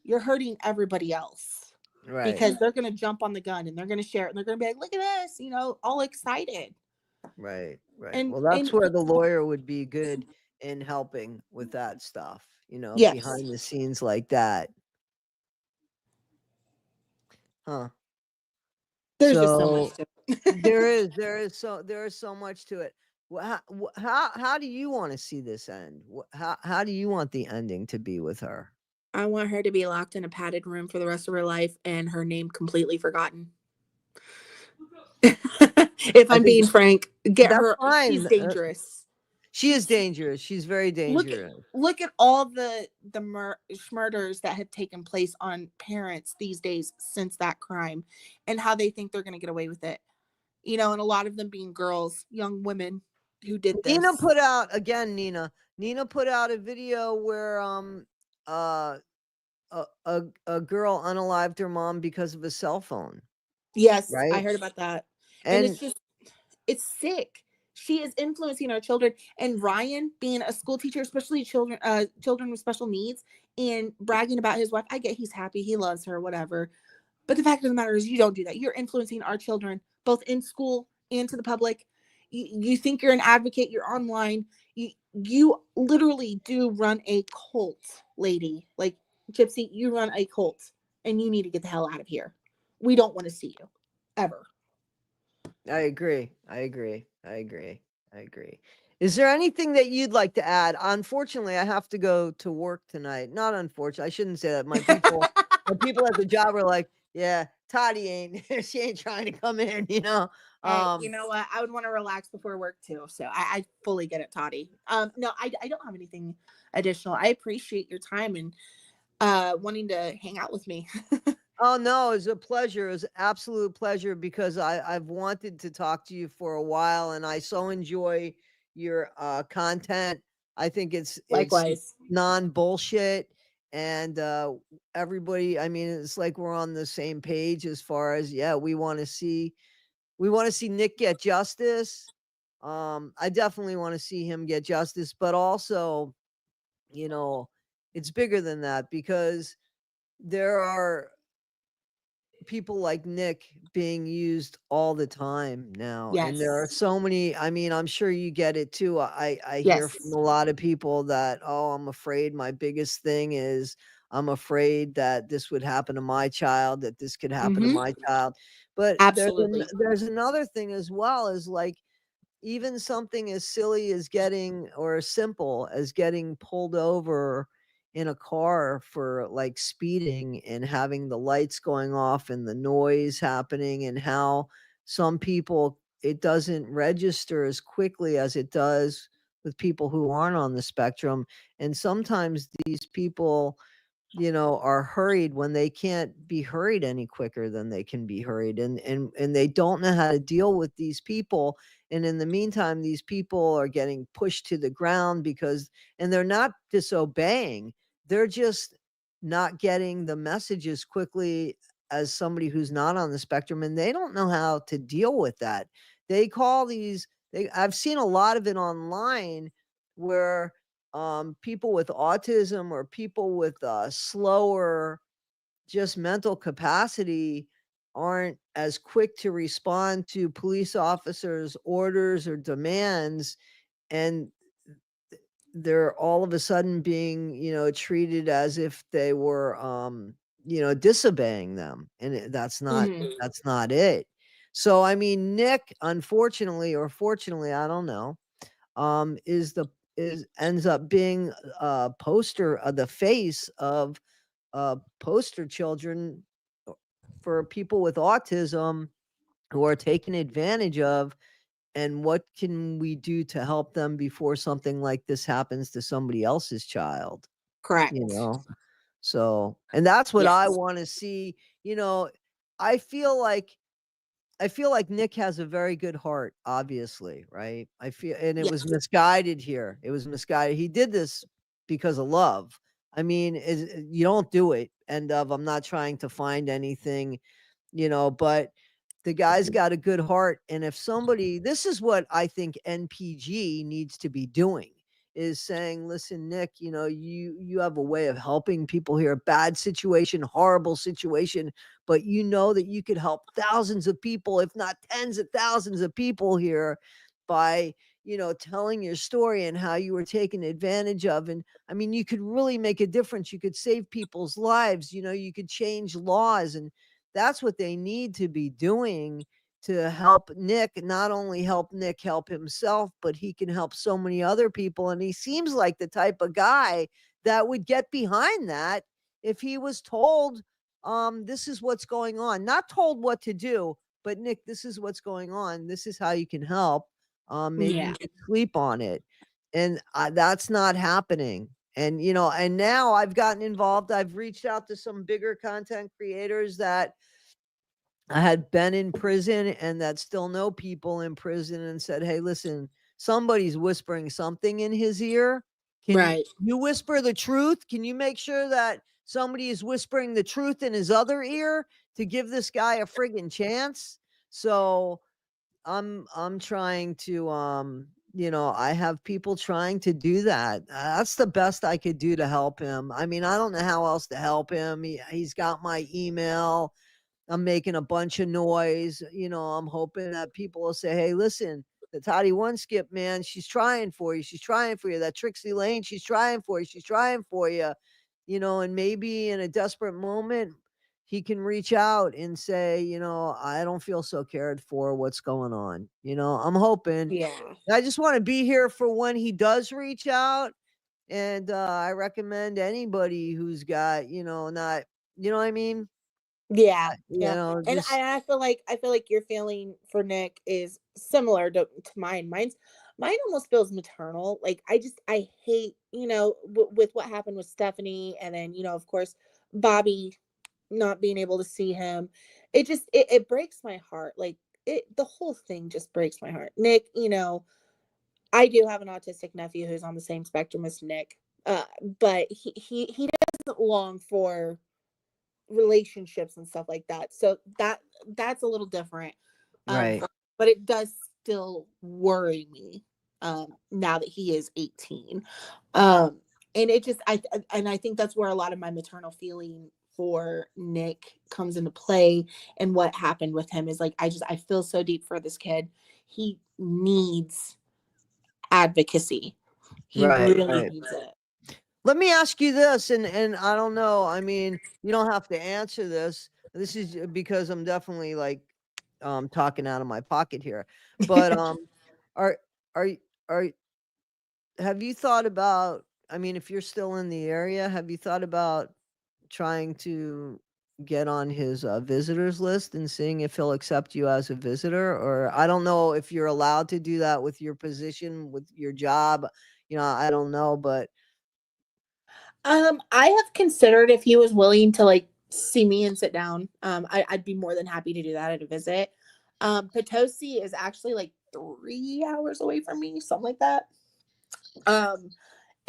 Speaker 2: you're hurting everybody else.
Speaker 1: Right.
Speaker 2: Because they're going to jump on the gun and they're going to share it and they're going to be like, look at this, all excited.
Speaker 1: Right.
Speaker 2: And
Speaker 1: well, that's where the lawyer would be good in helping with that stuff,
Speaker 2: Yes.
Speaker 1: behind the scenes like that. Huh.
Speaker 2: There's just so much to it.
Speaker 1: there is so much to it. How do you want to see this end? How do you want the ending to be with her?
Speaker 2: I want her to be locked in a padded room for the rest of her life and her name completely forgotten. If I'm being frank, get her.
Speaker 1: Fine.
Speaker 2: She's dangerous.
Speaker 1: She is dangerous. She's very dangerous.
Speaker 2: Look at all the murders that have taken place on parents these days since that crime, and how they think they're going to get away with it. And a lot of them being girls, young women who did this.
Speaker 1: Nina put out Nina put out a video where a girl unalived her mom because of a cell phone.
Speaker 2: Yes,
Speaker 1: right?
Speaker 2: I heard about that. And it's sick. She is influencing our children. And Ryan, being a school teacher, especially children with special needs, and bragging about his wife, I get he's happy, he loves her, whatever. But the fact of the matter is, you don't do that. You're influencing our children, both in school and to the public. You think you're an advocate, you're online. You literally do run a cult, lady. Like, Gypsy, you run a cult, and you need to get the hell out of here. We don't want to see you, ever.
Speaker 1: I agree. Is there anything that you'd like to add? Unfortunately, I have to go to work tonight. Not unfortunately, I shouldn't say that. My people at the job are like, yeah, Toddy she ain't trying to come in,
Speaker 2: Hey, you know what? I would want to relax before work too. So I fully get it, Toddy. No, I don't have anything additional. I appreciate your time and wanting to hang out with me.
Speaker 1: Oh no, it's a pleasure. It's an absolute pleasure, because I've wanted to talk to you for a while, and I so enjoy your content. I think it's
Speaker 2: Likewise.
Speaker 1: non-bullshit, and everybody, I mean, it's like we're on the same page as far as, yeah, we want to see Nick get justice. I definitely want to see him get justice, but also, it's bigger than that, because there are people like Nick being used all the time now. And there are
Speaker 2: Yes.
Speaker 1: so many, I mean, I'm sure you get it too. I hear from
Speaker 2: Yes.
Speaker 1: a lot of people that, oh, I'm afraid my biggest thing is I'm afraid that this would happen to my child, that this could happen to
Speaker 2: Mm-hmm.
Speaker 1: my child. But
Speaker 2: Absolutely.
Speaker 1: there's another thing as well, is like, even something as silly as getting, or simple as getting pulled over in a car for like speeding and having the lights going off and the noise happening, and how some people, it doesn't register as quickly as it does with people who aren't on the spectrum. And sometimes these people, are hurried when they can't be hurried any quicker than they can be hurried, and they don't know how to deal with these people. And in the meantime, these people are getting pushed to the ground because, and they're not disobeying, they're just not getting the message as quickly as somebody who's not on the spectrum, and they don't know how to deal with that. They call these, I've seen a lot of it online, where people with autism, or people with slower just mental capacity, aren't as quick to respond to police officers' orders or demands, and they're all of a sudden being, treated as if they were, disobeying them, and
Speaker 2: Mm-hmm.
Speaker 1: that's not it. So I mean, Nick, unfortunately or fortunately, I don't know, is the is ends up being a poster of the face of poster children for people with autism who are taken advantage of. And what can we do to help them before something like this happens to somebody else's child? you
Speaker 2: Correct.
Speaker 1: know so, and that's what I
Speaker 2: Yes.
Speaker 1: want to see. I feel like Nick has a very good heart, obviously, right? I feel, and it
Speaker 2: Yeah.
Speaker 1: was misguided here. It was misguided. He did this because of love. I mean, you don't do it. And I'm not trying to find anything, but the guy's got a good heart. And if somebody, this is what I think NPG needs to be doing, is saying, listen, Nick, you have a way of helping people here, bad situation, horrible situation, but you know that you could help thousands of people, if not tens of thousands of people here, by, telling your story and how you were taken advantage of. And I mean, you could really make a difference. You could save people's lives, you could change laws. And that's what they need to be doing to help Nick. Not only help Nick help himself, but he can help so many other people. And he seems like the type of guy that would get behind that if he was told, this is what's going on. Not told what to do, but Nick, this is what's going on. This is how you can help. Maybe
Speaker 2: Yeah.
Speaker 1: you could sleep on it. And that's not happening. And, and now I've gotten involved. I've reached out to some bigger content creators that I had been in prison and that still know people in prison, and said, hey, listen, somebody's whispering something in his ear. Can
Speaker 2: Right.
Speaker 1: you whisper the truth? Can you make sure that somebody is whispering the truth in his other ear to give this guy a friggin' chance? So I'm trying to, I have people trying to do that. That's the best I could do to help him. I mean, I don't know how else to help him. He's got my email. I'm making a bunch of noise. I'm hoping that people will say, hey, listen, the Toddy One Skip, man, she's trying for you. She's trying for you. That Trixie Layne, she's trying for you. She's trying for you. And maybe in a desperate moment, he can reach out and say, I don't feel so cared for. What's going on? I'm hoping.
Speaker 2: Yeah.
Speaker 1: I just want to be here for when he does reach out. And I recommend anybody who's got, not, what I mean?
Speaker 2: Yeah. Yeah. And
Speaker 1: Just
Speaker 2: I feel like your feeling for Nick is similar to mine. Mine almost feels maternal. Like I hate, with what happened with Stephanie, and then, of course, Bobby not being able to see him. It breaks my heart. Like, the whole thing just breaks my heart. Nick, I do have an autistic nephew who's on the same spectrum as Nick. But he doesn't long for relationships and stuff like that. So that's a little different.
Speaker 1: right.
Speaker 2: But it does still worry me, now that he is 18. And it just I and I think that's where a lot of my maternal feeling for Nick comes into play and what happened with him is like, I feel so deep for this kid. He needs advocacy. He
Speaker 1: Right,
Speaker 2: really
Speaker 1: right.
Speaker 2: needs it.
Speaker 1: Let me ask you this, and I don't know. I mean, you don't have to answer this. This is because I'm definitely like talking out of my pocket here. But are are are have you thought about, I mean, if you're still in the area, have you thought about trying to get on his visitors list and seeing if he'll accept you as a visitor? Or I don't know if you're allowed to do that with your position, with your job. I don't know, but
Speaker 2: I have considered if he was willing to like see me and sit down. I'd be more than happy to do that at a visit. Potosi is actually like 3 hours away from me, something like that. Um,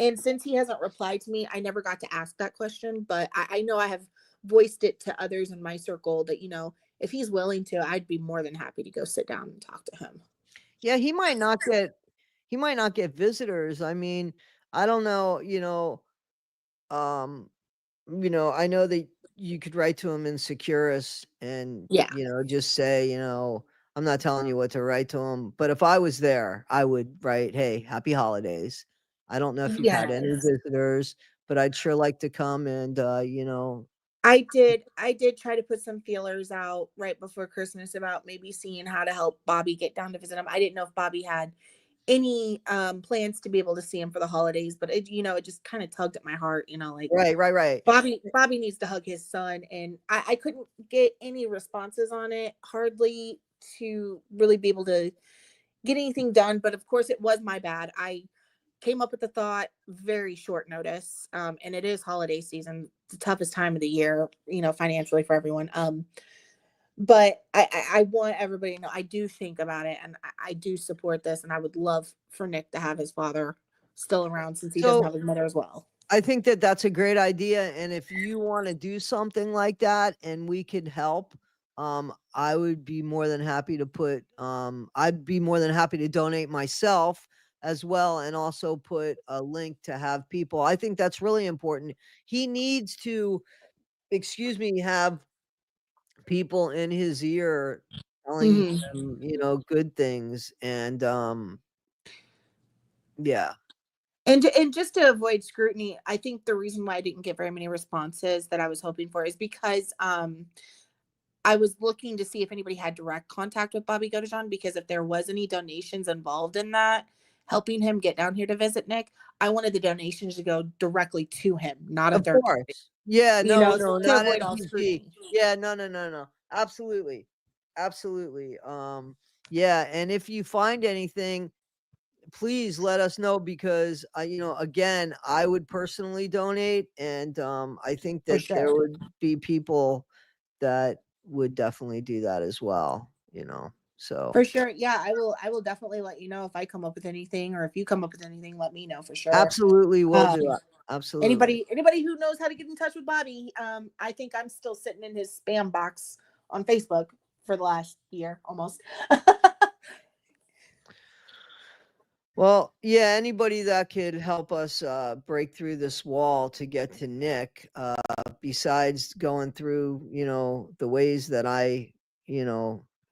Speaker 2: and since he hasn't replied to me, I never got to ask that question, but I know I have voiced it to others in my circle that, if he's willing to, I'd be more than happy to go sit down and talk to him.
Speaker 1: yeah, he might not get visitors. I mean, I don't know, um, I know that you could write to him in Securus and,
Speaker 2: Yeah.
Speaker 1: just say, I'm not telling you what to write to him, but if I was there, I would write, "Hey, happy holidays. I don't know if you've had any
Speaker 2: Yes.
Speaker 1: visitors, but I'd sure like to come and,
Speaker 2: I did try to put some feelers out right before Christmas about maybe seeing how to help Bobby get down to visit him. I didn't know if Bobby had any plans to be able to see him for the holidays, but it just kind of tugged at my heart, like
Speaker 1: Right, right, right.
Speaker 2: Bobby needs to hug his son, and I couldn't get any responses on it, hardly, to really be able to get anything done. But of course, it was my bad. I came up with the thought very short notice, and it is holiday season, the toughest time of the year, financially for everyone. But I want everybody to know I do think about it, and I do support this, and I would love for Nick to have his father still around since he doesn't
Speaker 1: So
Speaker 2: have his mother as well.
Speaker 1: I think that that's a great idea, and if you wanna do something like that and we could help, I would be more than happy to I'd be more than happy to donate myself as well, and also put a link to have people. I think that's really important. He needs to, excuse me, have people in his ear telling
Speaker 2: Mhm.
Speaker 1: him, good things, and, yeah.
Speaker 2: And just to avoid scrutiny, I think the reason why I didn't get very many responses that I was hoping for is because I was looking to see if anybody had direct contact with Bobby Godejohn, because if there was any donations involved in that, helping him get down here to visit Nick, I wanted the donations to go directly to him, not a
Speaker 1: Of
Speaker 2: third party,
Speaker 1: course. Yeah, no, no,
Speaker 2: to
Speaker 1: not
Speaker 2: avoid all
Speaker 1: NPG.
Speaker 2: scrutiny.
Speaker 1: Yeah, no, no, no, no. Absolutely. Absolutely. Yeah, and if you find anything, please let us know because again, I would personally donate and I think
Speaker 2: For
Speaker 1: that there
Speaker 2: sure.
Speaker 1: would be people that would definitely do that as well, So
Speaker 2: For sure. Yeah, I will definitely let you know if I come up with anything, or if you come up with anything, let me know for sure.
Speaker 1: absolutely will do
Speaker 2: Um
Speaker 1: it. Absolutely.
Speaker 2: anybody who knows how to get in touch with Bobby, I think I'm still sitting in his spam box on Facebook for the last year almost.
Speaker 1: Well, yeah, anybody that could help us break through this wall to get to Nick, besides going through, the ways that I,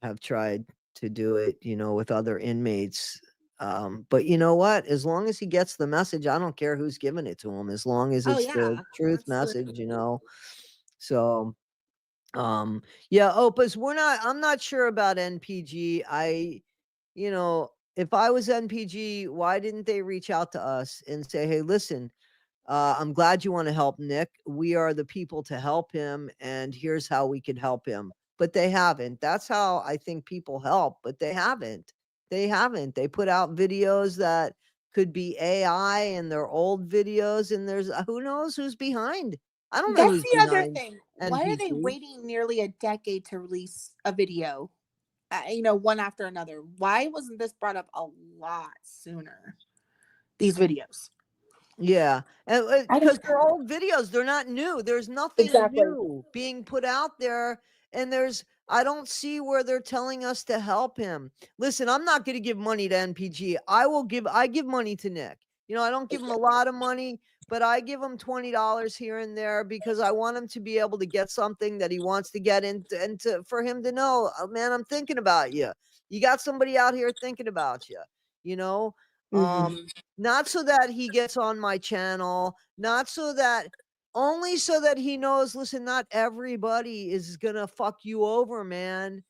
Speaker 1: have tried to do it, with other inmates. But you know what? As long as he gets the message, I don't care who's giving it to him, as long as
Speaker 2: Oh
Speaker 1: it's the
Speaker 2: yeah,
Speaker 1: truth message,
Speaker 2: absolutely.
Speaker 1: So, yeah, Opus, I'm not sure about NPG. If I was NPG, why didn't they reach out to us and say, "Hey, listen, I'm glad you want to help Nick. We are the people to help him, and here's how we could help him." But they haven't. That's how I think people help, but they haven't. They haven't. They put out videos that could be AI and they're old videos, and there's who knows who's behind. I don't know
Speaker 2: That's
Speaker 1: who's
Speaker 2: the other
Speaker 1: behind
Speaker 2: thing. Why are they
Speaker 1: NPG.
Speaker 2: waiting nearly a decade to release a video? One after another. Why wasn't this brought up a lot sooner? These videos.
Speaker 1: Yeah, and
Speaker 2: I
Speaker 1: because
Speaker 2: don't
Speaker 1: they're old videos, they're not new. There's nothing
Speaker 2: exactly.
Speaker 1: new being put out there, and I don't see where they're telling us to help him. Listen, I'm not going to give money to NPG. I give money to Nick. I don't give him a lot of money, but I give him $20 here and there because I want him to be able to get something that he wants to get into, and for him to know, oh, man, I'm thinking about you. You got somebody out here thinking about you, you know?
Speaker 2: Mhm.
Speaker 1: Not so that he gets on my channel, not so that, only so that he knows, listen, not everybody is gonna fuck you over, man.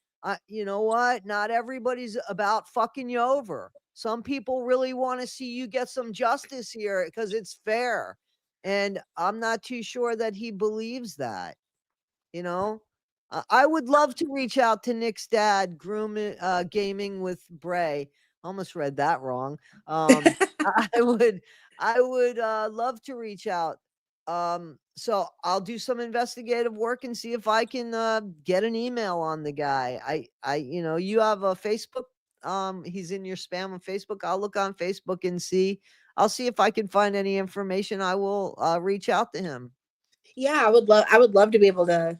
Speaker 1: You know what? Not everybody's about fucking you over. Some people really want to see you get some justice here because it's fair. And I'm not too sure that he believes that, you know? I would love to reach out to Nick's dad, gaming with Bray. Almost read that wrong. I would, love to reach out. So I'll do some investigative work and see if I can get an email on the guy. You have a Facebook. He's in your spam on Facebook. I'll look on Facebook and see. I'll see if I can find any information. I will reach out to him.
Speaker 2: Yeah, I would love to be able to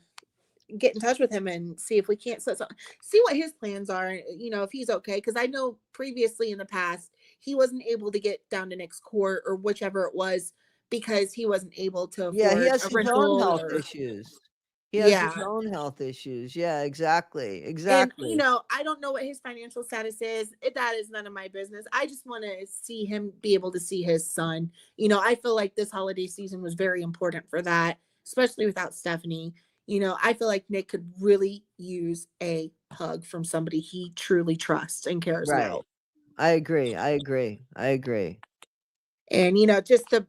Speaker 2: get in touch with him and see if we can't see what his plans are, if he's okay, because I know previously in the past he wasn't able to get down to Nick's court or whichever it was because he wasn't able to
Speaker 1: Yeah, he
Speaker 2: afford
Speaker 1: has
Speaker 2: a
Speaker 1: his own
Speaker 2: rental
Speaker 1: health
Speaker 2: or
Speaker 1: issues. He has his
Speaker 2: yeah.
Speaker 1: own health issues. Yeah, exactly.
Speaker 2: And
Speaker 1: Exactly.
Speaker 2: I don't know what his financial status is. That is none of my business. I just want to see him be able to see his son. I feel like this holiday season was very important for that, especially without Stephanie. I feel like Nick could really use a hug from somebody he truly trusts and cares
Speaker 1: Right.
Speaker 2: about.
Speaker 1: I agree. I agree. I agree.
Speaker 2: And just to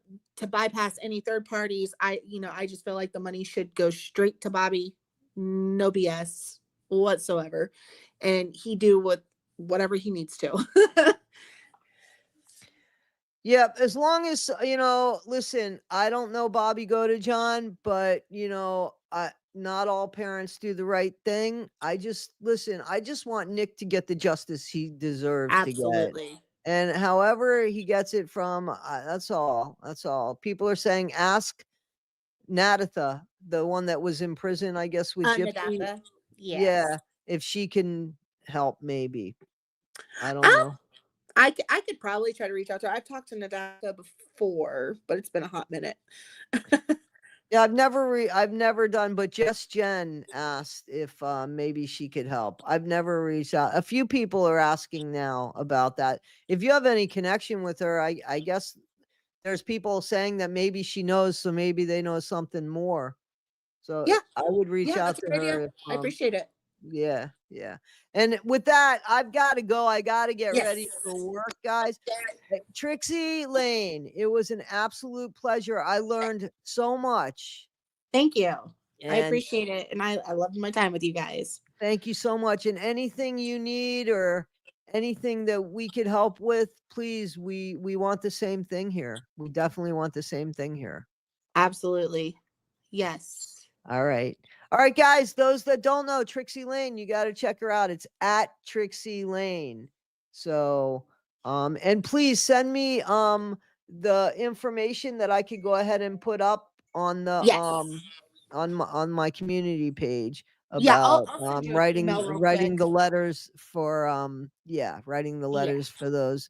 Speaker 2: bypass any third parties, I just feel like the money should go straight to Bobby, no BS whatsoever, and he do whatever he needs to.
Speaker 1: Yep, as long as, listen, I don't know Bobby Godejohn, but, not all parents do the right thing. I just want Nick to get the justice he deserves to get.
Speaker 2: Absolutely.
Speaker 1: And however he gets it from, that's all. That's all. People are saying, ask Nadatha, the one that was in prison, I guess, with Gypsy.
Speaker 2: Nadatha. Yes.
Speaker 1: Yeah, if she can help, maybe. I
Speaker 2: Um,
Speaker 1: don't know.
Speaker 2: I could probably try to reach out to her. I've talked to Nadatha before, but it's been a hot minute.
Speaker 1: Yeah, I've never done, but Just Jen asked if maybe she could help. I've never reached out. A few people are asking now about that. If you have any connection with her, I guess there's people saying that maybe she knows, so maybe they know something more. So
Speaker 2: Yeah.
Speaker 1: I would reach
Speaker 2: Yeah,
Speaker 1: out
Speaker 2: that's a
Speaker 1: to
Speaker 2: good idea.
Speaker 1: her if
Speaker 2: I appreciate it.
Speaker 1: yeah, yeah. And with that, I've got to go. I got to get ready
Speaker 2: Yes.
Speaker 1: for work, guys. Hey, Trixie Layne, it was an absolute pleasure. I learned so much.
Speaker 2: Thank you. I
Speaker 1: And
Speaker 2: appreciate it. And I loved my time with you guys.
Speaker 1: thank you so much. And anything you need or anything that we could help with, please, we want the same thing here. We definitely want the same thing here.
Speaker 2: Absolutely. Yes.
Speaker 1: All right. All right, guys, those that don't know Trixie Layne, you got to check her out. It's at Trixie Layne. So, and please send me the information that I could go ahead and put up on the
Speaker 2: Yes.
Speaker 1: on my community page
Speaker 2: Yeah,
Speaker 1: about
Speaker 2: I'll send you an
Speaker 1: writing
Speaker 2: email real quick.
Speaker 1: the letters for writing the
Speaker 2: Yeah.
Speaker 1: letters for those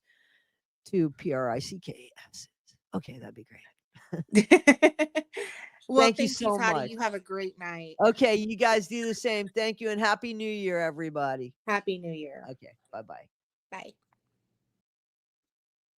Speaker 1: two PRICKs. Okay, that'd be great.
Speaker 2: Well,
Speaker 1: Thank you
Speaker 2: thank you,
Speaker 1: so
Speaker 2: Toddy.
Speaker 1: much.
Speaker 2: You have a great night.
Speaker 1: Okay, you guys do the same. Thank you and happy New Year, everybody.
Speaker 2: Happy New Year.
Speaker 1: Okay, bye-bye.
Speaker 2: Bye.